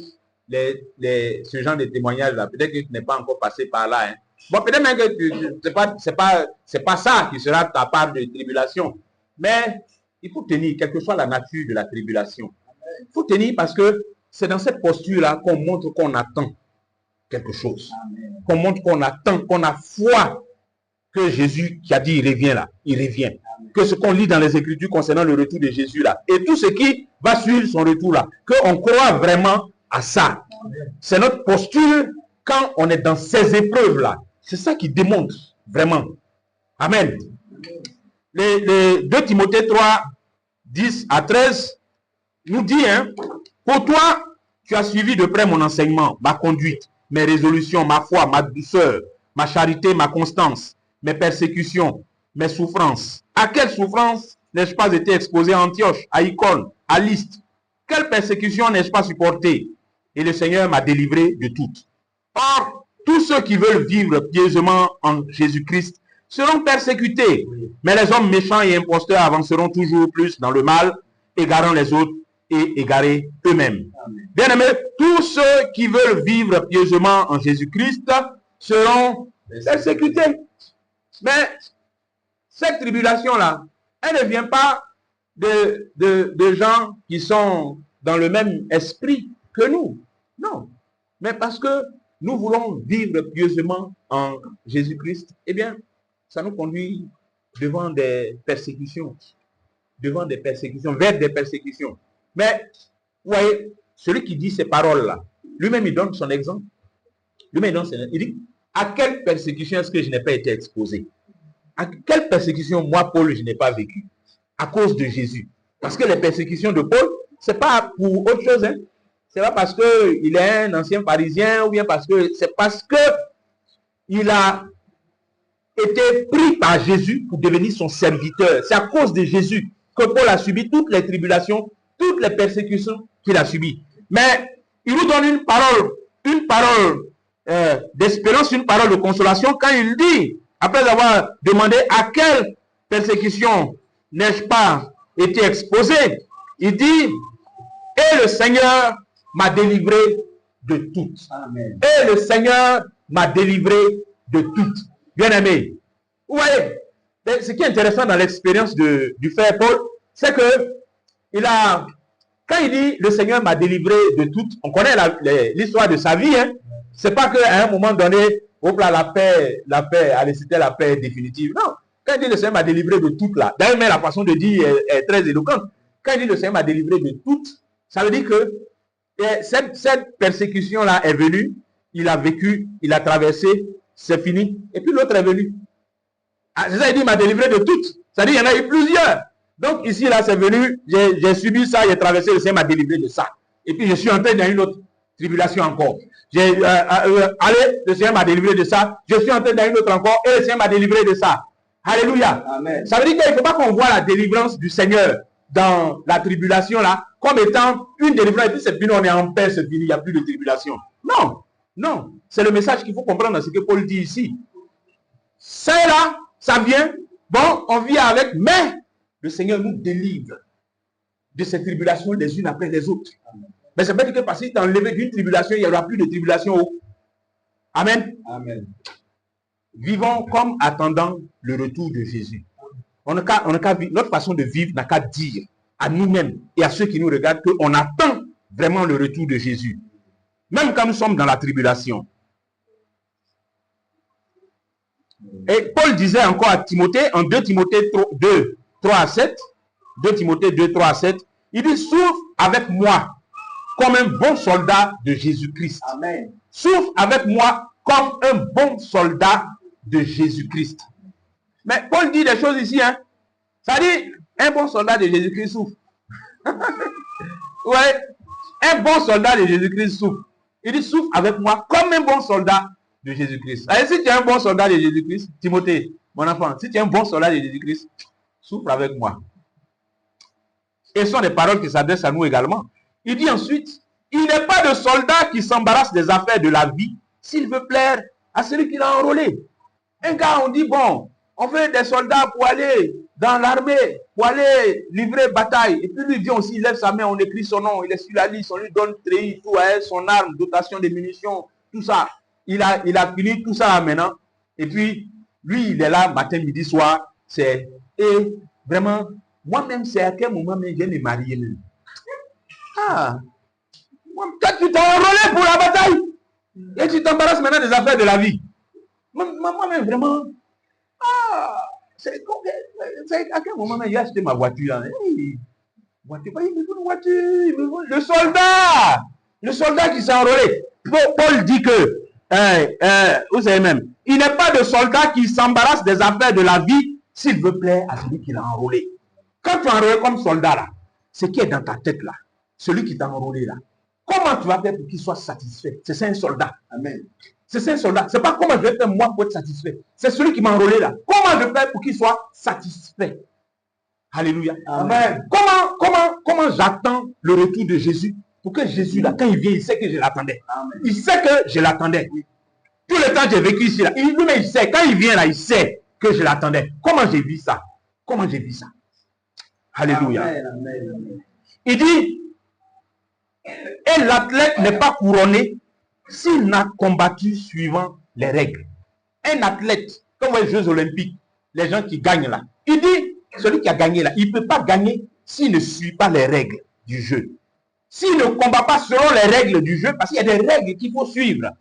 ce genre de témoignage là, peut-être que tu n'es pas encore passé par là. Hein. Bon, peut-être même que c'est pas ça qui sera ta part de tribulation. Mais il faut tenir, quelle que soit la nature de la tribulation. Il faut tenir parce que c'est dans cette posture-là qu'on montre qu'on attend quelque chose. Qu'on montre qu'on attend, qu'on a foi que Jésus qui a dit il revient là, il revient. Que ce qu'on lit dans les Écritures concernant le retour de Jésus là, et tout ce qui va suivre son retour là, qu'on croit vraiment à ça. C'est notre posture quand on est dans ces épreuves là. C'est ça qui démontre vraiment. Amen. Les 2 Timothée 3, 10 à 13 nous dit, hein, pour toi, tu as suivi de près mon enseignement, ma conduite, mes résolutions, ma foi, ma douceur, ma charité, ma constance, mes persécutions, mes souffrances. À quelle souffrance n'ai-je pas été exposé à Antioche, à Icône, à Lystre? Quelle persécution n'ai-je pas supporté? Et le Seigneur m'a délivré de toutes. Or, tous ceux qui veulent vivre pieusement en Jésus-Christ seront persécutés. Mais les hommes méchants et imposteurs avanceront toujours plus dans le mal, égarant les autres et égarés eux-mêmes. Bien-aimés, tous ceux qui veulent vivre pieusement en Jésus-Christ seront persécutés. Mais cette tribulation-là, elle ne vient pas de gens qui sont dans le même esprit que nous. Non. Mais parce que nous voulons vivre pieusement en Jésus-Christ, eh bien, ça nous conduit devant des persécutions. Devant des persécutions, vers des persécutions. Mais, vous voyez, celui qui dit ces paroles-là, lui-même, il donne son exemple. Lui-même, il dit, à quelle persécution est-ce que je n'ai pas été exposé? À quelle persécution, moi, Paul, je n'ai pas vécu? À cause de Jésus. Parce que les persécutions de Paul, ce n'est pas pour autre chose. Hein? Ce n'est pas parce qu'il est un ancien pharisien, ou bien parce que c'est parce qu'il a été pris par Jésus pour devenir son serviteur. C'est à cause de Jésus que Paul a subi toutes les tribulations, toutes les persécutions qu'il a subies. Mais il nous donne une parole d'espérance, une parole de consolation quand il dit, après avoir demandé à quelle persécution n'ai-je pas été exposé, il dit, et le Seigneur m'a délivré de toutes. Amen. Et le Seigneur m'a délivré de toutes. Bien-aimé, vous voyez, ce qui est intéressant dans l'expérience du frère Paul, c'est que quand il dit le Seigneur m'a délivré de toutes, on connaît l'histoire de sa vie. Hein? C'est pas qu'à un moment donné, la paix, allez, c'était la paix définitive. Non. Quand il dit le Seigneur m'a délivré de toutes là, d'ailleurs, la façon de dire est très éloquente. Quand il dit le Seigneur m'a délivré de toutes, ça veut dire que cette persécution-là est venue, il a vécu, il a traversé, c'est fini. Et puis l'autre est venu. C'est ça, il dit, il m'a délivré de toutes. Ça veut dire, il y en a eu plusieurs. Donc ici, là, c'est venu, j'ai subi ça, j'ai traversé, le Seigneur m'a délivré de ça. Et puis je suis entré dans une autre tribulation encore. Allez, le Seigneur m'a délivré de ça. Je suis entré dans une autre encore, et le Seigneur m'a délivré de ça. Alléluia. Amen. Ça veut dire qu'il ne faut pas qu'on voit la délivrance du Seigneur dans la tribulation, là, comme étant une délivrance, et puis c'est fini, on est en paix, c'est fini, il n'y a plus de tribulation. Non, non. C'est le message qu'il faut comprendre dans ce que Paul dit ici. C'est là, ça vient, bon, on vit avec, mais le Seigneur nous délivre de ces tribulations les unes après les autres. Mais c'est pas que parce qu'il t'a enlevé d'une tribulation, il n'y aura plus de tribulation. Amen. Amen. Vivons comme attendant le retour de Jésus. Notre façon de vivre n'a qu'à dire à nous-mêmes et à ceux qui nous regardent qu'on attend vraiment le retour de Jésus. Même quand nous sommes dans la tribulation. Et Paul disait encore à Timothée, en 2 Timothée 2, 3 à 7, 2 Timothée 2, 3 à 7, il dit, souffre avec moi comme un bon soldat de Jésus-Christ. Amen. Souffre avec moi comme un bon soldat de Jésus-Christ. Mais Paul dit des choses ici, hein. Ça dit, un bon soldat de Jésus-Christ souffre. Ouais, un bon soldat de Jésus-Christ souffre. Il dit, souffre avec moi comme un bon soldat de Jésus-Christ. Et si tu es un bon soldat de Jésus-Christ, Timothée, mon enfant, si tu es un bon soldat de Jésus-Christ, souffre avec moi. Et ce sont des paroles qui s'adressent à nous également. Il dit ensuite, il n'est pas de soldat qui s'embarrasse des affaires de la vie s'il veut plaire à celui qui l'a enrôlé. Un gars, on dit, bon, on veut des soldats pour aller dans l'armée, pour aller livrer bataille. Et puis lui vient aussi, il lève sa main, on écrit son nom, il est sur la liste, on lui donne treillis, tout, hein, son arme, dotation de munitions, tout ça. Il a fini tout ça là maintenant. Et puis, lui, il est là matin, midi, soir. Et vraiment, moi-même, c'est à quel moment je viens me marier même. Ah, toi, tu t'es enrôlé pour la bataille. Et tu t'embarrasses maintenant des affaires de la vie. Moi-même, vraiment. Ah, c'est à quel moment j'ai acheté ma voiture. Hey, voiture, il me faut une voiture. Le soldat qui s'est enrôlé. Paul dit que, vous savez même, il n'est pas de soldat qui s'embarrasse des affaires de la vie s'il veut plaire à celui qui l'a enrôlé. Quand tu es enrôlé comme soldat là, ce qui est dans ta tête là, celui qui t'a enrôlé là, comment tu vas faire pour qu'il soit satisfait? C'est ça un soldat. Amen. C'est ça un soldat. C'est pas comment je vais faire moi pour être satisfait. C'est celui qui m'a enrôlé là. Comment je fais pour qu'il soit satisfait? Alléluia. Amen. Comment j'attends le retour de Jésus pour que Jésus là, quand il vient, il sait que je l'attendais. Il sait que je l'attendais. Tout le temps j'ai vécu ici là. Lui-même il sait. Quand il vient là, il sait que je l'attendais. Comment j'ai vu ça? Comment j'ai vu ça? Alléluia. Amen, amen, amen. Il dit, et l'athlète n'est pas couronné s'il n'a combattu suivant les règles. Un athlète, comme les Jeux Olympiques, les gens qui gagnent là, il dit, celui qui a gagné là, il ne peut pas gagner s'il ne suit pas les règles du jeu. S'il ne combat pas selon les règles du jeu, parce qu'il y a des règles qu'il faut suivre.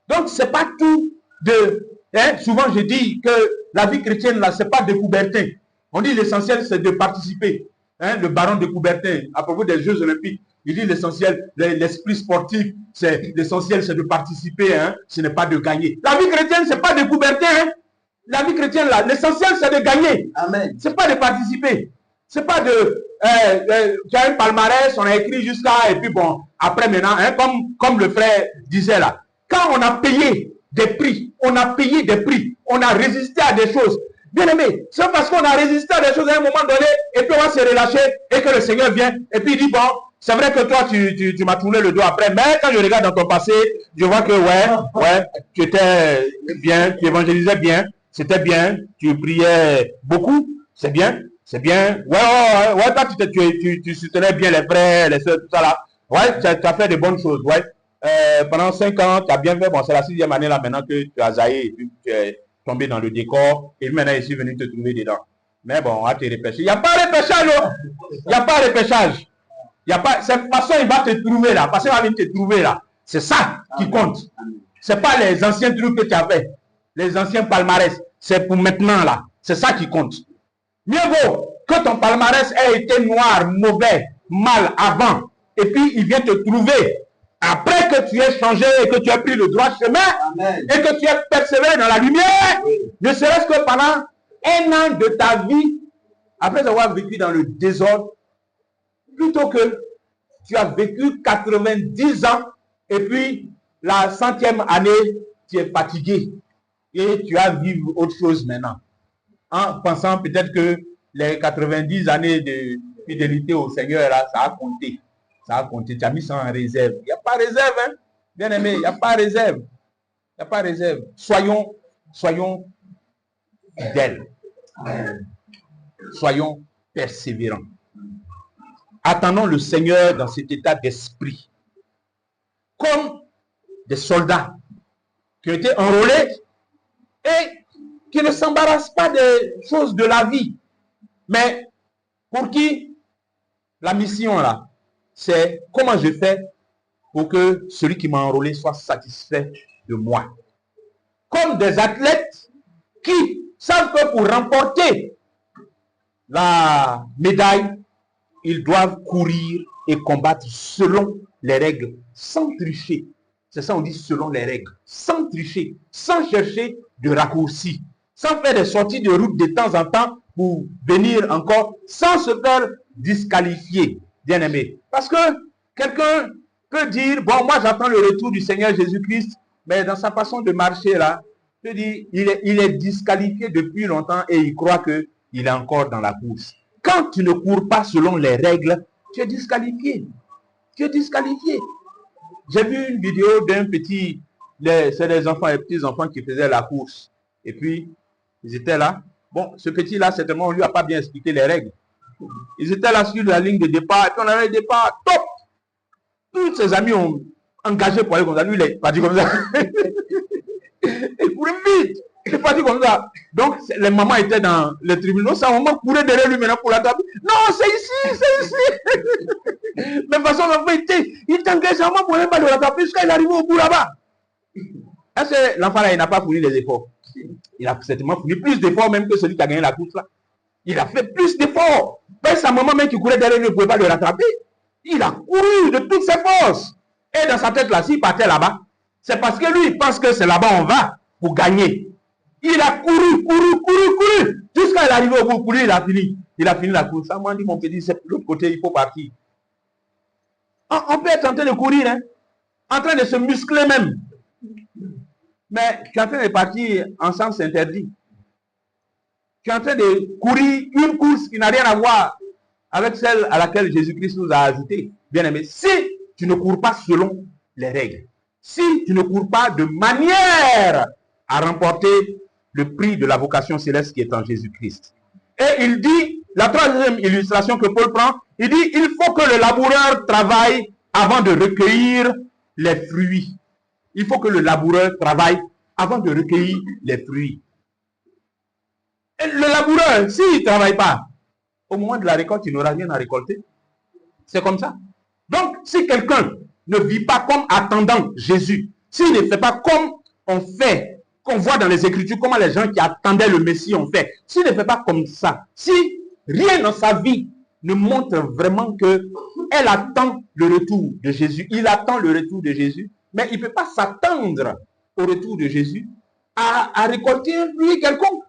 Donc, ce n'est pas tout de... Hein, souvent, je dis que la vie chrétienne, là, ce n'est pas de Coubertin. On dit l'essentiel, c'est de participer. Hein, le baron de Coubertin, à propos des Jeux Olympiques, il dit l'essentiel, l'esprit sportif, l'essentiel, c'est de participer, hein, ce n'est pas de gagner. La vie chrétienne, ce n'est pas de Coubertin. Hein. La vie chrétienne, là, l'essentiel, c'est de gagner. Amen. Ce n'est pas de participer. Ce n'est pas de... tu as un palmarès, on a écrit jusqu'à... Et puis bon, après maintenant, hein, comme le frère disait là, quand on a payé des prix, on a résisté à des choses. Bien aimé, c'est parce qu'on a résisté à des choses à un moment donné, et puis on va se relâcher, et que le Seigneur vient, et puis il dit, bon, c'est vrai que toi, tu m'as tourné le dos après, mais quand je regarde dans ton passé, je vois que, ouais, tu étais bien, tu évangélisais bien, c'était bien, tu priais beaucoup, c'est bien, ouais, toi, tu soutenais bien les frères, les soeurs, tout ça là, ouais, tu as fait de bonnes choses, ouais. Pendant 5 ans, tu as bien fait, bon, c'est la 6e année là maintenant que tu as zaillé, et puis tu es tombé dans le décor, et maintenant je suis venu te trouver dedans. Mais bon, on va te repêcher. Il n'y a pas de repêchage, non? Il n'y a pas de repêchage. Il n'y a pas, cette façon, il va te trouver là, parce qu'il va venir te trouver là. C'est ça qui compte. Ce n'est pas les anciens trucs que tu as fait, les anciens palmarès. C'est pour maintenant là. C'est ça qui compte. Mieux vaut que ton palmarès ait été noir, mauvais, mal avant, et puis il vient te trouver. Après que tu aies changé et que tu aies pris le droit chemin, amen, et que tu aies persévéré dans la lumière, oui, ne serait-ce que pendant 1 an de ta vie, après avoir vécu dans le désordre, plutôt que tu as vécu 90 ans et puis la 100e année, tu es fatigué et tu as vécu autre chose maintenant. En pensant peut-être que les 90 années de fidélité au Seigneur, là, ça a compté. Ça a compté, tu as mis ça en réserve. Il n'y a pas réserve, hein? Bien aimé, il n'y a pas réserve. Il n'y a pas réserve. Soyons fidèles. Soyons persévérants. Attendons le Seigneur dans cet état d'esprit. Comme des soldats qui ont été enrôlés et qui ne s'embarrassent pas des choses de la vie. Mais pour qui la mission là, c'est comment je fais pour que celui qui m'a enrôlé soit satisfait de moi. Comme des athlètes qui savent que pour remporter la médaille, ils doivent courir et combattre selon les règles, sans tricher. C'est ça on dit selon les règles, sans tricher, sans chercher de raccourcis, sans faire des sorties de route de temps en temps pour venir encore, sans se faire disqualifier, bien aimé. Parce que quelqu'un peut dire, bon, moi j'attends le retour du Seigneur Jésus-Christ, mais dans sa façon de marcher là, je dis, il est disqualifié depuis longtemps et il croit qu'il est encore dans la course. Quand tu ne cours pas selon les règles, tu es disqualifié. Tu es disqualifié. J'ai vu une vidéo d'un petit, c'est des enfants, les petits enfants qui faisaient la course. Et puis, ils étaient là. Bon, ce petit-là, certainement, on ne lui a pas bien expliqué les règles. Ils étaient là sur la ligne de départ, et puis on avait le départ, top! Tous ses amis ont engagé pour aller comme ça. Lui, il est parti comme ça. Il courait vite. Il est parti comme ça. Donc, les mamans étaient dans les tribunaux. Sa maman courait derrière lui maintenant pour l'attraper. Non, c'est ici, c'est ici. Mais de toute façon, l'enfant il t'engage, sa maman ne pouvait pas le rattraper jusqu'à il arrive au bout là-bas. Est-ce que l'enfant là, il n'a pas fourni les efforts? Il a certainement fourni plus d'efforts même que celui qui a gagné la course là. Il a fait plus d'efforts. Mais sa maman même qui courait derrière lui ne pouvait pas le rattraper. Il a couru de toutes ses forces. Et dans sa tête là, s'il partait là-bas, c'est parce que lui, il pense que c'est là-bas on va pour gagner. Il a couru, jusqu'à l'arrivée au bout. Pour lui, il a fini. Il a fini la course. Ça m'a dit, mon petit, c'est de l'autre côté, il faut partir. On peut être en train de courir, hein, en train de se muscler même. Mais tu es en train de partir en sens interdit. Tu es en train de courir une course qui n'a rien à voir avec celle à laquelle Jésus-Christ nous a ajouté. Bien aimé, si tu ne cours pas selon les règles, si tu ne cours pas de manière à remporter le prix de la vocation céleste qui est en Jésus-Christ. Et il dit, la troisième illustration que Paul prend, il dit, il faut que le laboureur travaille avant de recueillir les fruits. Il faut que le laboureur travaille avant de recueillir les fruits. Et le laboureur, s'il ne travaille pas, au moment de la récolte, il n'aura rien à récolter. C'est comme ça. Donc, si quelqu'un ne vit pas comme attendant Jésus, s'il ne fait pas comme on fait, qu'on voit dans les Écritures, comment les gens qui attendaient le Messie ont fait, s'il ne fait pas comme ça, si rien dans sa vie ne montre vraiment qu'elle attend le retour de Jésus, il attend le retour de Jésus, mais il ne peut pas s'attendre au retour de Jésus à récolter un fruit quelconque.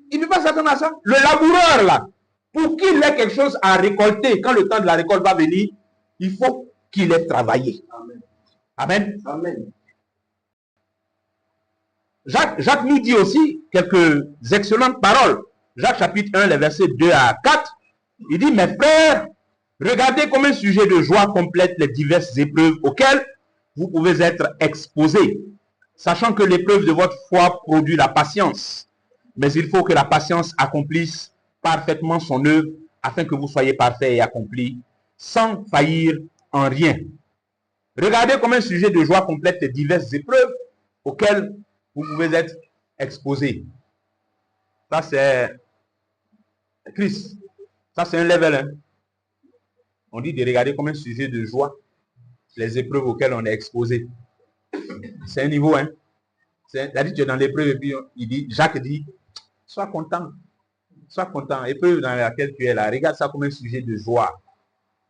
Il ne peut pas s'attendre à ça. Le laboureur, là, pour qu'il ait quelque chose à récolter, quand le temps de la récolte va venir, il faut qu'il ait travaillé. Amen. Amen. Amen. Jacques nous dit aussi quelques excellentes paroles. Jacques chapitre 1, les versets 2 à 4. Il dit, mes frères, regardez comme un sujet de joie complète les diverses épreuves auxquelles vous pouvez être exposés, sachant que l'épreuve de votre foi produit la patience. Mais il faut que la patience accomplisse parfaitement son œuvre, afin que vous soyez parfaits et accomplis, sans faillir en rien. Regardez comme un sujet de joie complète les diverses épreuves auxquelles vous pouvez être exposés. Ça, c'est Christ. Ça, c'est un level 1. On dit de regarder comme un sujet de joie les épreuves auxquelles on est exposé. C'est un niveau 1. C'est-à-dire que tu es dans l'épreuve et puis Jacques dit, sois content. Sois content. Épreuve dans laquelle tu es là. Regarde ça comme un sujet de joie.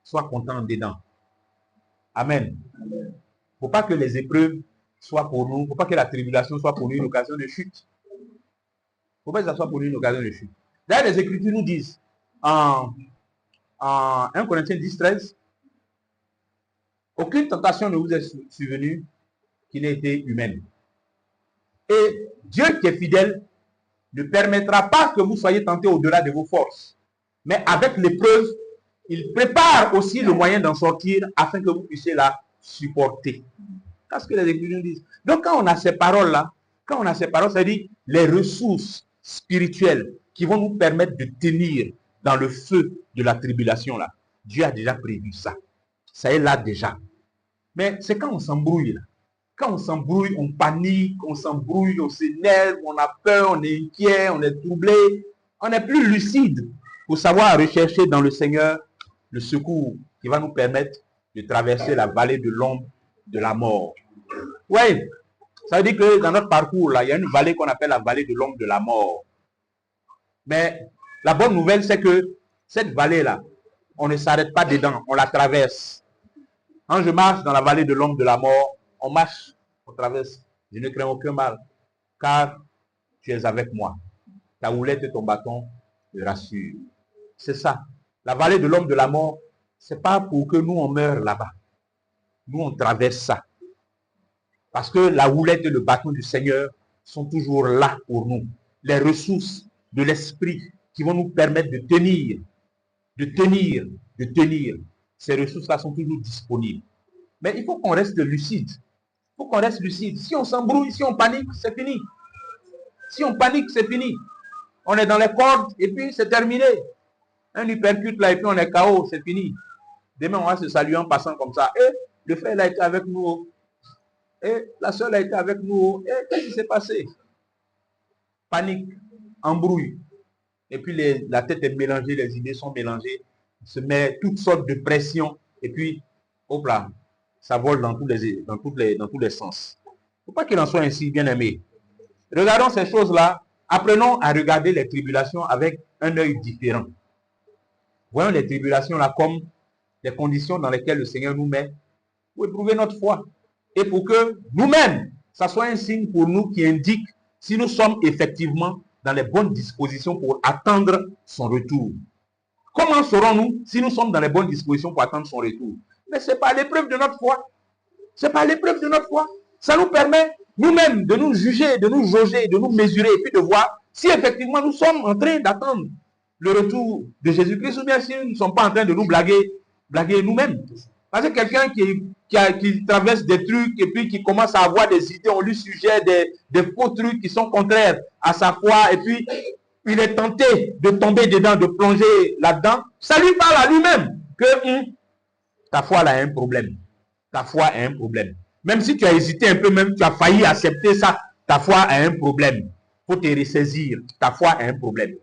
Sois content dedans. Amen. Il ne faut pas que les épreuves soient pour nous. Il ne faut pas que la tribulation soit pour nous une occasion de chute. Il ne faut pas que ça soit pour nous une occasion de chute. D'ailleurs, les Écritures nous disent en 1 Corinthiens 10, 13, aucune tentation ne vous est survenue qui n'ait été humaine. Et Dieu qui est fidèle ne permettra pas que vous soyez tentés au-delà de vos forces. Mais avec l'épreuve, il prépare aussi le moyen d'en sortir afin que vous puissiez la supporter. C'est ce que les Écritures disent. Donc quand on a ces paroles-là, ça dit les ressources spirituelles qui vont nous permettre de tenir dans le feu de la tribulation là. Dieu a déjà prévu ça. Ça est là déjà. Mais c'est quand on s'embrouille là. Quand on s'embrouille, on panique, on s'embrouille, on s'énerve, on a peur, on est inquiet, on est troublé. On n'est plus lucide pour savoir rechercher dans le Seigneur le secours qui va nous permettre de traverser la vallée de l'ombre de la mort. Oui, Ça veut dire que dans notre parcours, là, il y a une vallée qu'on appelle la vallée de l'ombre de la mort. Mais la bonne nouvelle, c'est que cette vallée-là, on ne s'arrête pas dedans, on la traverse. Quand je marche dans la vallée de l'ombre de la mort, on marche, on traverse. Je ne crains aucun mal, car tu es avec moi. Ta houlette et ton bâton me rassurent. C'est ça. La vallée de l'ombre de la mort, c'est pas pour que nous on meure là-bas. Nous on traverse ça. Parce que la houlette et le bâton du Seigneur sont toujours là pour nous. Les ressources de l'esprit qui vont nous permettre de tenir. Ces ressources-là sont toujours disponibles. Mais il faut qu'on reste lucide. Il faut qu'on reste lucide. Si on s'embrouille, si on panique, c'est fini. Si on panique, c'est fini. On est dans les cordes et puis c'est terminé. Un hypercute là et puis on est KO, c'est fini. Demain, on va se saluer en passant comme ça. Et le frère a été avec nous. Et la soeur a été avec nous. Et qu'est-ce qui s'est passé? Panique, embrouille. Et puis la tête est mélangée, les idées sont mélangées. On se met toutes sortes de pressions. Et puis, hop là, ça vole dans tous les sens. Il ne faut pas qu'il en soit ainsi, bien aimé. Regardons ces choses-là. Apprenons à regarder les tribulations avec un œil différent. Voyons les tribulations là comme les conditions dans lesquelles le Seigneur nous met pour éprouver notre foi. Et pour que nous-mêmes, ça soit un signe pour nous qui indique si nous sommes effectivement dans les bonnes dispositions pour attendre son retour. Comment saurons-nous si nous sommes dans les bonnes dispositions pour attendre son retour? Mais ce n'est pas l'épreuve de notre foi. Ce n'est pas l'épreuve de notre foi. Ça nous permet nous-mêmes de nous juger, de nous jauger, de nous mesurer et puis de voir si effectivement nous sommes en train d'attendre le retour de Jésus-Christ ou bien si nous ne sommes pas en train de nous blaguer nous-mêmes. Parce que quelqu'un qui traverse des trucs et puis qui commence à avoir des idées, on lui suggère des faux trucs qui sont contraires à sa foi et puis il est tenté de tomber dedans, de plonger là-dedans. Ça lui parle à lui-même que ta foi là a un problème. Ta foi a un problème. Même si tu as hésité un peu, même tu as failli accepter ça, ta foi a un problème. Il faut te ressaisir. Ta foi a un problème.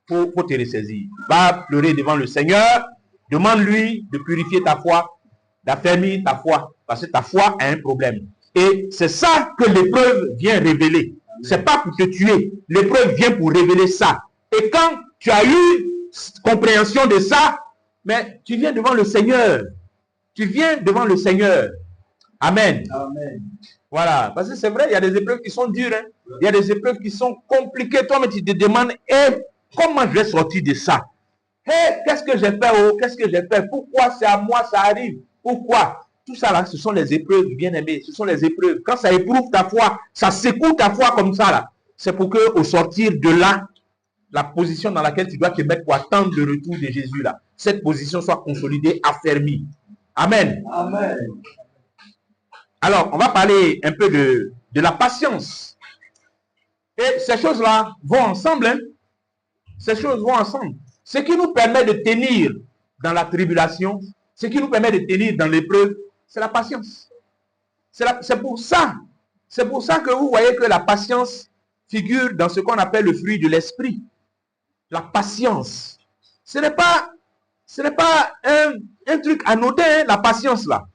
Il faut te ressaisir. Va pleurer devant le Seigneur. Demande-lui de purifier ta foi, d'affermir ta foi. Parce que ta foi a un problème. Et c'est ça que l'épreuve vient révéler. C'est pas pour te tuer. L'épreuve vient pour révéler ça. Et quand tu as eu compréhension de ça, mais tu viens devant le Seigneur. Tu viens devant le Seigneur. Amen. Amen. Voilà. Parce que c'est vrai, il y a des épreuves qui sont dures. Hein. Il y a des épreuves qui sont compliquées. Toi, mais tu te demandes, comment je vais sortir de ça? Qu'est-ce que j'ai fait? Oh, qu'est-ce que j'ai fait? Pourquoi c'est à moi ça arrive? Pourquoi? Tout ça là, ce sont les épreuves, bien aimés. Ce sont les épreuves. Quand ça éprouve ta foi, ça secoue ta foi comme ça là. C'est pour que, au sortir de là, la position dans laquelle tu dois te mettre pour attendre le retour de Jésus là, cette position soit consolidée, affermie. Amen. Amen. Alors, on va parler un peu de la patience. Et ces choses-là vont ensemble. Hein? Ces choses vont ensemble. Ce qui nous permet de tenir dans la tribulation, ce qui nous permet de tenir dans l'épreuve, c'est la patience. C'est pour ça que vous voyez que la patience figure dans ce qu'on appelle le fruit de l'esprit. La patience. Ce n'est pas un truc anodin, hein, la patience là.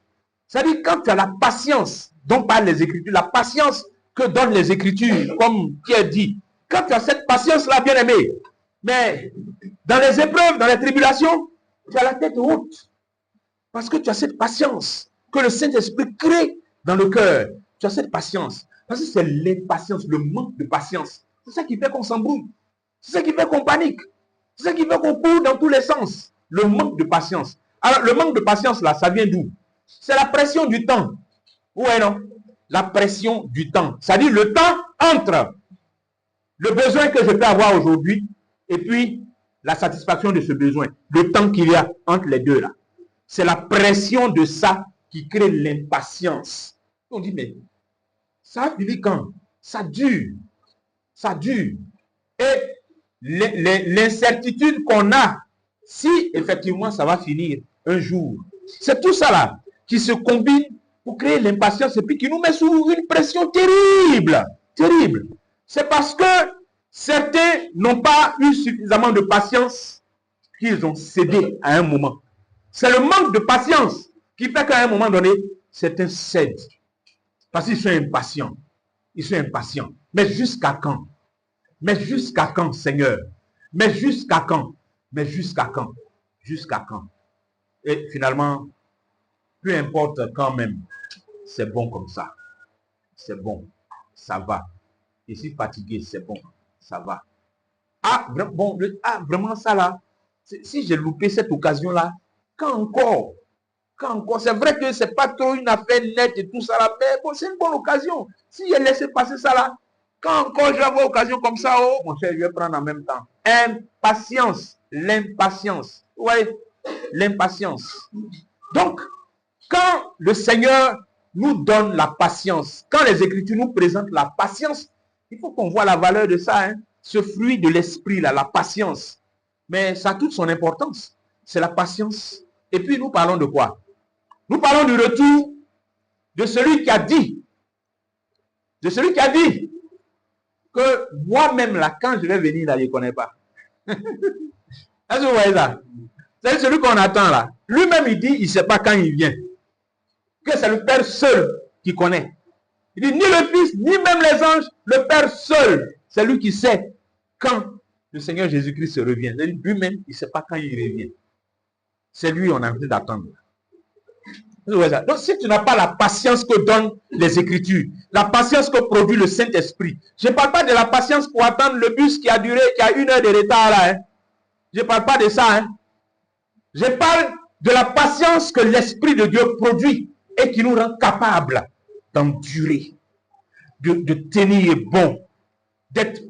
C'est-à-dire quand tu as la patience dont parlent les Écritures, la patience que donnent les Écritures, comme Pierre dit, quand tu as cette patience-là, bien aimé, mais dans les épreuves, dans les tribulations, tu as la tête haute. Parce que tu as cette patience que le Saint-Esprit crée dans le cœur. Tu as cette patience. Parce que c'est l'impatience, le manque de patience. C'est ça qui fait qu'on s'embrouille. C'est ça qui fait qu'on panique. C'est ça qui fait qu'on court dans tous les sens. Le manque de patience. Alors, le manque de patience, là, ça vient d'où? C'est la pression du temps. Ouais, non? La pression du temps. C'est-à-dire le temps entre le besoin que je peux avoir aujourd'hui et puis la satisfaction de ce besoin. Le temps qu'il y a entre les deux là. C'est la pression de ça qui crée l'impatience. On dit, mais ça finit quand? Ça dure. Ça dure. Et l'incertitude qu'on a, si effectivement ça va finir un jour, c'est tout ça là qui se combine pour créer l'impatience et puis qui nous met sous une pression terrible. Terrible. C'est parce que certains n'ont pas eu suffisamment de patience qu'ils ont cédé à un moment. C'est le manque de patience qui fait qu'à un moment donné, certains cèdent. Parce qu'ils sont impatients. ils sont impatients. Mais jusqu'à quand? Mais jusqu'à quand, Seigneur? Mais jusqu'à quand? Mais jusqu'à quand? Jusqu'à quand? Et finalement, peu importe quand même, c'est bon comme ça. C'est bon, ça va. Et si fatigué, c'est bon, ça va. Ah, bon, vraiment ça là, si j'ai loupé cette occasion-là, quand encore? C'est vrai que c'est pas trop une affaire nette et tout ça là, mais bon, c'est une bonne occasion. Si j'ai laissé passer ça là, quand encore je vais avoir occasion comme ça, oh, mon cher, je vais prendre en même temps. Impatience, l'impatience. Ouais, l'impatience. Donc, quand le Seigneur nous donne la patience, quand les Écritures nous présentent la patience, il faut qu'on voit la valeur de ça, hein, ce fruit de l'esprit là, la patience. Mais ça a toute son importance. C'est la patience. Et puis nous parlons de quoi? Nous parlons du retour de celui qui a dit, que moi-même là, quand je vais venir là, je ne connais pas. Est-ce que vous voyez ça? C'est celui qu'on attend là. Lui-même, il dit, il ne sait pas quand il vient. Que c'est le Père seul qui connaît. Il dit, ni le Fils, ni même les anges, le Père seul, c'est lui qui sait quand le Seigneur Jésus-Christ revient. Lui-même, il ne sait pas quand il revient. C'est lui qu'on a envie d'attendre. Donc, si tu n'as pas la patience que donnent les Écritures, la patience que produit le Saint-Esprit, je ne parle pas de la patience pour attendre le bus qui a duré, qui a 1 heure de retard là. Hein. Je ne parle pas de ça. Hein. Je parle de la patience que l'Esprit de Dieu produit et qui nous rend capables d'endurer, de tenir bon, d'être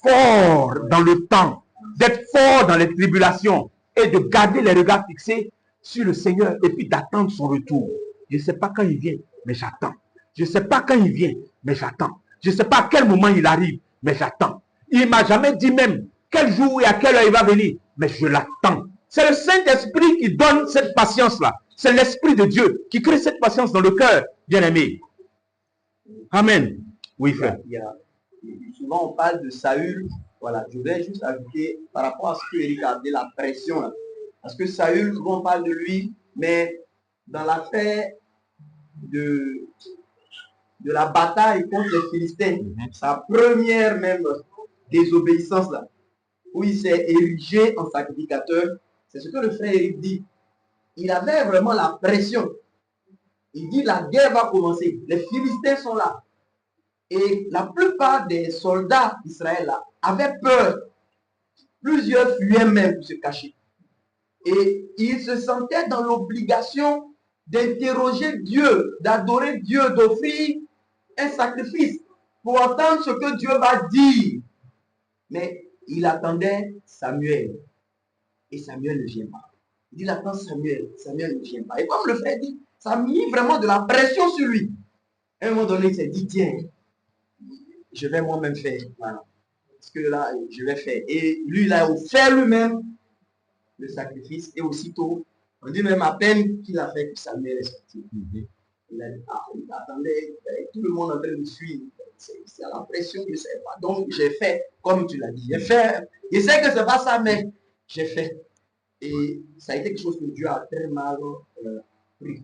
fort dans le temps, d'être fort dans les tribulations et de garder les regards fixés sur le Seigneur et puis d'attendre son retour. Je ne sais pas quand il vient, mais j'attends. Je ne sais pas quand il vient, mais j'attends. Je ne sais pas à quel moment il arrive, mais j'attends. Il ne m'a jamais dit même quel jour et à quelle heure il va venir, mais je l'attends. C'est le Saint-Esprit qui donne cette patience-là. C'est l'Esprit de Dieu qui crée cette patience dans le cœur, bien-aimé. Amen. Oui, frère. Souvent, on parle de Saül. Voilà, je vais juste ajouter par rapport à ce que Eric a dit, la pression. Là. Parce que Saül, souvent on parle de lui, mais dans l'affaire de la bataille contre les Philistins, sa première même désobéissance, là, où il s'est érigé en sacrificateur, c'est ce que le frère Eric dit. Il avait vraiment la pression. Il dit la guerre va commencer. Les Philistins sont là. Et la plupart des soldats d'Israël avaient peur. Plusieurs fuyaient même pour se cacher. Et ils se sentaient dans l'obligation d'interroger Dieu, d'adorer Dieu, d'offrir un sacrifice pour entendre ce que Dieu va dire. Mais il attendait Samuel. Et Samuel ne vient pas. Il attend Samuel. Samuel ne vient pas. Et comme le frère dit, ça a mis vraiment de la pression sur lui. À un moment donné, il s'est dit, tiens, je vais moi-même faire. Voilà. Parce que là, je vais faire. Et lui, il a offert lui-même le sacrifice. Et aussitôt, on dit même à peine qu'il a fait que Samuel est sorti. Il attendait, tout le monde en train de suivre. C'est la pression, je ne sais pas. Donc, j'ai fait, comme tu l'as dit. J'ai fait. Je sais que ce n'est pas ça, mais j'ai fait. Et ça a été quelque chose que Dieu a très mal pris.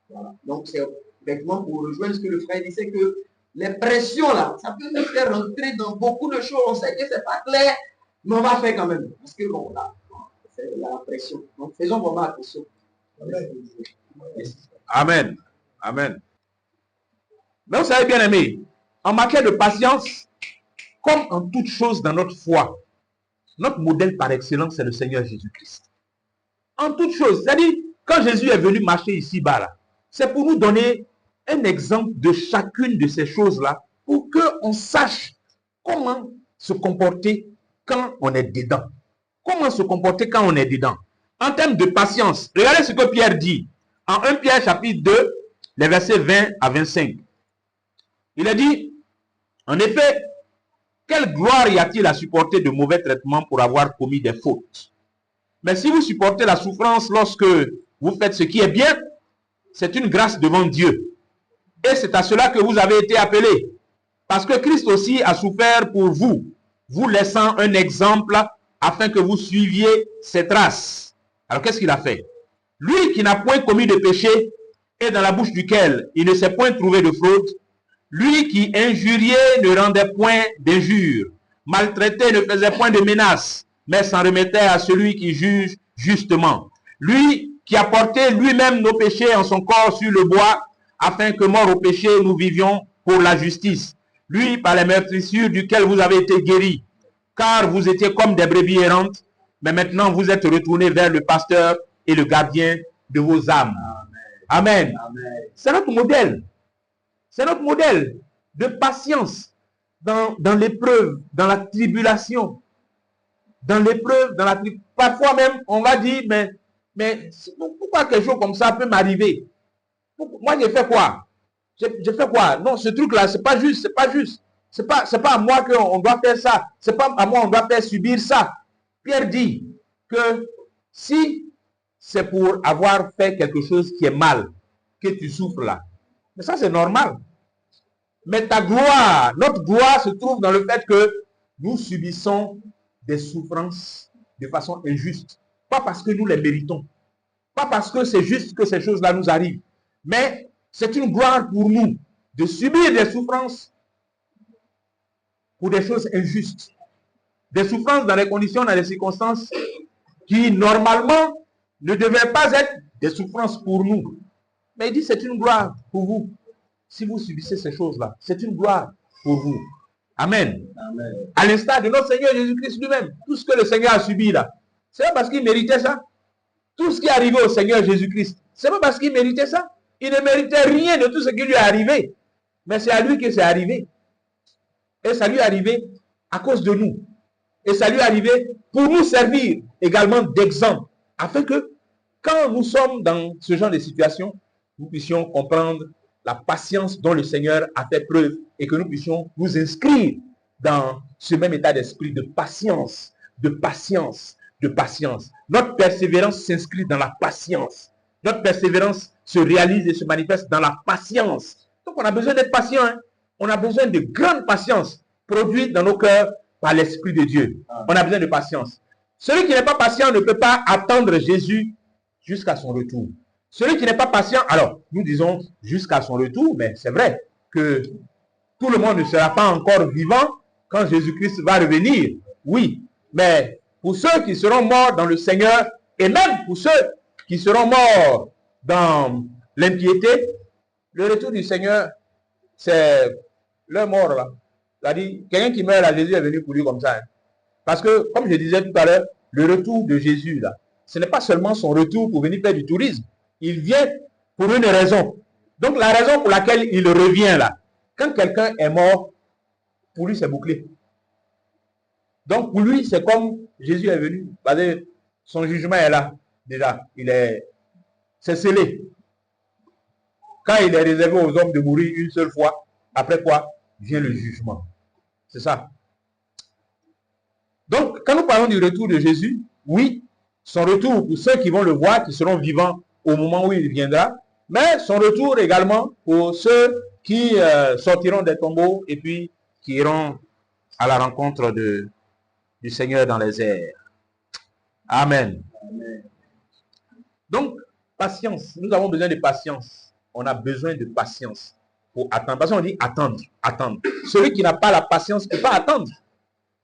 Voilà. Donc, c'est effectivement pour rejoindre ce que le frère disait, que les pressions là, ça peut nous faire rentrer dans beaucoup de choses. On sait que ce n'est pas clair, mais on va faire quand même. Parce que bon, là, c'est la pression. Donc, faisons vraiment attention. Amen. Amen. Mais vous savez, bien aimé, en matière de patience, comme en toute chose dans notre foi, notre modèle par excellence, c'est le Seigneur Jésus-Christ. En toute chose. C'est-à-dire, quand Jésus est venu marcher ici-bas, là, c'est pour nous donner un exemple de chacune de ces choses-là, pour qu'on sache comment se comporter quand on est dedans. Comment se comporter quand on est dedans. En termes de patience, regardez ce que Pierre dit. En 1 Pierre chapitre 2, les versets 20 à 25. Il a dit, en effet, quelle gloire y a-t-il à supporter de mauvais traitements pour avoir commis des fautes? Mais si vous supportez la souffrance lorsque vous faites ce qui est bien, c'est une grâce devant Dieu. Et c'est à cela que vous avez été appelés. Parce que Christ aussi a souffert pour vous, vous laissant un exemple afin que vous suiviez ses traces. Alors qu'est-ce qu'il a fait? Lui qui n'a point commis de péché et dans la bouche duquel il ne s'est point trouvé de fraude, Lui qui injuriait ne rendait point d'injures, maltraitait ne faisait point de menaces, mais s'en remettait à celui qui juge justement. Lui qui a porté lui-même nos péchés en son corps sur le bois, afin que mort au péché, nous vivions pour la justice. Lui, par les meurtrissures duquel vous avez été guéris, car vous étiez comme des brebis errantes, mais maintenant vous êtes retournés vers le pasteur et le gardien de vos âmes. Amen. Amen. C'est notre modèle. C'est notre modèle de patience dans l'épreuve, dans la tribulation. Dans l'épreuve, dans la tribulation. Parfois même, on va dire, mais pourquoi quelque chose comme ça peut m'arriver? Moi, j'ai fait quoi? J'ai fait quoi? Non, ce truc-là, c'est pas juste, c'est pas juste. C'est pas à moi qu'on doit faire ça. C'est pas à moi qu'on doit faire subir ça. Pierre dit que si c'est pour avoir fait quelque chose qui est mal, que tu souffres là, mais ça c'est normal. Mais ta gloire, notre gloire se trouve dans le fait que nous subissons des souffrances de façon injuste. Pas parce que nous les méritons. Pas parce que c'est juste que ces choses-là nous arrivent. Mais c'est une gloire pour nous de subir des souffrances pour des choses injustes. Des souffrances dans les conditions, dans les circonstances qui normalement ne devaient pas être des souffrances pour nous. Mais il dit c'est une gloire pour vous. Si vous subissez ces choses-là, c'est une gloire pour vous. Amen. Amen. À l'instar de notre Seigneur Jésus-Christ lui-même, tout ce que le Seigneur a subi là, c'est pas parce qu'il méritait ça. Tout ce qui est arrivé au Seigneur Jésus-Christ, c'est pas parce qu'il méritait ça. Il ne méritait rien de tout ce qui lui est arrivé. Mais c'est à lui que c'est arrivé. Et ça lui est arrivé à cause de nous. Et ça lui est arrivé pour nous servir également d'exemple. Afin que quand nous sommes dans ce genre de situation, nous puissions comprendre la patience dont le Seigneur a fait preuve et que nous puissions nous inscrire dans ce même état d'esprit de patience, de patience, de patience. Notre persévérance s'inscrit dans la patience. Notre persévérance se réalise et se manifeste dans la patience. Donc on a besoin d'être patient. Hein? On a besoin de grande patience produite dans nos cœurs par l'Esprit de Dieu. On a besoin de patience. Celui qui n'est pas patient ne peut pas attendre Jésus jusqu'à son retour. Celui qui n'est pas patient, alors nous disons jusqu'à son retour, mais c'est vrai que tout le monde ne sera pas encore vivant quand Jésus-Christ va revenir. Oui, mais pour ceux qui seront morts dans le Seigneur, et même pour ceux qui seront morts dans l'impiété, le retour du Seigneur, c'est leur mort là. C'est-à-dire, quelqu'un qui meurt là, Jésus est venu pour lui comme ça. Hein. Parce que, comme je disais tout à l'heure, le retour de Jésus là, ce n'est pas seulement son retour pour venir faire du tourisme. Il vient pour une raison. Donc la raison pour laquelle il revient là, quand quelqu'un est mort, pour lui c'est bouclé. Donc pour lui c'est comme Jésus est venu. Son jugement est là déjà. C'est scellé. Quand il est réservé aux hommes de mourir une seule fois, après quoi vient le jugement. C'est ça. Donc quand nous parlons du retour de Jésus, oui, son retour pour ceux qui vont le voir, qui seront vivants au moment où il viendra, mais son retour également pour ceux qui sortiront des tombeaux et puis qui iront à la rencontre du Seigneur dans les airs. Amen. Amen. Donc, patience. Nous avons besoin de patience. On a besoin de patience pour attendre. Parce qu'on dit attendre, attendre. Celui qui n'a pas la patience ne peut pas attendre.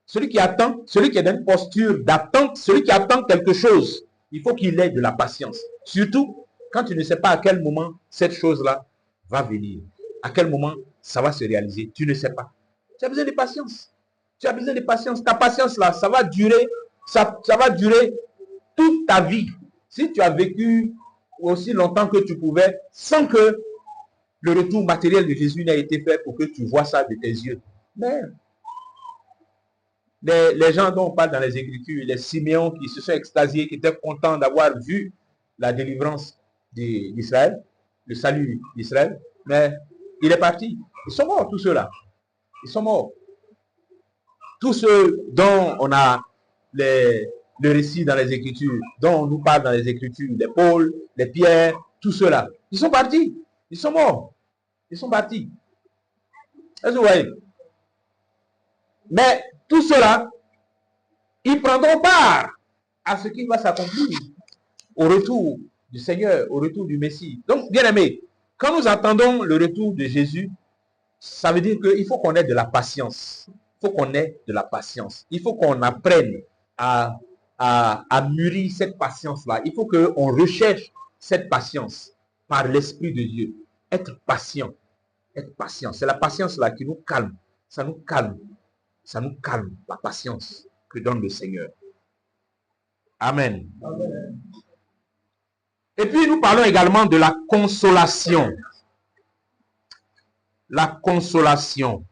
Celui qui attend, celui qui est dans une posture d'attente, celui qui attend quelque chose, il faut qu'il ait de la patience. Surtout quand tu ne sais pas à quel moment cette chose-là va venir. À quel moment ça va se réaliser. Tu ne sais pas. Tu as besoin de patience. Tu as besoin de patience. Ta patience là, ça va durer, ça va durer toute ta vie. Si tu as vécu aussi longtemps que tu pouvais, sans que le retour matériel de Jésus n'ait été fait pour que tu vois ça de tes yeux. Mais les gens dont on parle dans les Écritures, les Siméons qui se sont extasiés, qui étaient contents d'avoir vu la délivrance d'Israël, le salut d'Israël, mais il est parti. Ils sont morts, tous ceux-là. Ils sont morts. Tous ceux dont on a le récit dans les Écritures, dont on nous parle dans les Écritures, les Paul, les Pierre, tous ceux-là, ils sont partis. Ils sont morts. Ils sont partis. Est-ce que vous voyez? Mais tout cela, ils prendront part à ce qui va s'accomplir au retour du Seigneur, au retour du Messie. Donc, bien aimé, quand nous attendons le retour de Jésus, Ça veut dire qu'il faut qu'on ait de la patience. Il faut qu'on ait de la patience. Il faut qu'on apprenne à mûrir cette patience-là. Il faut qu'on recherche cette patience par l'Esprit de Dieu. Être patient. Être patient. C'est la patience-là qui nous calme. Ça nous calme. Ça nous calme. La patience que donne le Seigneur. Amen. Amen. Et puis nous parlons également de la consolation. La consolation.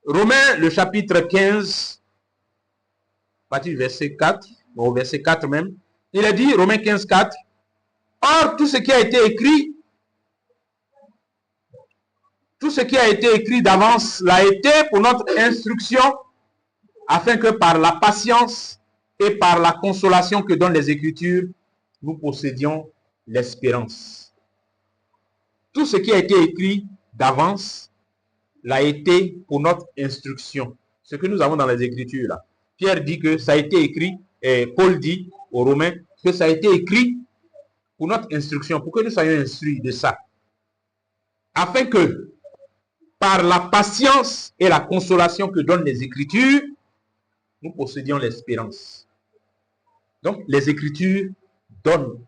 Romains, le chapitre 15, à partir du verset 4, au verset 4 même, il a dit, Romains 15, 4, or tout ce qui a été écrit d'avance l'a été pour notre instruction, afin que par la patience et par la consolation que donnent les Écritures, nous possédions l'espérance. Tout ce qui a été écrit d'avance l'a été pour notre instruction. Ce que nous avons dans les Écritures là. Pierre dit que ça a été écrit, et Paul dit aux Romains que ça a été écrit pour notre instruction, pour que nous soyons instruits de ça. Afin que, par la patience et la consolation que donnent les Écritures, nous possédions l'espérance. Donc, les Écritures donnent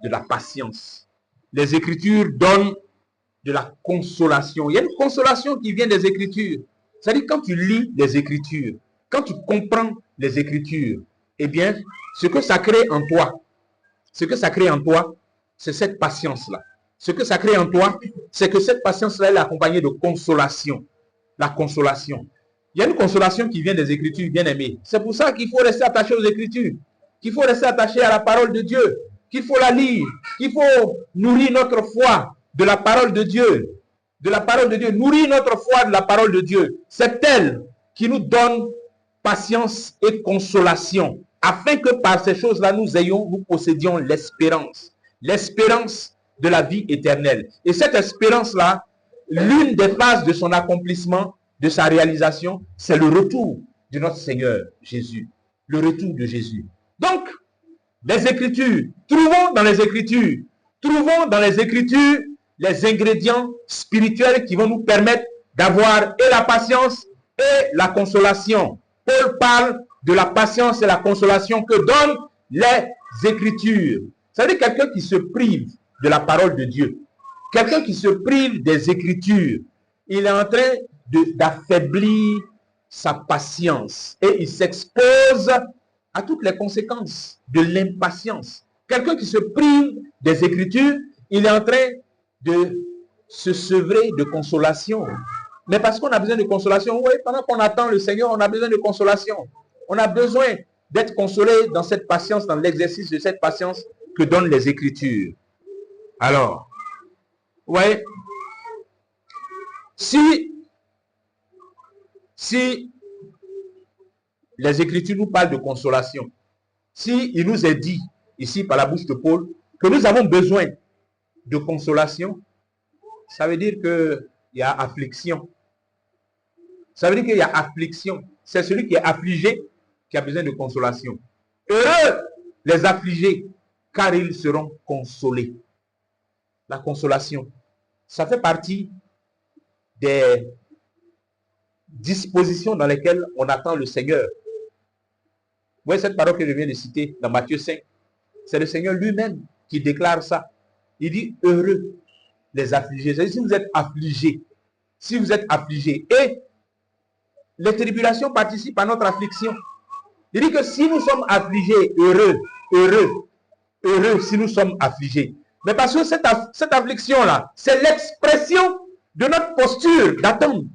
de la patience. Les Écritures donnent de la consolation. Il y a une consolation qui vient des Écritures. C'est-à-dire, quand tu lis les Écritures, quand tu comprends les Écritures, eh bien, ce que ça crée en toi, c'est cette patience-là. Ce que ça crée en toi, c'est que cette patience-là est accompagnée de consolation. La consolation. Il y a une consolation qui vient des Écritures, bien aimés. C'est pour ça qu'il faut rester attaché aux Écritures, qu'il faut rester attaché à la parole de Dieu, qu'il faut la lire, qu'il faut nourrir notre foi de la parole de Dieu. De la parole de Dieu. Nourrir notre foi de la parole de Dieu. C'est elle qui nous donne patience et consolation, afin que par ces choses-là, nous possédions l'espérance. L'espérance de la vie éternelle. Et cette espérance-là, l'une des phases de son accomplissement, de sa réalisation, c'est le retour de notre Seigneur Jésus. Le retour de Jésus. Donc, les Écritures, trouvons dans les Écritures les ingrédients spirituels qui vont nous permettre d'avoir et la patience et la consolation. Paul parle de la patience et la consolation que donnent les Écritures. C'est-à-dire quelqu'un qui se prive de la parole de Dieu, quelqu'un qui se prive des Écritures, il est en train d'affaiblir sa patience et il s'expose à toutes les conséquences de l'impatience. Quelqu'un qui se prive des Écritures, il est en train de se sevrer de consolation. Mais parce qu'on a besoin de consolation, oui, pendant qu'on attend le Seigneur, on a besoin de consolation. On a besoin d'être consolé dans cette patience, dans l'exercice de cette patience que donnent les Écritures. Alors, ouais, si les Écritures nous parlent de consolation, si il nous est dit ici par la bouche de Paul que nous avons besoin de consolation, ça veut dire qu'il y a affliction. Ça veut dire qu'il y a affliction. C'est celui qui est affligé qui a besoin de consolation. Heureux les affligés, car ils seront consolés. La consolation, ça fait partie des dispositions dans lesquelles on attend le Seigneur. Vous voyez cette parole que je viens de citer dans Matthieu 5. C'est le Seigneur lui-même qui déclare ça. Il dit heureux les affligés. C'est-à-dire si vous êtes affligés, et les tribulations participent à notre affliction. Il dit que si nous sommes affligés, heureux si nous sommes affligés. Mais parce que cette affliction-là, c'est l'expression de notre posture d'attente.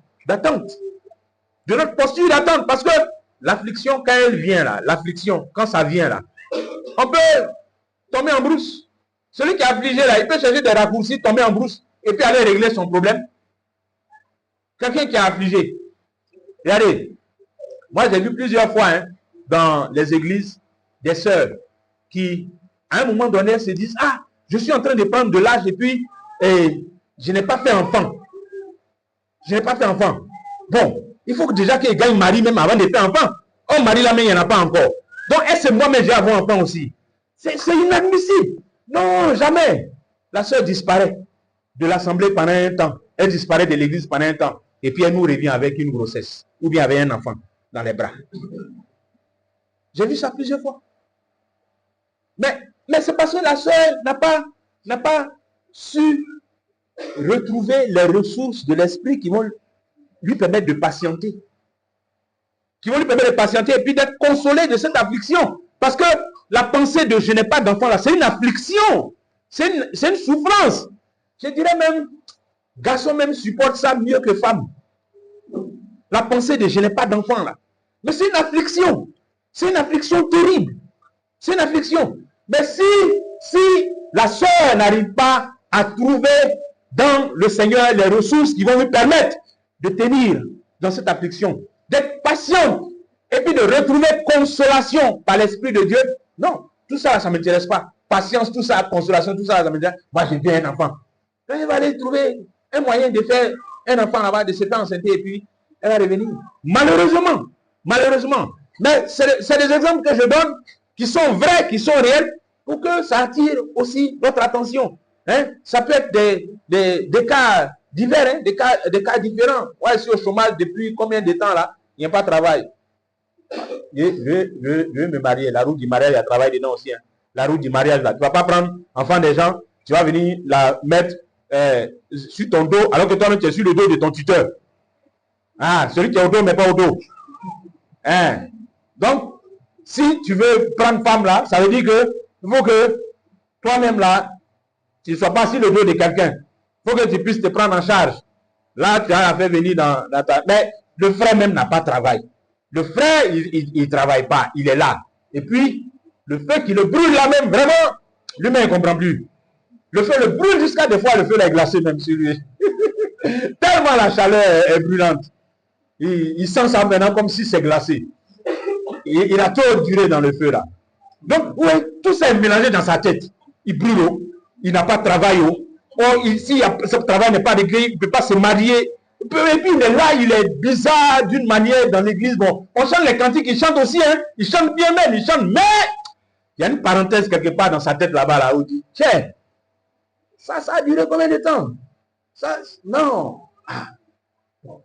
De notre posture d'attente. Parce que l'affliction, quand elle vient là, l'affliction, quand ça vient là, on peut tomber en brousse. Celui qui est affligé là, il peut chercher des raccourcis, tomber en brousse, et puis aller régler son problème. Quelqu'un qui est affligé. Regardez, moi j'ai vu plusieurs fois dans les églises des sœurs qui, à un moment donné, se disent, ah, je suis en train de prendre de l'âge et puis je n'ai pas fait enfant. Bon, il faut que déjà qu'il gagne mari même avant de faire enfant. Oh, mari là, mais il n'y en a pas encore. Donc, est-ce que moi-même, je vais avoir enfant aussi? C'est inadmissible. Non, jamais. La sœur disparaît de l'assemblée pendant un temps, elle disparaît de l'église pendant un temps, et puis elle nous revient avec une grossesse, ou bien avec un enfant dans les bras. J'ai vu ça plusieurs fois. Mais c'est parce que la sœur n'a pas su retrouver les ressources de l'esprit qui vont lui permettre de patienter. Qui vont lui permettre de patienter et puis d'être consolé de cette affliction. Parce que la pensée de je n'ai pas d'enfant là, c'est une affliction. C'est une souffrance. Je dirais même, garçon même supporte ça mieux que femme. La pensée de je n'ai pas d'enfant là. Mais c'est une affliction. C'est une affliction terrible. C'est une affliction. Mais si la sœur n'arrive pas à trouver dans le Seigneur les ressources qui vont lui permettre de tenir dans cette affliction, d'être patiente et puis de retrouver consolation par l'Esprit de Dieu, non, tout ça, ça ne m'intéresse pas. Patience, tout ça, consolation, tout ça, ça m'intéresse. Moi, j'ai bien un enfant. Quand elle va aller trouver un moyen de faire un enfant là-bas de 7 ans en santé et puis elle va revenir. Malheureusement. Mais c'est des exemples que je donne qui sont vrais, qui sont réels, pour que ça attire aussi notre attention. Hein? Ça peut être des cas divers, hein? des cas différents. Moi, je suis au chômage depuis combien de temps là? Il n'y a pas de travail. Je veux me marier. La route du mariage, il y a travail dedans aussi. Hein? La route du mariage, là. Tu ne vas pas prendre enfant des gens, tu vas venir la mettre sur ton dos, alors que toi-même, tu es sur le dos de ton tuteur. Ah, celui qui est au dos, mais pas au dos. Hein? Donc, si tu veux prendre femme là, ça veut dire que il faut que toi-même là, tu ne sois pas sur le dos de quelqu'un. Il faut que tu puisses te prendre en charge. Là, tu as fait venir dans ta... Mais le frère même n'a pas de travail. Le frère, il ne travaille pas. Il est là. Et puis, le feu qui le brûle là même, vraiment, lui-même, il ne comprend plus. Le feu le brûle jusqu'à des fois, le feu est glacé même sur lui. Tellement la chaleur est brûlante. Il sent ça maintenant comme si c'est glacé. Il a trop duré dans le feu là. Donc, ouais, tout ça est mélangé dans sa tête. Il brûle, il n'a pas de travail. Or, ici, ce travail n'est pas réglé, il ne peut pas se marier. Et puis, il est là, il est bizarre d'une manière dans l'église. Bon, on chante les cantiques, il chante aussi, hein. Il chante bien même, il chante, mais il y a une parenthèse quelque part dans sa tête là-bas, là, où il dit, tiens, ça a duré combien de temps? Ça, non. Ah. Bon.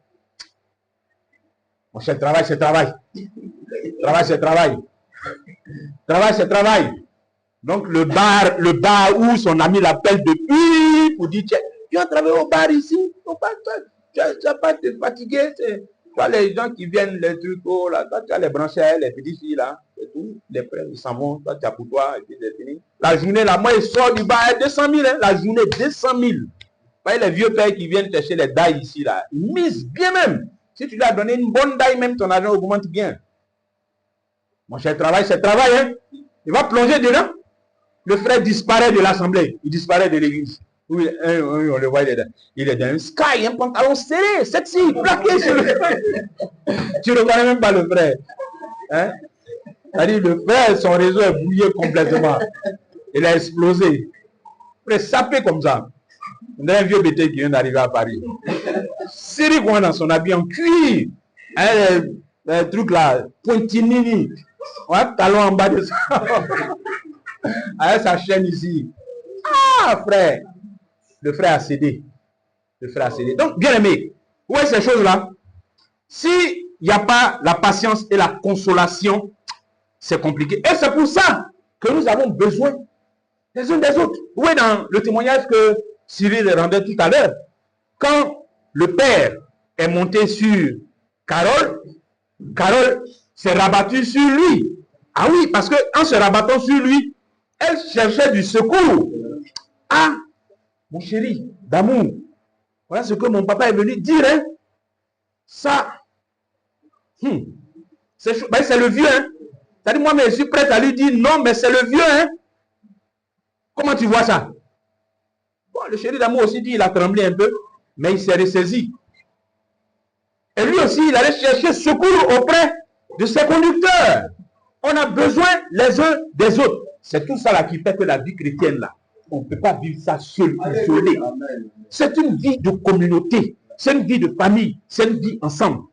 Mon cher, travail, c'est travail. Travail, c'est travail. Travail, c'est travail. Donc, le bar où son ami l'appelle depuis pour dire, tu as travaillé au bar ici, tu n'as pas te fatiguer. Toi, les gens qui viennent, les trucs, oh, là, toi, tu as les branchères, les petites filles, là, et tout, les frères, ils s'en vont, toi, tu as pour toi, et puis c'est fini. La journée, là, moi, il sort du bar, 200 000, hein, la journée, 200 000. Voyez les vieux pères qui viennent chercher les dailles ici, là, ils misent bien même. Si tu lui as donné une bonne daille, même ton argent augmente bien. Mon cher, travail, c'est travail, hein. Il va plonger dedans. Le frère disparaît de l'assemblée. Il disparaît de l'église. Oui, on le voit, il est dans un sky, un pantalon serré, sexy, plaqué sur le frère. Tu ne reconnais même pas le frère. Hein? C'est-à-dire, le frère, son réseau est bouillé complètement. Il a explosé. Il est sapé comme ça. On a un vieux bêté qui vient d'arriver à Paris. Serré dans son habit en cuir. Un truc là, pointinini. Ouais, talon en bas de ça. Avec sa chaîne ici. Ah, frère. Le frère a cédé. Le frère a cédé. Donc, bien aimé, où est ces choses-là? S'il n'y a pas la patience et la consolation, c'est compliqué. Et c'est pour ça que nous avons besoin les uns des autres. Où est dans le témoignage que Cyril rendait tout à l'heure? Quand le père est monté sur Carole, Carole s'est rabattue sur lui. Ah oui, parce qu'en se rabattant sur lui, elle cherchait du secours. Ah, mon chéri, d'amour, voilà ce que mon papa est venu dire. Hein? Ça, c'est le vieux. Hein? C'est-à-dire, moi, mais je suis prêt à lui dire non, mais c'est le vieux. Hein? Comment tu vois ça? Bon, le chéri d'amour aussi dit, il a tremblé un peu, mais il s'est ressaisi. Et lui aussi, il allait chercher secours auprès de ses conducteurs. On a besoin les uns des autres. C'est tout ça là qui fait que la vie chrétienne là, on ne peut pas vivre ça seul, isolé. C'est une vie de communauté, c'est une vie de famille, c'est une vie ensemble.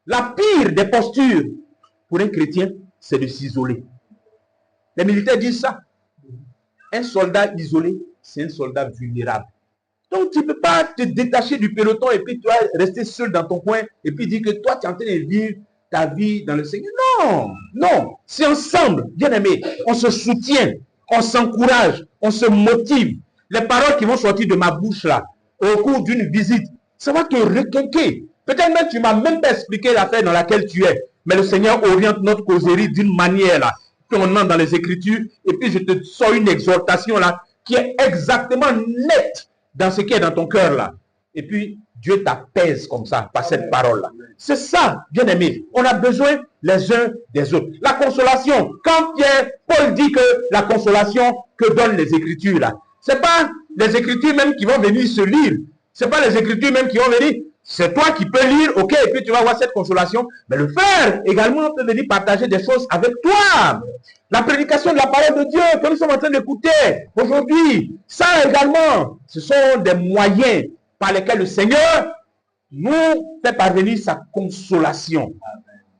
La pire des postures pour un chrétien, c'est de s'isoler. Les militaires disent ça. Un soldat isolé, c'est un soldat vulnérable. Donc, tu ne peux pas te détacher du peloton et puis tu vas rester seul dans ton coin et puis dire que toi, tu es en train de vivre ta vie dans le Seigneur. Non, non. C'est ensemble, bien aimé. On se soutient, on s'encourage, on se motive. Les paroles qui vont sortir de ma bouche là, au cours d'une visite, ça va te requinquer. Peut-être même tu ne m'as même pas expliqué l'affaire dans laquelle tu es. Mais le Seigneur oriente notre causerie d'une manière là, qu'on entre dans les Écritures, et puis je te sors une exhortation là, qui est exactement nette dans ce qui est dans ton cœur là. Et puis, Dieu t'apaise comme ça, par cette parole-là. C'est ça, bien aimé. On a besoin les uns des autres. La consolation, quand Paul dit que la consolation que donnent les Écritures là, c'est pas les Écritures même qui vont venir se lire. C'est pas les Écritures même qui vont venir. C'est toi qui peux lire, ok, et puis tu vas avoir cette consolation. Mais le frère également peut venir partager des choses avec toi. La prédication de la parole de Dieu que nous sommes en train d'écouter aujourd'hui, ça également, ce sont des moyens par lesquels le Seigneur nous fait parvenir sa consolation.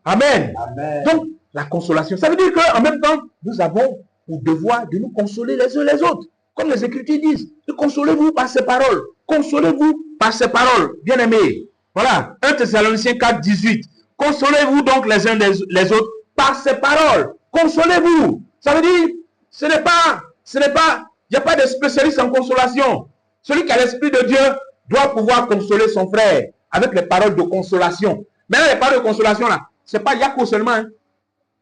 Amen. Amen. Donc, la consolation, ça veut dire qu'en même temps, nous avons pour devoir de nous consoler les uns les autres. Comme les Écritures disent, consolez-vous par ces paroles. Consolez-vous par ces paroles, bien aimés. Voilà, 1 Thessaloniciens 4, 18. Consolez-vous donc les uns les autres par ces paroles. Consolez-vous. Ça veut dire, il n'y a pas de spécialiste en consolation. Celui qui a l'Esprit de Dieu doit pouvoir consoler son frère avec les paroles de consolation. Mais là, les paroles de consolation, là, ce n'est pas Yako seulement. Hein.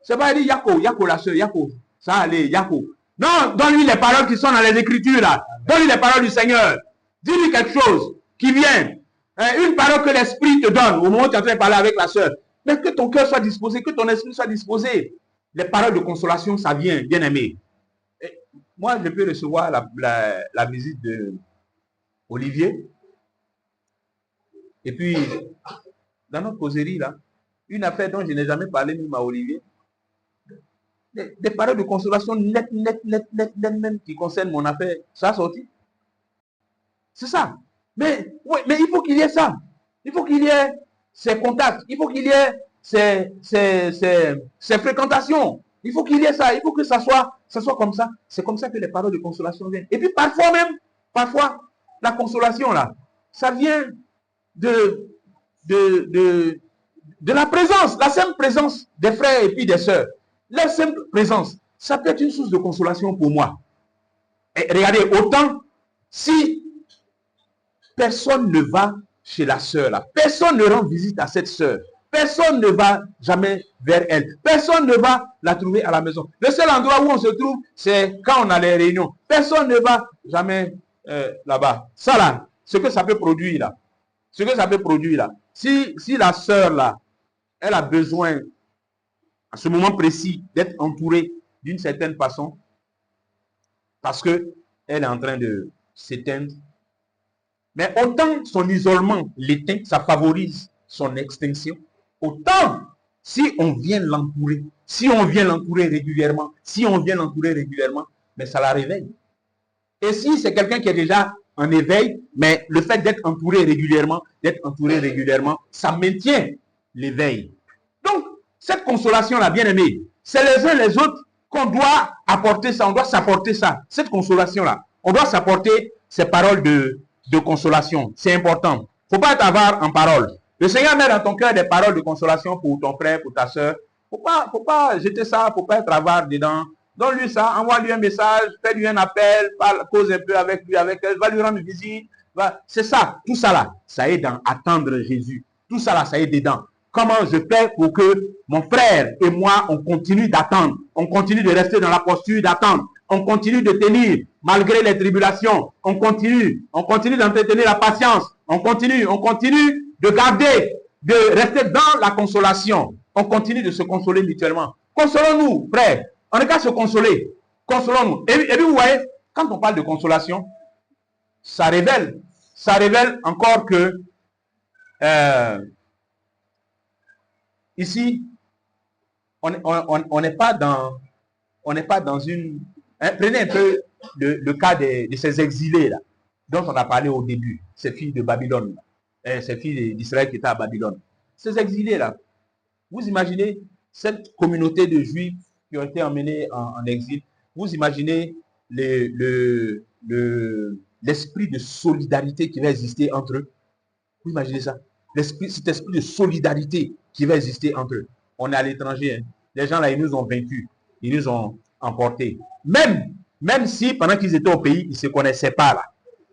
Ce n'est pas dire Yako la soeur, Yako. Ça allez, Yako. Non, donne-lui les paroles qui sont dans les Écritures, là. Donne-lui les paroles du Seigneur. Dis-lui quelque chose qui vient. Une parole que l'Esprit te donne au moment où tu es en train de parler avec la soeur. Mais que ton cœur soit disposé, que ton esprit soit disposé. Les paroles de consolation, ça vient, bien aimé. Et moi, je peux recevoir la visite de Olivier. Et puis, dans notre causerie, là, une affaire dont je n'ai jamais parlé même à Olivier. Des paroles de consolation nettes, même qui concernent mon affaire. Ça a sorti. C'est ça. Mais il faut qu'il y ait ça. Il faut qu'il y ait ces contacts. Il faut qu'il y ait ces fréquentations. Il faut qu'il y ait ça. Il faut que ça soit comme ça. C'est comme ça que les paroles de consolation viennent. Et puis parfois, la consolation là, ça vient de la présence, la simple présence des frères et puis des sœurs. La simple présence, ça peut être une source de consolation pour moi. Et regardez, autant si personne ne va chez la sœur là, personne ne rend visite à cette sœur, personne ne va jamais vers elle, personne ne va la trouver à la maison. Le seul endroit où on se trouve, c'est quand on a les réunions. Personne ne va jamais là-bas. Ça là, ce que ça peut produire là, si la sœur là, elle a besoin à ce moment précis d'être entourée d'une certaine façon, parce que elle est en train de s'éteindre. Mais autant son isolement l'éteint, ça favorise son extinction. Autant si on vient l'entourer, régulièrement, mais ça la réveille. Et si c'est quelqu'un qui est déjà en éveil, mais le fait d'être entouré régulièrement, ça maintient l'éveil. Donc, cette consolation-là, bien aimée, c'est les uns les autres qu'on doit apporter ça, on doit s'apporter ça, cette consolation-là. On doit s'apporter ces paroles de consolation. C'est important. Il ne faut pas être avare en parole. Le Seigneur met dans ton cœur des paroles de consolation pour ton frère, pour ta soeur. Faut pas jeter ça, il ne faut pas être avare dedans. Donne-lui ça, envoie-lui un message, fais-lui un appel, cause un peu avec lui, avec elle, va lui rendre visite. C'est ça, tout ça là, ça aide à attendre Jésus. Tout ça là, ça aide dedans. Comment je fais pour que mon frère et moi, on continue d'attendre, on continue de rester dans la posture d'attendre, on continue de tenir malgré les tribulations, on continue d'entretenir la patience, on continue de garder, de rester dans la consolation, on continue de se consoler mutuellement. Consolons-nous, frère, on n'est qu'à se consoler, consolons-nous. Et puis vous voyez, quand on parle de consolation, ça révèle encore que ici, on n'est pas dans une... Hein, prenez un peu le cas de ces exilés là, dont on a parlé au début, ces filles de Babylone, ces filles d'Israël qui étaient à Babylone. Ces exilés là, vous imaginez cette communauté de Juifs qui ont été emmenés en exil, vous imaginez l'esprit de solidarité qui va exister entre eux. Vous imaginez ça? Cet esprit de solidarité qui va exister entre eux. On est à l'étranger. Hein. Les gens là, ils nous ont vaincus. Ils nous ont emportés. Même si pendant qu'ils étaient au pays, ils ne se connaissaient pas là.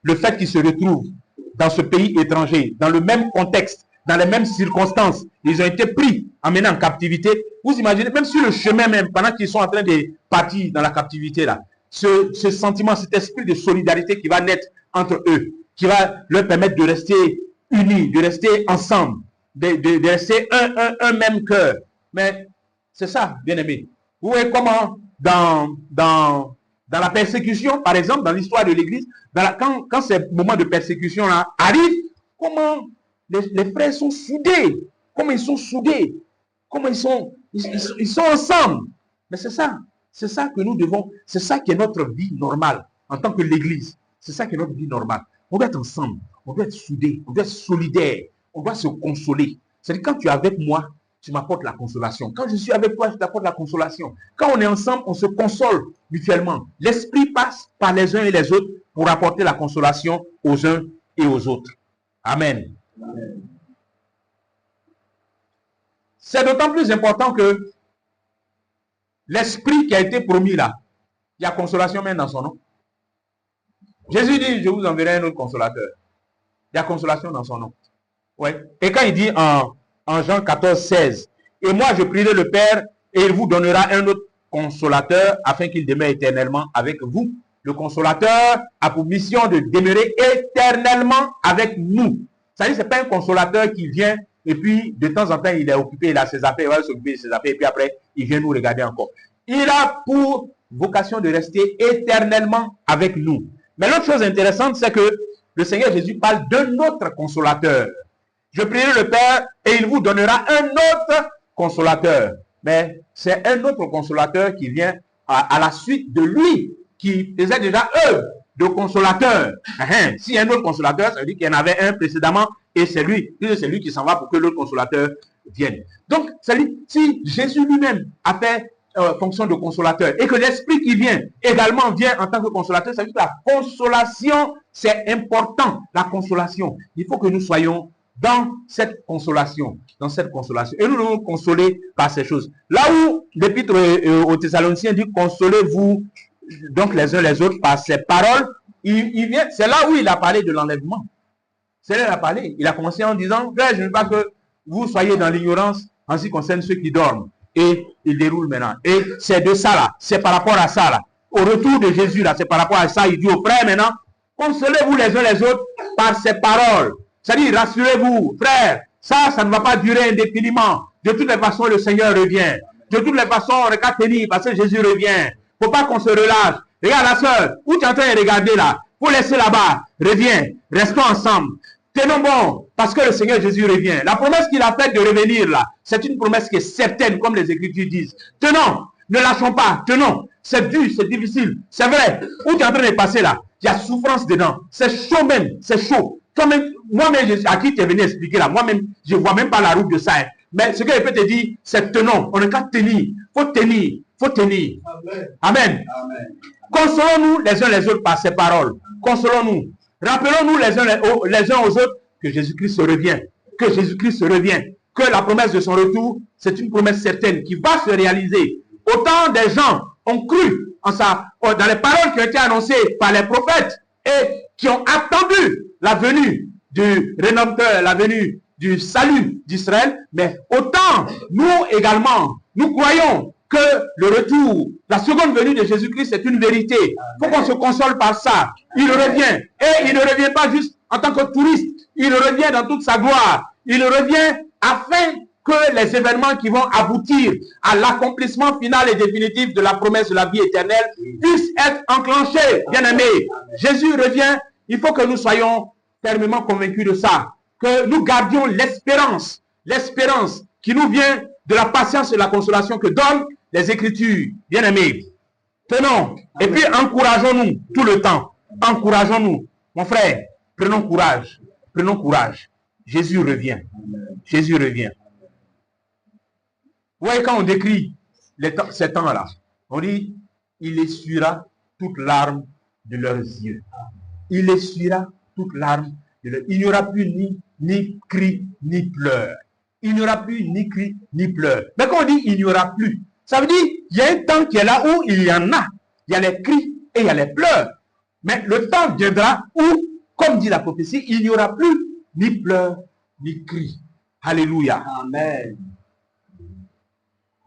Le fait qu'ils se retrouvent dans ce pays étranger, dans le même contexte, dans les mêmes circonstances, ils ont été pris, emmenés en captivité. Vous imaginez, même sur le chemin même, pendant qu'ils sont en train de partir dans la captivité là, ce sentiment, cet esprit de solidarité qui va naître entre eux, qui va leur permettre de rester unis, de rester ensemble, de rester un même cœur. Mais c'est ça, bien aimé. Vous voyez comment dans la persécution, par exemple, dans l'histoire de l'Église, quand ces moments de persécution là arrivent, comment les frères sont soudés, comment ils sont soudés, comment ils sont ensemble. Mais c'est ça que nous devons, c'est ça qui est notre vie normale en tant que l'Église. C'est ça qui est notre vie normale. On doit être ensemble, on doit être soudés, on doit être solidaires, on doit se consoler. C'est-à-dire quand tu es avec moi, tu m'apportes la consolation. Quand je suis avec toi, je t'apporte la consolation. Quand on est ensemble, on se console mutuellement. L'esprit passe par les uns et les autres pour apporter la consolation aux uns et aux autres. Amen. Amen. C'est d'autant plus important que l'esprit qui a été promis là, il y a consolation même dans son nom. Jésus dit, je vous enverrai un autre consolateur. Il y a consolation dans son nom. Ouais. Et quand il dit en Jean 14, 16, et moi je prierai le Père et il vous donnera un autre consolateur afin qu'il demeure éternellement avec vous. Le consolateur a pour mission de demeurer éternellement avec nous. C'est-à-dire, ce n'est pas un consolateur qui vient et puis de temps en temps il est occupé, il a ses affaires, il va s'occuper de ses affaires et puis après il vient nous regarder encore. Il a pour vocation de rester éternellement avec nous. Mais l'autre chose intéressante, c'est que le Seigneur Jésus parle d'un autre consolateur. Je prierai le Père et il vous donnera un autre consolateur. Mais c'est un autre consolateur qui vient à la suite de lui, qui faisait déjà œuvre de consolateur. S'il y a un autre consolateur, ça veut dire qu'il y en avait un précédemment et c'est lui qui s'en va pour que l'autre consolateur vienne. Donc, si Jésus lui-même a fait fonction de consolateur et que l'esprit qui vient également vient en tant que consolateur, ça veut dire que la consolation, c'est important. La consolation, il faut que nous soyons dans cette consolation. Et nous devons consoler par ces choses. Là où l'épître aux Thessaloniciens dit consolez-vous donc les uns les autres par ces paroles, c'est là où il a parlé de l'enlèvement. C'est là où il a parlé. Il a commencé en disant, je ne veux pas que vous soyez dans l'ignorance en ce qui concerne ceux qui dorment. Et il déroule maintenant. Et c'est de ça là, c'est par rapport à ça là. Au retour de Jésus là, c'est par rapport à ça. Il dit aux frères maintenant, consolez-vous les uns les autres par ces paroles. C'est-à-dire, rassurez-vous, frères, ça ne va pas durer indéfiniment. De toutes les façons, le Seigneur revient. De toutes les façons, on regarde tenir parce que Jésus revient. Faut pas qu'on se relâche. Regarde la soeur, où tu es en train de regarder là, faut laisser là-bas. Reviens, restons ensemble. Tenons bon, parce que le Seigneur Jésus revient. La promesse qu'il a faite de revenir là, c'est une promesse qui est certaine, comme les Écritures disent. Tenons, ne lâchons pas, tenons. C'est dur, c'est difficile, c'est vrai. Où tu es en train de passer là, il y a souffrance dedans. C'est chaud même, c'est chaud. Moi-même, à qui tu es venu expliquer là, moi-même, je ne vois même pas la route de ça. Hein. Mais ce que je peux te dire, c'est tenons. On n'est qu'à tenir. Faut tenir. Faut tenir. Amen. Amen. Amen. Consolons-nous les uns les autres par ces paroles. Consolons-nous. Rappelons-nous les uns aux autres que Jésus-Christ revient. Que Jésus-Christ revient. Que la promesse de son retour, c'est une promesse certaine qui va se réaliser. Autant des gens ont cru en ça, dans les paroles qui ont été annoncées par les prophètes et qui ont attendu la venue du Rédempteur, la venue du salut d'Israël, mais autant nous également, nous croyons que le retour, la seconde venue de Jésus-Christ, c'est une vérité. Il faut qu'on se console par ça. Il revient. Et il ne revient pas juste en tant que touriste. Il revient dans toute sa gloire. Il revient afin que les événements qui vont aboutir à l'accomplissement final et définitif de la promesse de la vie éternelle puissent être enclenchés. Bien-aimés, Jésus revient. Il faut que nous soyons fermement convaincus de ça. Que nous gardions l'espérance qui nous vient de la patience et de la consolation que donnent les Écritures. Bien-aimés, tenons et puis encourageons-nous tout le temps. Encourageons-nous. Mon frère, prenons courage. Prenons courage. Jésus revient. Jésus revient. Vous voyez, quand on décrit ces temps-là, on dit, il essuiera toute larme de leurs yeux. il essuiera toute larme. Il n'y aura plus ni cri, ni pleurs. Il n'y aura plus ni cri, ni pleurs. Mais quand on dit il n'y aura plus, ça veut dire il y a un temps qui est là où il y en a. Il y a les cris et il y a les pleurs. Mais le temps viendra où, comme dit la prophétie, il n'y aura plus ni pleurs, ni cris. Alléluia. Amen.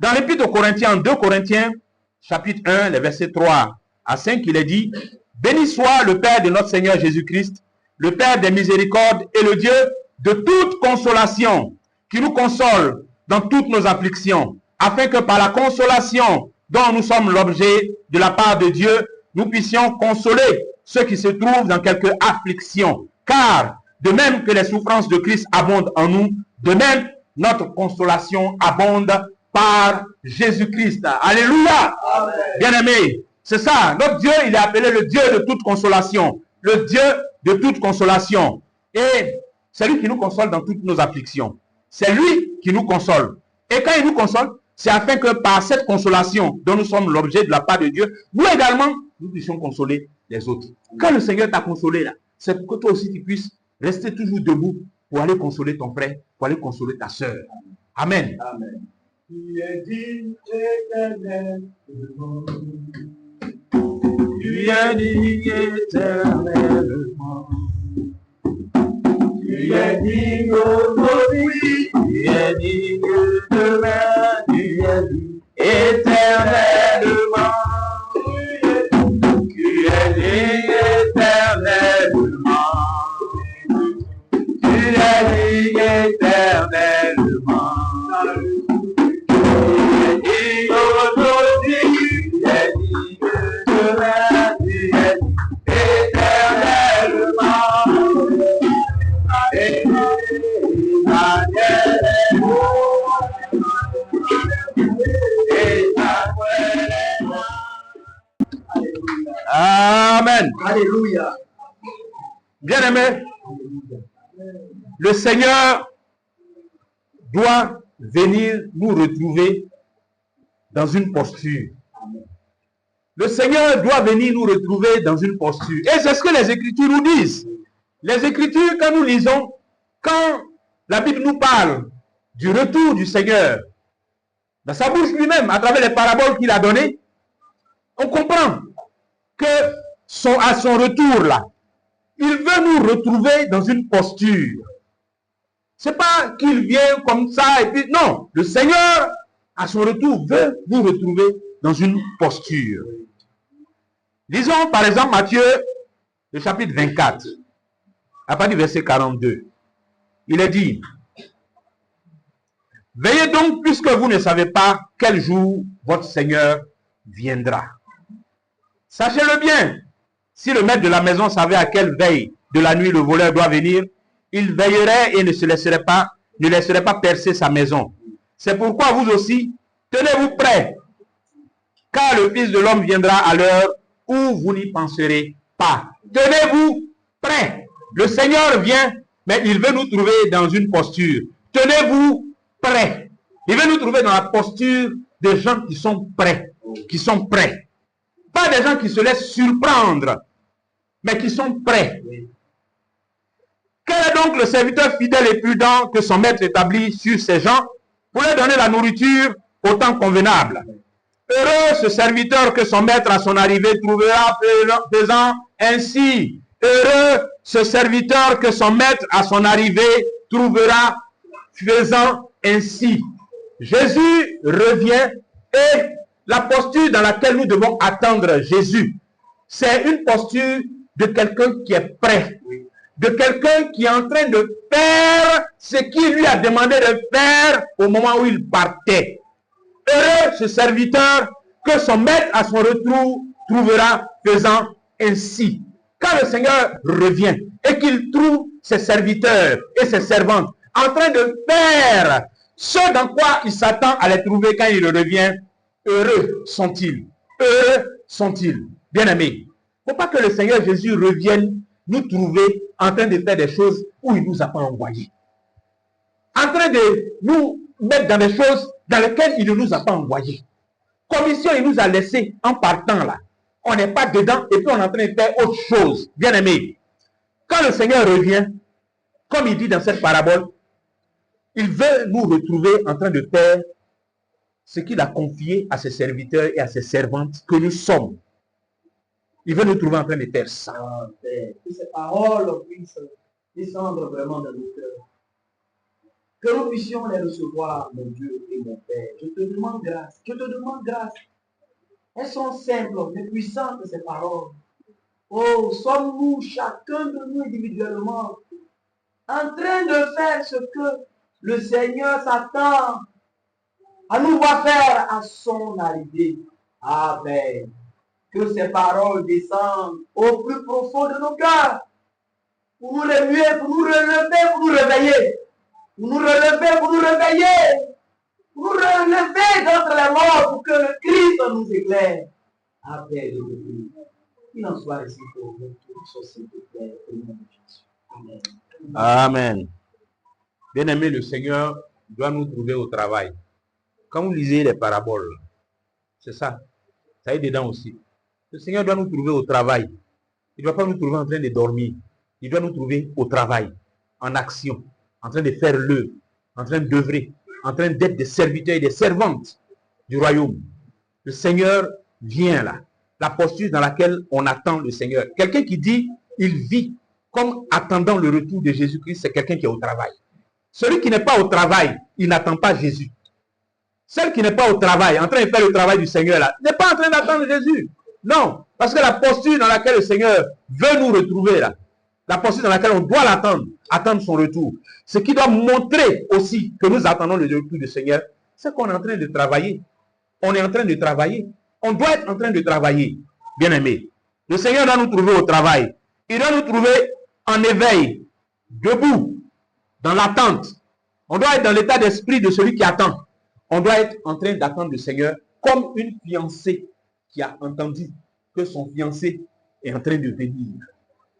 Dans l'Épître aux Corinthiens, 2 Corinthiens, chapitre 1, les versets 3 à 5, il est dit, « Béni soit le Père de notre Seigneur Jésus-Christ, le Père des miséricordes et le Dieu de toute consolation, qui nous console dans toutes nos afflictions, afin que par la consolation dont nous sommes l'objet de la part de Dieu, nous puissions consoler ceux qui se trouvent dans quelque affliction. Car, de même que les souffrances de Christ abondent en nous, de même, notre consolation abonde par Jésus-Christ. » Alléluia. Bien-aimés, c'est ça. Notre Dieu, il est appelé le Dieu de toute consolation. Le Dieu de toute consolation. Et c'est lui qui nous console dans toutes nos afflictions. C'est lui qui nous console. Et quand il nous console, c'est afin que par cette consolation dont nous sommes l'objet de la part de Dieu, nous également, nous puissions consoler les autres. Quand le Seigneur t'a consolé là, c'est que toi aussi tu puisses rester toujours debout pour aller consoler ton frère, pour aller consoler ta soeur. Amen. Amen. Tu es digne éternellement. Tu es digne éternellement. Tu es digne aujourd'hui. Tu es digne demain. Tu es digne éternellement. Tu es digne éternellement. Tu es digne éternellement. Tu es digne aujourd'hui. Tu es digne demain. Tu es digne éternellement. Amen. Alléluia. Bien-aimé, le Seigneur doit venir nous retrouver dans une posture. Le Seigneur doit venir nous retrouver dans une posture. Et c'est ce que les Écritures nous disent. Les Écritures, quand nous lisons, quand la Bible nous parle du retour du Seigneur, dans sa bouche lui-même, à travers les paraboles qu'il a données, on comprend que à son retour là, il veut nous retrouver dans une posture. C'est pas qu'il vient comme ça et puis non, le Seigneur à son retour veut nous retrouver dans une posture. Lisons par exemple Matthieu, le chapitre 24, à partir du verset 42. Il est dit, « Veillez donc puisque vous ne savez pas quel jour votre Seigneur viendra. » Sachez-le bien, si le maître de la maison savait à quelle veille de la nuit le voleur doit venir, il veillerait et ne laisserait pas percer sa maison. C'est pourquoi vous aussi, tenez-vous prêts, car le Fils de l'homme viendra à l'heure où vous n'y penserez pas. Tenez-vous prêts. Le Seigneur vient, mais il veut nous trouver dans une posture. Tenez-vous prêts. Il veut nous trouver dans la posture des gens qui sont prêts. Qui sont prêts. Pas des gens qui se laissent surprendre, mais qui sont prêts. Quel est donc le serviteur fidèle et prudent que son maître établit sur ces gens pour leur donner la nourriture au temps convenable? Heureux ce serviteur que son maître à son arrivée trouvera faisant ainsi. Heureux ce serviteur que son maître à son arrivée trouvera faisant ainsi. Jésus revient et la posture dans laquelle nous devons attendre Jésus, c'est une posture de quelqu'un qui est prêt, de quelqu'un qui est en train de faire ce qu'il lui a demandé de faire au moment où il partait. Heureux ce serviteur que son maître à son retour trouvera faisant ainsi. Quand le Seigneur revient et qu'il trouve ses serviteurs et ses servantes en train de faire ce dans quoi il s'attend à les trouver quand il revient, heureux sont-ils. Heureux sont-ils. Bien-aimés, il ne faut pas que le Seigneur Jésus revienne nous trouver en train de faire des choses où il ne nous a pas envoyés. En train de nous mettre dans des choses dans lesquelles il ne nous a pas envoyés. Commission, il nous a laissé en partant là. on n'est pas dedans et puis on est en train de faire autre chose. Bien aimé, quand le Seigneur revient, comme il dit dans cette parabole, il veut nous retrouver en train de faire ce qu'il a confié à ses serviteurs et à ses servantes que nous sommes. Il veut nous trouver en train de faire ça. Que ces paroles puissent descendre vraiment dans nos cœurs. Que nous puissions les recevoir, mon Dieu et mon Père. Je te demande grâce. Je te demande grâce. Elles sont simples, mais puissantes, ces paroles. Oh, sommes-nous, chacun de nous individuellement, en train de faire ce que le Seigneur s'attend à nous voir faire à son arrivée. Amen. Que ces paroles descendent au plus profond de nos cœurs, pour nous remuer, pour nous relever, pour nous réveiller, pour nous relever, pour nous réveiller, pour nous relever d'entre les morts, pour que le Christ nous éclaire. Amen. Qu'il en soit ainsi pour nous tous, s'il te plaît, au nom de Jésus. Amen. Amen. Bien-aimé, le Seigneur doit nous trouver au travail. Quand vous lisez les paraboles, c'est ça. Ça est dedans aussi. Le Seigneur doit nous trouver au travail. Il ne doit pas nous trouver en train de dormir. Il doit nous trouver au travail, en action, en train de faire l'œuvre, en train d'œuvrer, en train d'être des serviteurs et des servantes du royaume. Le Seigneur vient là. La posture dans laquelle on attend le Seigneur. Quelqu'un qui dit, il vit comme attendant le retour de Jésus-Christ, c'est quelqu'un qui est au travail. Celui qui n'est pas au travail, il n'attend pas Jésus. Celui qui n'est pas au travail, en train de faire le travail du Seigneur là, n'est pas en train d'attendre Jésus. Non, parce que la posture dans laquelle le Seigneur veut nous retrouver là, la posture dans laquelle on doit l'attendre, attendre son retour, ce qui doit montrer aussi que nous attendons le retour du Seigneur, c'est qu'on est en train de travailler. On est en train de travailler. On doit être en train de travailler, bien aimé. Le Seigneur doit nous trouver au travail. Il doit nous trouver en éveil, debout, dans l'attente. On doit être dans l'état d'esprit de celui qui attend. On doit être en train d'attendre le Seigneur comme une fiancée qui a entendu que son fiancé est en train de venir.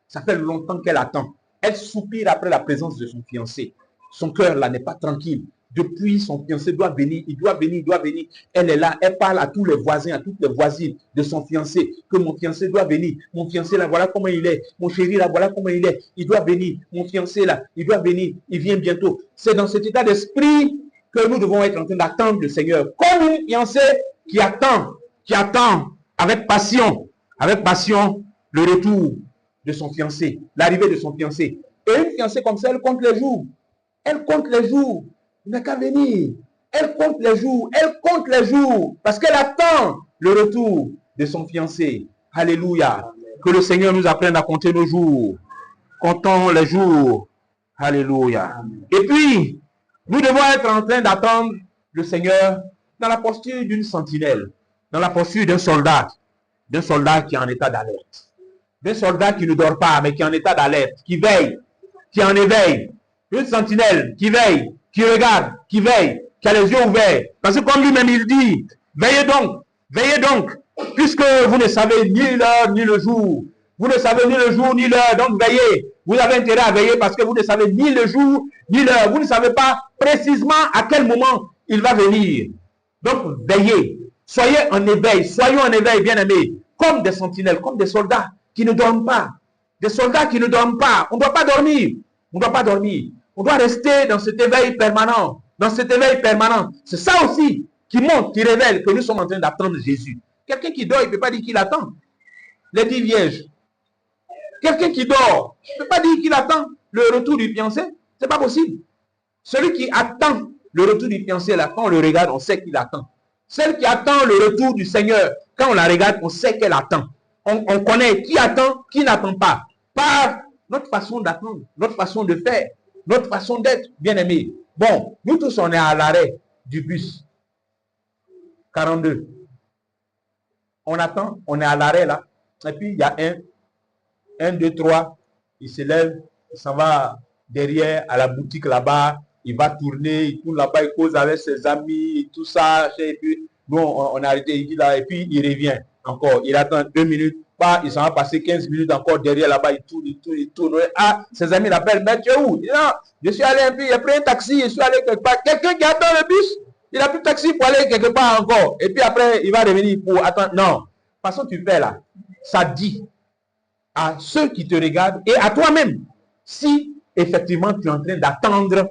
Ça fait longtemps qu'elle attend. Elle soupire après la présence de son fiancé. Son cœur là n'est pas tranquille. Depuis, son fiancé doit venir, il doit venir, il doit venir. Elle est là, elle parle à tous les voisins, à toutes les voisines de son fiancé, que mon fiancé doit venir. Mon fiancé là, voilà comment il est. Mon chéri là, voilà comment il est. Il doit venir. Mon fiancé là, il doit venir. Il vient bientôt. C'est dans cet état d'esprit que nous devons être en train d'attendre le Seigneur. Comme une fiancée qui attend avec passion le retour de son fiancé, l'arrivée de son fiancé. Et une fiancée comme ça, elle compte les jours. Elle compte les jours. Il n'a qu'à venir. Elle compte les jours. Elle compte les jours. Parce qu'elle attend le retour de son fiancé. Alléluia. Que le Seigneur nous apprenne à compter nos jours. Comptons les jours. Alléluia. Et puis, nous devons être en train d'attendre le Seigneur dans la posture d'une sentinelle. Dans la posture d'un soldat. D'un soldat qui est en état d'alerte. D'un soldat qui ne dort pas, mais qui est en état d'alerte. Qui veille. Qui est en éveil. Une sentinelle qui veille. Qui regarde, qui veille, qui a les yeux ouverts. Parce que comme lui-même il dit, veillez donc, puisque vous ne savez ni l'heure ni le jour. Vous ne savez ni le jour ni l'heure, donc veillez. Vous avez intérêt à veiller parce que vous ne savez ni le jour ni l'heure. Vous ne savez pas précisément à quel moment il va venir. Donc veillez, soyez en éveil, soyons en éveil, bien-aimés, comme des sentinelles, comme des soldats qui ne dorment pas. Des soldats qui ne dorment pas. On ne doit pas dormir. On ne doit pas dormir. On doit rester dans cet éveil permanent. Dans cet éveil permanent. C'est ça aussi qui montre, qui révèle que nous sommes en train d'attendre Jésus. Quelqu'un qui dort, il ne peut pas dire qu'il attend. Les 10 vierges. Quelqu'un qui dort, il ne peut pas dire qu'il attend le retour du fiancé. Ce n'est pas possible. Celui qui attend le retour du fiancé, là, quand on le regarde, on sait qu'il attend. Celle qui attend le retour du Seigneur, quand on la regarde, on sait qu'elle attend. On connaît qui attend, qui n'attend pas. Par notre façon d'attendre, notre façon de faire. Notre façon d'être, bien aimé. Bon, nous tous, on est à l'arrêt du bus 42. On attend, on est à l'arrêt là. Et puis, il y a un, 2, 3. Il se lève, il s'en va derrière à la boutique là-bas. Il va tourner, il tourne là-bas, il cause avec ses amis, tout ça. Et puis, nous, on a arrêté, il dit là, et puis il revient encore. Il attend 2 minutes. Il s'en va passer 15 minutes encore derrière là-bas, il tourne. Ah, ses amis l'appellent, mais tu es où? Il dit, non, je suis allé un peu, il a pris un taxi, je suis allé quelque part. Quelqu'un qui attend le bus, il a pris un taxi pour aller quelque part encore. Et puis après, il va revenir pour attendre. Non, façon tu fais là, ça dit à ceux qui te regardent et à toi-même si effectivement tu es en train d'attendre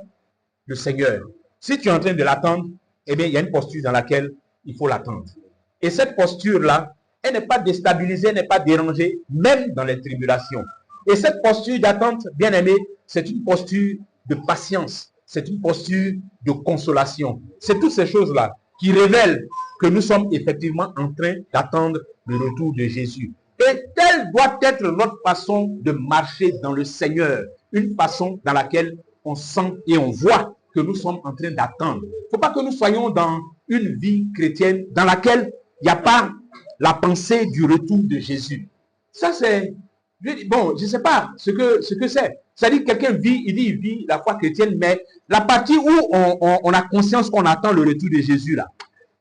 le Seigneur. Si tu es en train de l'attendre, eh bien, il y a une posture dans laquelle il faut l'attendre. Et cette posture-là, elle n'est pas déstabilisée, elle n'est pas dérangée, même dans les tribulations. Et cette posture d'attente, bien aimé, c'est une posture de patience, c'est une posture de consolation. C'est toutes ces choses-là qui révèlent que nous sommes effectivement en train d'attendre le retour de Jésus. Et telle doit être notre façon de marcher dans le Seigneur, une façon dans laquelle on sent et on voit que nous sommes en train d'attendre. Il ne faut pas que nous soyons dans une vie chrétienne dans laquelle il n'y a pas la pensée du retour de Jésus. Ça, c'est... Bon, je ne sais pas ce que c'est. C'est-à-dire que quelqu'un vit, il vit la foi chrétienne, mais la partie où on a conscience qu'on attend le retour de Jésus, là,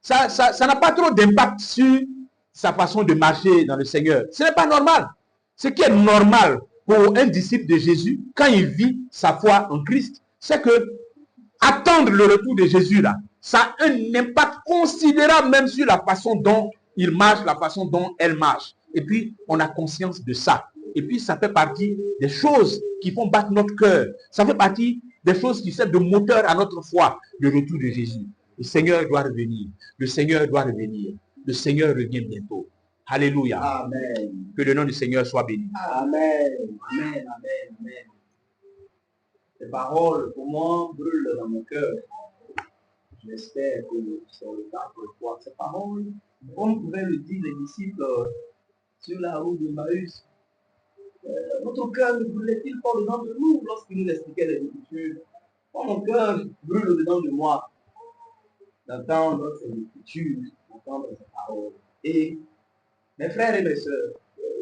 ça n'a pas trop d'impact sur sa façon de marcher dans le Seigneur. Ce n'est pas normal. Ce qui est normal pour un disciple de Jésus, quand il vit sa foi en Christ, c'est que attendre le retour de Jésus, là, ça a un impact considérable même sur la façon dont il marche, la façon dont elle marche. Et puis, on a conscience de ça. Et puis, ça fait partie des choses qui font battre notre cœur. Ça fait partie des choses qui servent de moteur à notre foi, le retour de Jésus. Le Seigneur doit revenir. Le Seigneur doit revenir. Le Seigneur revient bientôt. Alléluia. Amen. Que le nom du Seigneur soit béni. Amen. Amen. Amen. Amen. Ces paroles, pour moi, brûlent dans mon cœur. J'espère que c'est le cas pour toi. Ces paroles, comme pouvaient le dire les disciples sur la route de Maüs, notre cœur ne brûlait-il pas dedans de nous lorsqu'il nous expliquait les Écritures? Mon cœur brûle dedans de moi d'entendre ces Écritures, d'entendre ces paroles. Et mes frères et mes sœurs,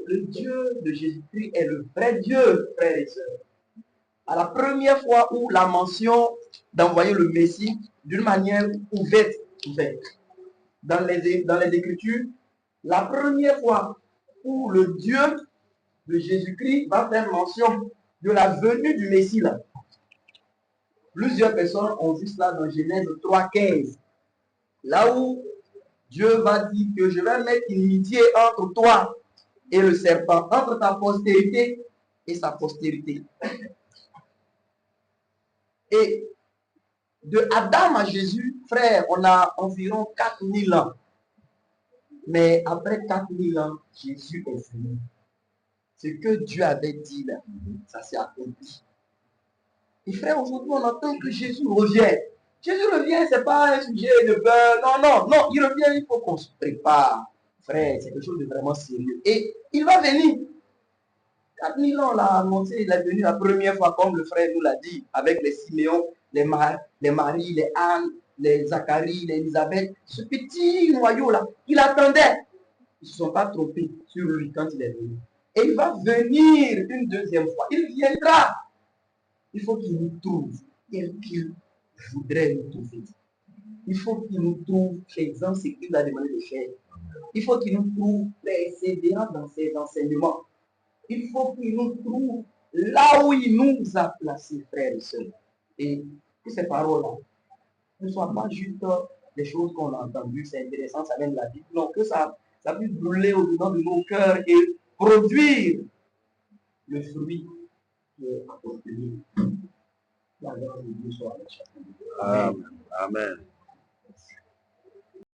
le Dieu de Jésus-Christ est le vrai Dieu, frères et sœurs. À la première fois où la mention d'envoyer le Messie d'une manière ouverte dans les Écritures, la première fois où le Dieu de Jésus-Christ va faire mention de la venue du Messie là. Plusieurs personnes ont vu cela dans Genèse 3,15. Là où Dieu va dire que je vais mettre inimitié entre toi et le serpent, entre ta postérité et sa postérité. Et de Adam à Jésus, frère, on a environ 4000 ans. Mais après 4000 ans, Jésus est venu. Ce que Dieu avait dit là, ça s'est accompli. Et frère, aujourd'hui, on entend que Jésus revient. Jésus revient, ce n'est pas un sujet de peur. Non, il revient, il faut qu'on se prépare. Frère, c'est quelque chose de vraiment sérieux. Et il va venir. 4000 ans, on l'a annoncé, il est venu la première fois, comme le frère nous l'a dit, avec les Siméon, les Marie, les Anne, les Zacharie, les Élisabeth. Ce petit noyau-là, il attendait. Ils ne se sont pas trompés sur lui quand il est venu. Et il va venir une deuxième fois. Il viendra. Il faut qu'il nous trouve tel qu'il voudrait nous trouver. Il faut qu'il nous trouve faisant ce qu'il a demandé de faire. Il faut qu'il nous trouve persévérant dans ses enseignements. Il faut qu'il nous trouve là où il nous a placés, frères et sœurs. Et que ces paroles-là ne soient pas juste des choses qu'on a entendues, c'est intéressant, ça vient de la Bible. Non, que ça puisse brûler au-dedans de nos cœurs et produire le fruit qui est apporté. La grâce de Dieu soit avec chacun. Amen. Amen.